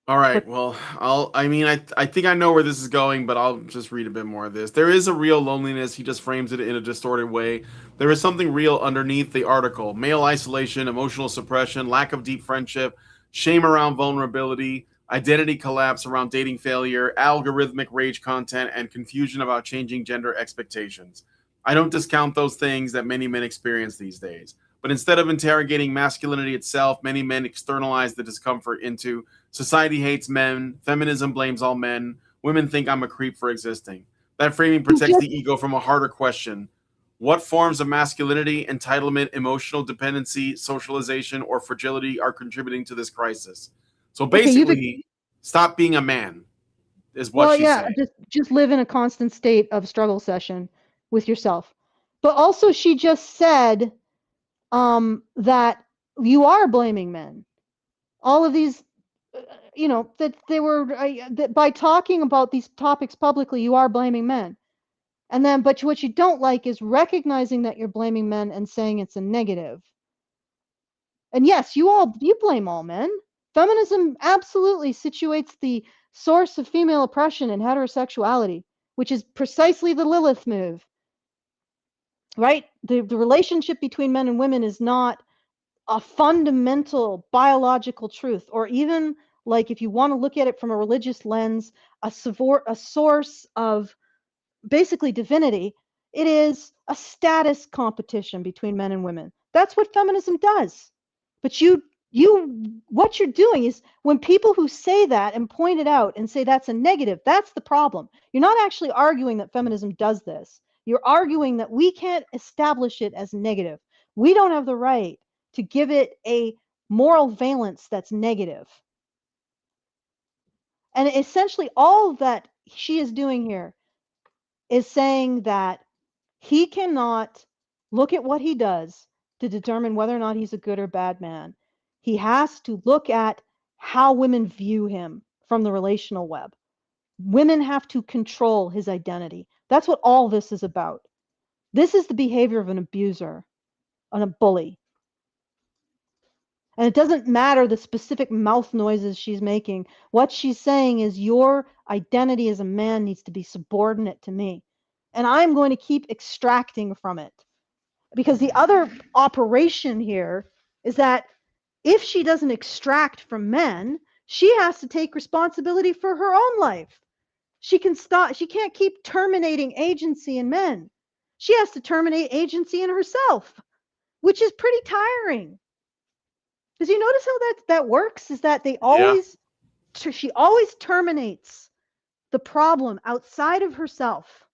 All right. But Well, I think I know where this is going, but I'll just read a bit more of this. There is a real loneliness. He just frames it in a distorted way. There is something real underneath the article: male isolation, emotional suppression, lack of deep friendship, shame around vulnerability, identity collapse around dating failure, algorithmic rage content, and confusion about changing gender expectations. I don't discount those things that many men experience these days. But instead of interrogating masculinity itself, many men externalize the discomfort into society hates men, feminism blames all men, women think I'm a creep for existing. That framing protects the just ego from a harder question: what forms of masculinity, entitlement, emotional dependency, socialization, or fragility are contributing to this crisis? So okay, basically, stop being a man, is what well, she's yeah, saying. just live in a constant state of struggle session with yourself. But also she just said that you are blaming men. All of these that they were that by talking about these topics publicly, you are blaming men. And then, but what you don't like is recognizing that you're blaming men and saying it's a negative. And yes, you blame all men. Feminism absolutely situates the source of female oppression in heterosexuality, which is precisely the Lilith move, right? The relationship between men and women is not a fundamental biological truth, or even, like, if you want to look at it from a religious lens, a source of basically divinity. It is a status competition between men and women. That's what feminism does. But what you're doing is, when people who say that and point it out and say that's a negative, that's the problem. You're not actually arguing that feminism does this. You're arguing that we can't establish it as negative. We don't have the right to give it a moral valence that's negative. And essentially all that she is doing here is saying that he cannot look at what he does to determine whether or not he's a good or bad man. He has to look at how women view him from the relational web. Women have to control his identity. That's what all this is about. This is the behavior of an abuser, a bully. And it doesn't matter the specific mouth noises she's making. What she's saying is, your identity as a man needs to be subordinate to me. And I'm going to keep extracting from it. Because the other operation here is that if she doesn't extract from men, she has to take responsibility for her own life. She can't keep terminating agency in men. She has to terminate agency in herself, which is pretty tiring. Because you notice how that works? Is that Yeah. she always terminates the problem outside of herself.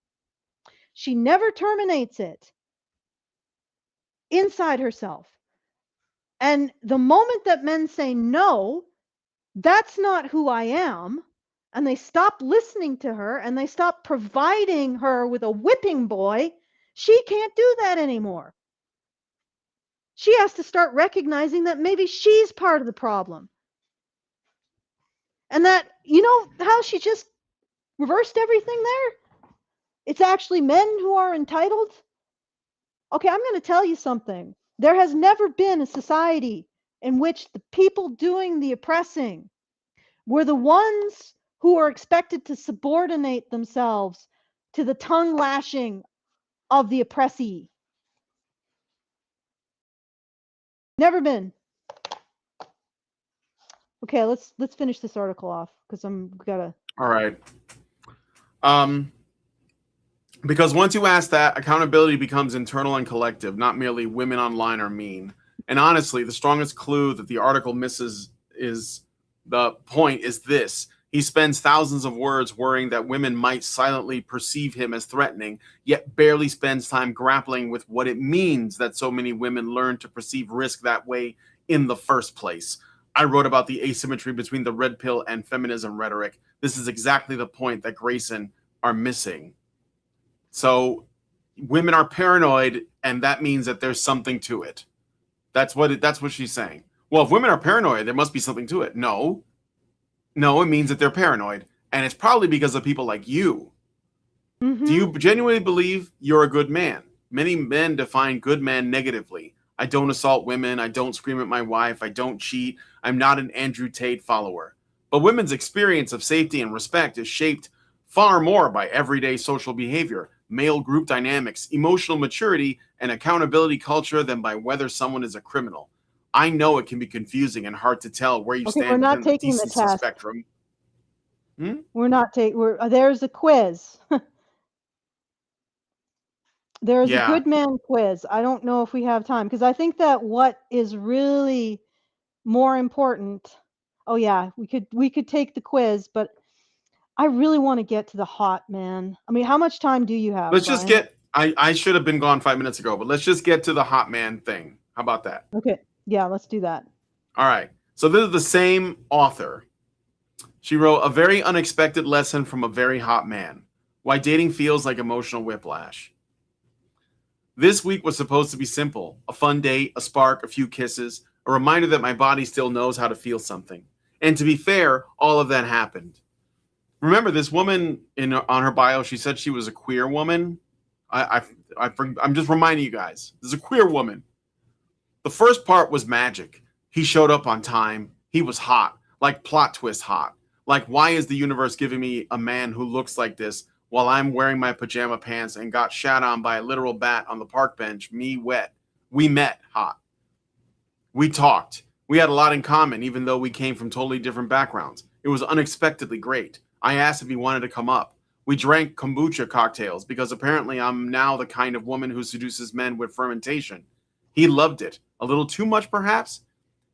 She never terminates it inside herself. And the moment that men say, no, that's not who I am, and they stop listening to her and they stop providing her with a whipping boy, she can't do that anymore. She has to start recognizing that maybe she's part of the problem. And that, you know how she just reversed everything there? It's actually men who are entitled. Okay, I'm going to tell you something. There has never been a society in which the people doing the oppressing were the ones who are expected to subordinate themselves to the tongue lashing of the oppressee. Never been. Okay, let's finish this article off because I'm gotta. All right. Because once you ask that, accountability becomes internal and collective, not merely women online are mean. And honestly, the strongest clue that the article misses is the point is this. He spends thousands of words worrying that women might silently perceive him as threatening, yet barely spends time grappling with what it means that so many women learn to perceive risk that way in the first place. I wrote about the asymmetry between the red pill and feminism rhetoric. This is exactly the point that Grayson are missing. So women are paranoid, and that means that there's something to it. That's what she's saying. Well, if women are paranoid, there must be something to it. No, it means that they're paranoid, and it's probably because of people like you. Mm-hmm. Do you genuinely believe you're a good man? Many men define good man negatively. I don't assault women. I don't scream at my wife. I don't cheat. I'm not an Andrew Tate follower. But women's experience of safety and respect is shaped far more by everyday social behavior, male group dynamics, emotional maturity, and accountability culture than by whether someone is a criminal. I know it can be confusing and hard to tell where you stand not within the taking the decency test. spectrum. We're not taking. There's a quiz. There's a good man quiz. I don't know if we have time because I think that what is really more important. Oh yeah, we could take the quiz, but I really want to get to the hot man. I mean, how much time do you have? Let's Brian? just get. I should have been gone 5 minutes ago, but let's just get to the hot man thing. How about that? Okay. Yeah, let's do that. All right. So this is the same author. She wrote A Very Unexpected Lesson from a Very Hot Man. Why Dating Feels Like Emotional Whiplash. This week was supposed to be simple. A fun date, a spark, a few kisses, a reminder that my body still knows how to feel something. And to be fair, all of that happened. Remember, this woman on her bio, she said she was a queer woman. I'm just reminding you guys, this is a queer woman. The first part was magic. He showed up on time. He was hot, like plot twist hot. Like, why is the universe giving me a man who looks like this while I'm wearing my pajama pants and got shat on by a literal bat on the park bench, me wet? We met hot. We talked. We had a lot in common, even though we came from totally different backgrounds. It was unexpectedly great. I asked if he wanted to come up. We drank kombucha cocktails because apparently I'm now the kind of woman who seduces men with fermentation. He loved it. A little too much, perhaps?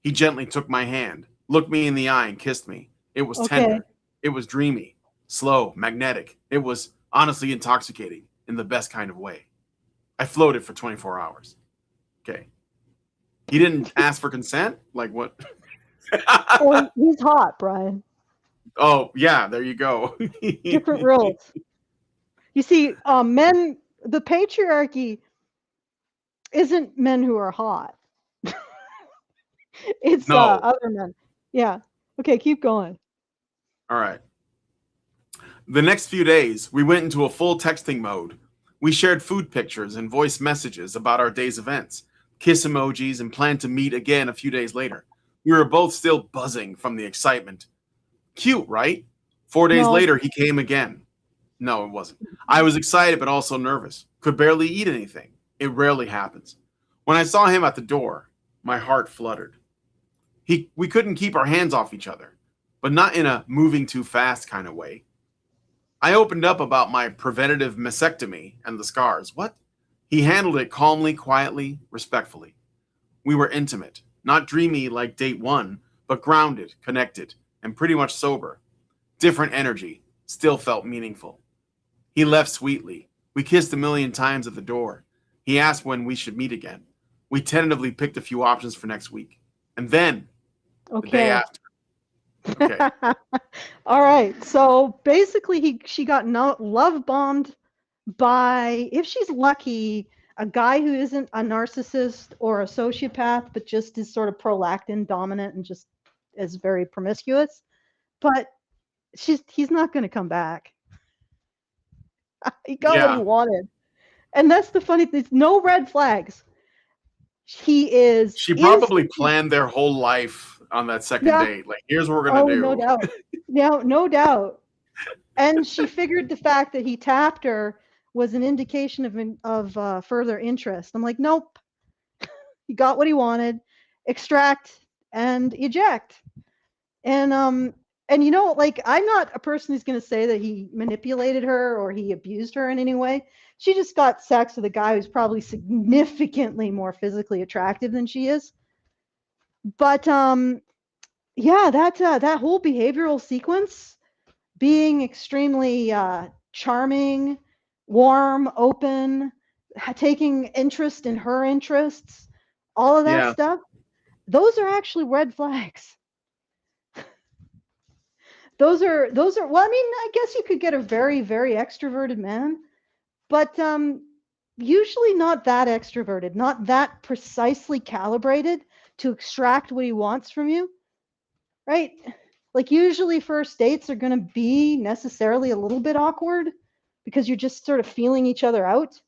He gently took my hand, looked me in the eye, and kissed me. It was tender. It was dreamy, slow, magnetic. It was honestly intoxicating in the best kind of way. I floated for 24 hours. Okay. He didn't ask for consent? Like what? Well, he's hot, Brian. Oh, yeah, there you go. Different rules. You see, men, the patriarchy isn't men who are hot. It's other men. Yeah. Okay, keep going. All right. The next few days, we went into a full texting mode. We shared food pictures and voice messages about our day's events, kiss emojis, and planned to meet again a few days later. We were both still buzzing from the excitement. Cute, right? 4 days later, he came again. No, it wasn't. I was excited, but also nervous. Could barely eat anything. It rarely happens. When I saw him at the door, my heart fluttered. We couldn't keep our hands off each other, but not in a moving too fast kind of way. I opened up about my preventative mastectomy and the scars. What? He handled it calmly, quietly, respectfully. We were intimate, not dreamy like date one, but grounded, connected, and pretty much sober. Different energy, still felt meaningful. He left sweetly. We kissed a million times at the door. He asked when we should meet again. We tentatively picked a few options for next week. And then, the day after. Okay. All right. So basically, she got love bombed by, if she's lucky, a guy who isn't a narcissist or a sociopath, but just is sort of prolactin dominant and just is very promiscuous. but he's not going to come back. He got what he Yeah. wanted. And that's the funny thing. No red flags. He is She probably instantly, planned their whole life on that second yeah. date. Like, here's what we're gonna Oh, no do. doubt. No doubt. And she figured the fact that he tapped her was an indication of further interest. I'm like, nope. He got what he wanted. Extract and eject. And like, I'm not a person who's going to say that he manipulated her or he abused her in any way. She just got sex with a guy who's probably significantly more physically attractive than she is. But yeah, that whole behavioral sequence, being extremely charming, warm, open, taking interest in her interests, all of that Yeah. stuff, those are actually red flags. Those are well, I mean, I guess you could get a very, very extroverted man, but usually not that extroverted, not that precisely calibrated to extract what he wants from you, right? Like, usually first dates are going to be necessarily a little bit awkward because you're just sort of feeling each other out,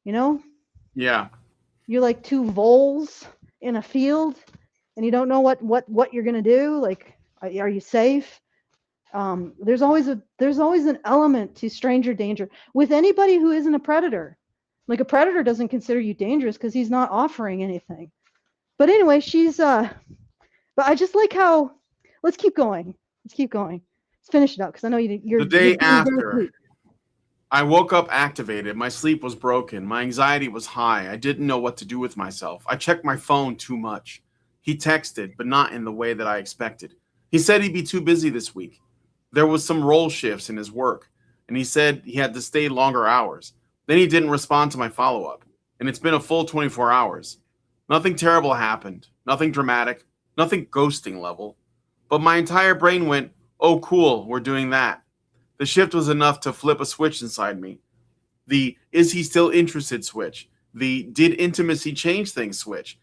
you know? Yeah. You're like two voles in a field and you don't know what you're going to do. Like, are you safe? There's always an element to stranger danger with anybody who isn't a predator. Like, a predator doesn't consider you dangerous because he's not offering anything. But anyway, but I just like how, let's keep going. Let's finish it up because I know you're The day getting very after, sweet. I woke up activated. My sleep was broken. My anxiety was high. I didn't know what to do with myself. I checked my phone too much. He texted, but not in the way that I expected. He said he'd be too busy this week. There was some role shifts in his work, and he said he had to stay longer hours. Then he didn't respond to my follow-up, and it's been a full 24 hours. Nothing terrible happened, nothing dramatic, nothing ghosting level. But my entire brain went, oh, cool, we're doing that. The shift was enough to flip a switch inside me. The is he still interested switch. The did intimacy change things switch.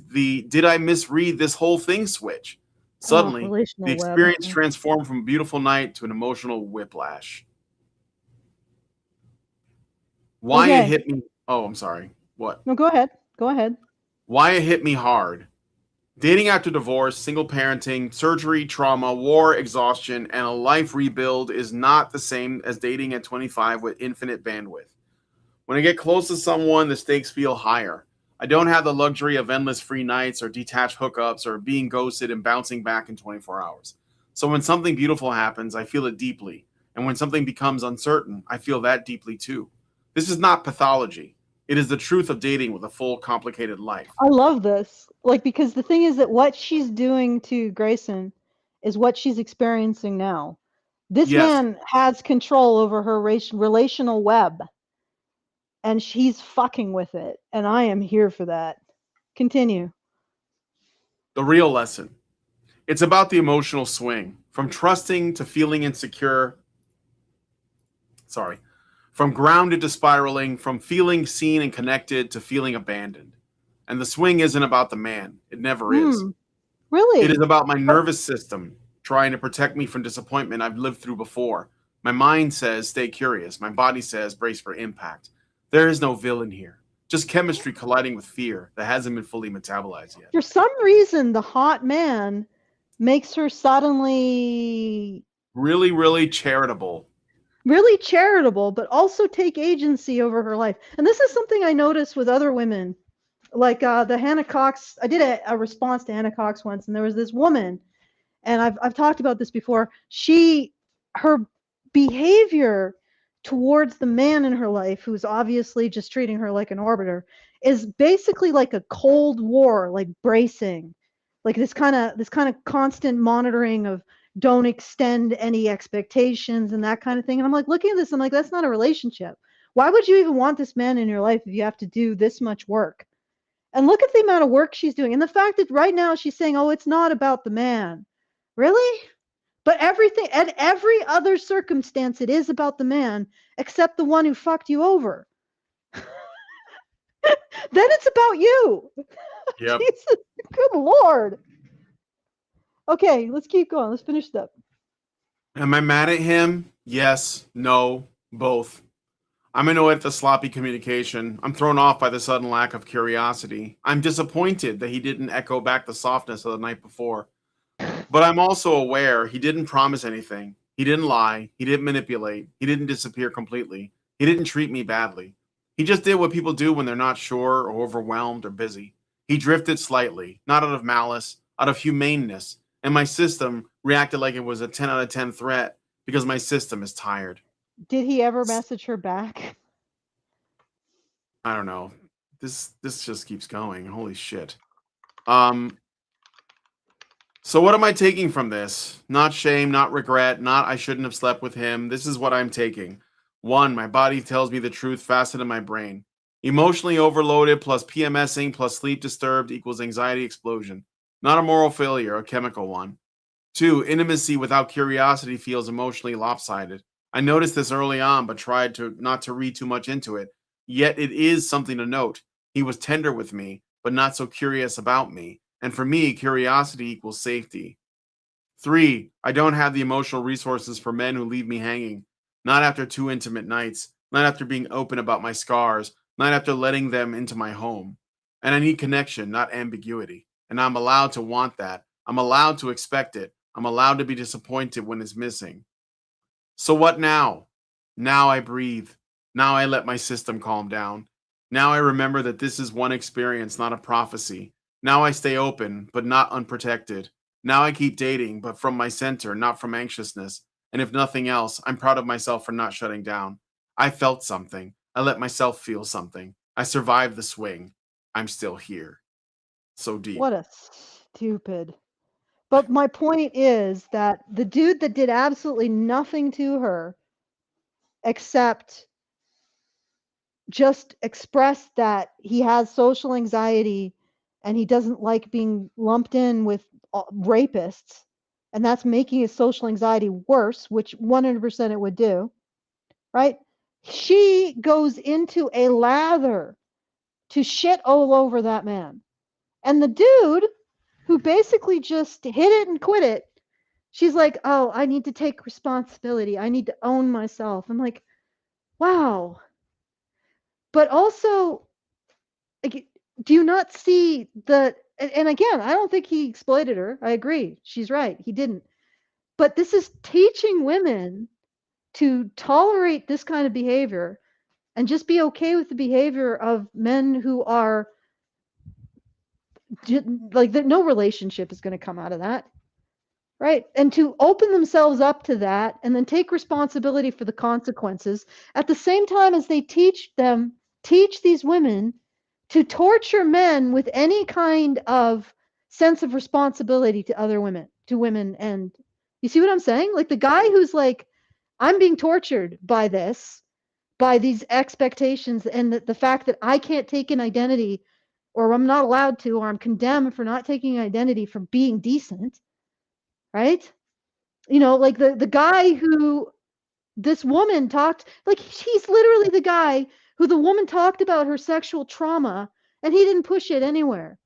The did I misread this whole thing switch. Suddenly, the Relational web. experience transformed from a beautiful night to an emotional whiplash. Why it Okay. hit me. Oh, I'm sorry. What? No, go ahead. Why it hit me hard. Dating after divorce, single parenting, surgery, trauma, war, exhaustion, and a life rebuild is not the same as dating at 25 with infinite bandwidth. When I get close to someone, the stakes feel higher. I don't have the luxury of endless free nights or detached hookups or being ghosted and bouncing back in 24 hours. So when something beautiful happens, I feel it deeply. And when something becomes uncertain, I feel that deeply too. This is not pathology. It is the truth of dating with a full, complicated life. I love this. Like, because the thing is that what she's doing to Grayson is what she's experiencing now. This Yes. man has control over her relational web, and she's fucking with it. And I am here for that. Continue. The real lesson. It's about the emotional swing from trusting to feeling insecure. From grounded to spiraling, from feeling seen and connected to feeling abandoned. And the swing isn't about the man. It never is. Really? It is about my nervous system trying to protect me from disappointment I've lived through before. My mind says, stay curious. My body says, brace for impact. There is no villain here. Just chemistry colliding with fear that hasn't been fully metabolized yet. For some reason, the hot man makes her suddenly Really, really charitable. really charitable, but also take agency over her life. And this is something I noticed with other women. Like the Hannah Cox, I did a response to Hannah Cox once, and there was this woman, and I've talked about this before. Her behavior towards the man in her life, who's obviously just treating her like an orbiter, is basically like a Cold War, like bracing, like this kind of constant monitoring of don't extend any expectations and that kind of thing. And I'm like, looking at this, I'm like, that's not a relationship. Why would you even want this man in your life if you have to do this much work? And look at the amount of work she's doing. And the fact that right now she's saying, oh, it's not about the man. Really? But everything and every other circumstance, it is about the man, except the one who fucked you over. Then it's about you. Yep. Jesus, good Lord. Okay, let's keep going. Let's finish it up. Am I mad at him? Yes, no, both. I'm annoyed at the sloppy communication. I'm thrown off by the sudden lack of curiosity. I'm disappointed that he didn't echo back the softness of the night before. But I'm also aware he didn't promise anything. He didn't lie. He didn't manipulate. He didn't disappear completely. He didn't treat me badly. He just did what people do when they're not sure or overwhelmed or busy. He drifted slightly, not out of malice, out of humaneness, and my system reacted like it was a 10 out of 10 threat because my system is tired. Did he ever message her back? I don't know. This just keeps going. Holy shit. Um So what am I taking from this? Not shame, not regret, not I shouldn't have slept with him. This is what I'm taking. One, my body tells me the truth faster than my brain. Emotionally overloaded plus PMSing plus sleep disturbed equals anxiety explosion. Not a moral failure, a chemical one. Two, intimacy without curiosity feels emotionally lopsided. I noticed this early on, but tried to not to read too much into it. Yet it is something to note. He was tender with me, but not so curious about me. And for me, curiosity equals safety. Three, I don't have the emotional resources for men who leave me hanging. Not after 2 intimate nights, not after being open about my scars, not after letting them into my home. And I need connection, not ambiguity. And I'm allowed to want that. I'm allowed to expect it. I'm allowed to be disappointed when it's missing. So what now? Now I breathe. Now I let my system calm down. Now I remember that this is one experience, not a prophecy. Now I stay open, but not unprotected. Now I keep dating, but from my center, not from anxiousness. And if nothing else, I'm proud of myself for not shutting down. I felt something. I let myself feel something. I survived the swing. I'm still here. So deep. What a stupid. But my point is that the dude that did absolutely nothing to her except just express that he has social anxiety and he doesn't like being lumped in with rapists, and that's making his social anxiety worse, which 100% it would do, right? She goes into a lather to shit all over that man. And the dude who basically just hit it and quit it, she's like, oh, I need to take responsibility. I need to own myself. I'm like, wow. But also, like, do you not see the, and again, I don't think he exploited her. I agree. She's right. He didn't. But this is teaching women to tolerate this kind of behavior and just be okay with the behavior of men who are like, no relationship is going to come out of that, right? And to open themselves up to that and then take responsibility for the consequences at the same time as they teach these women to torture men with any kind of sense of responsibility to other women, to women. And you see what I'm saying? Like, the guy who's like, I'm being tortured by this, by these expectations, and the fact that I can't take an identity, or I'm not allowed to, or I'm condemned for not taking an identity for being decent, right? You know, like the guy who this woman talked, like, he's literally the guy who the woman talked about her sexual trauma and he didn't push it anywhere.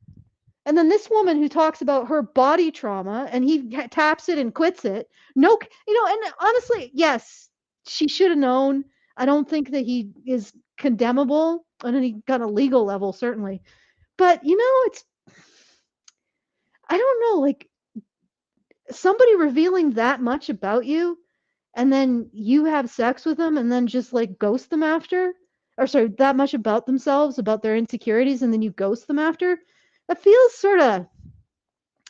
And then this woman who talks about her body trauma and he taps it and quits it. No, you know, and honestly, yes, she should have known. I don't think that he is condemnable on any kind of legal level, certainly. But, you know, it's, I don't know, like, somebody revealing that much about you and then you have sex with them and then just like ghost them after, or sorry, that much about themselves, about their insecurities, and then you ghost them after, that feels sort of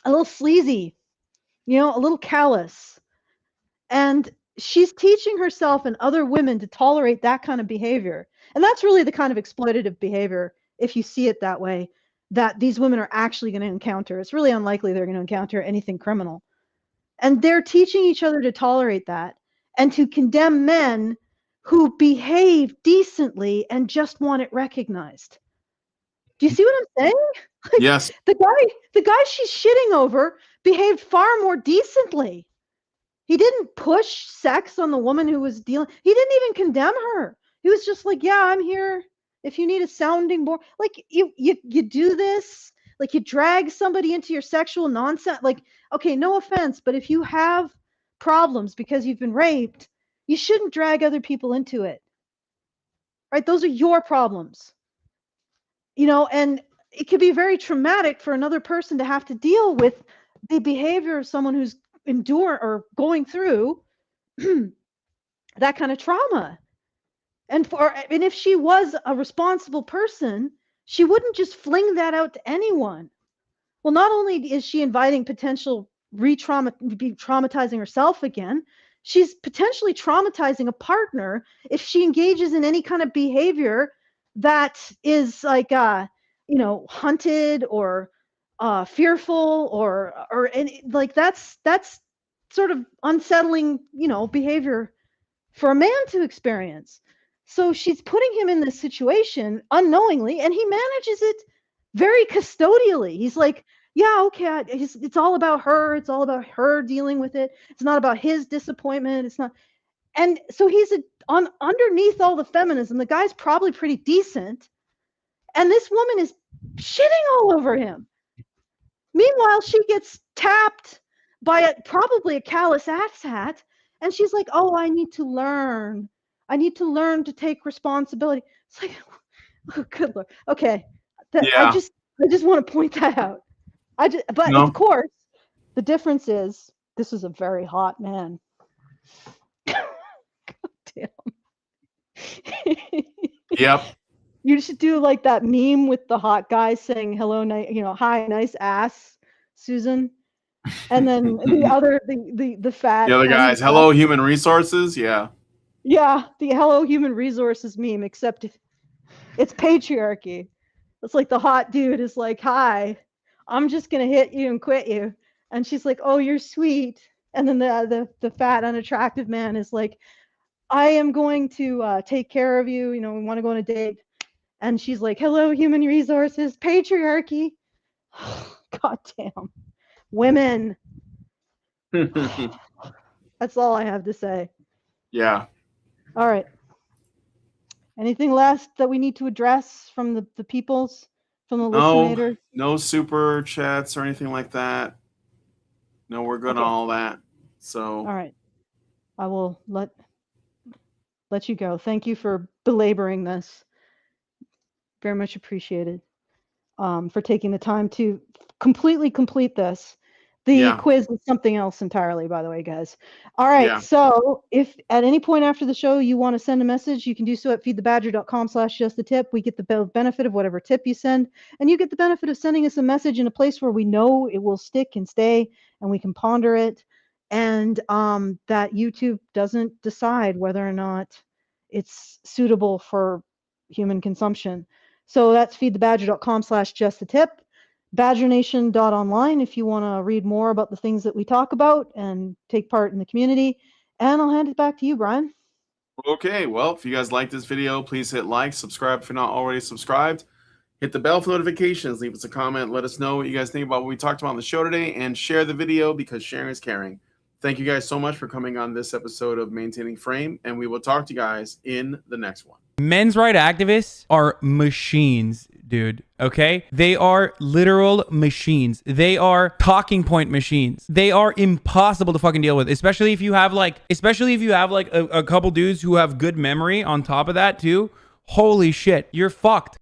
a little sleazy, you know, a little callous. And she's teaching herself and other women to tolerate that kind of behavior. And that's really the kind of exploitative behavior, if you see it that way, that these women are actually going to encounter. It's really unlikely they're going to encounter anything criminal. And they're teaching each other to tolerate that and to condemn men who behave decently and just want it recognized. Do you see what I'm saying? Like, Yes. the guy she's shitting over behaved far more decently. He didn't push sex on the woman who was dealing. He didn't even condemn her. He was just like, yeah, I'm here if you need a sounding board. Like, you do this, like, you drag somebody into your sexual nonsense. Like, okay, no offense, but if you have problems because you've been raped, you shouldn't drag other people into it. Right? Those are your problems. You know, and it could be very traumatic for another person to have to deal with the behavior of someone who's going through that kind of trauma. And if she was a responsible person, she wouldn't just fling that out to anyone. Well, not only is she inviting potential traumatizing herself again, she's potentially traumatizing a partner if she engages in any kind of behavior that is like hunted or fearful or any, like that's sort of unsettling, behavior for a man to experience. So she's putting him in this situation unknowingly, and he manages it very custodially. He's like, yeah, okay, it's all about her. It's all about her dealing with it. It's not about his disappointment. It's not. And so he's underneath all the feminism. The guy's probably pretty decent. And this woman is shitting all over him. Meanwhile, she gets tapped by probably a callous asshat. And she's like, oh, I need to learn. I need to learn to take responsibility. It's like, oh, good Lord. Okay. I just want to point that out. Of course, the difference is this is a very hot man. God damn. Yep. You should do like that meme with the hot guy saying hello, hi, nice ass, Susan. And then the fat. The other guys, hello, human resources. Yeah. Yeah, the hello, human resources meme, except it's patriarchy. It's like the hot dude is like, hi, I'm just going to hit you and quit you. And she's like, oh, you're sweet. And then the fat, unattractive man is like, I am going to take care of you. We want to go on a date. And she's like, hello, human resources, patriarchy. God damn. Women. That's all I have to say. Yeah. All right. Anything last that we need to address from the peoples, from the listeners? No super chats or anything like that. No, we're good on all that. So. All right. I will let you go. Thank you for belaboring this. Very much appreciated. For taking the time to completely complete this. The quiz is something else entirely, by the way, guys. All right. Yeah. So if at any point after the show you want to send a message, you can do so at feedthebadger.com/justthetip. We get the benefit of whatever tip you send, and you get the benefit of sending us a message in a place where we know it will stick and stay, and we can ponder it, and that YouTube doesn't decide whether or not it's suitable for human consumption. So that's feedthebadger.com/justthetip. BadgerNation.online if you want to read more about the things that we talk about and take part in the community. And I'll hand it back to you, Brian. Okay, well, if you guys like this video, please hit like, subscribe if you're not already subscribed. Hit the bell for notifications, leave us a comment, let us know what you guys think about what we talked about on the show today, and share the video because sharing is caring. Thank you guys so much for coming on this episode of Maintaining Frame, and we will talk to you guys in the next one. Men's rights activists are machines, dude. Okay? They are literal machines. They are talking point machines. They are impossible to fucking deal with, especially if you have like a couple dudes who have good memory on top of that too. Holy shit, you're fucked.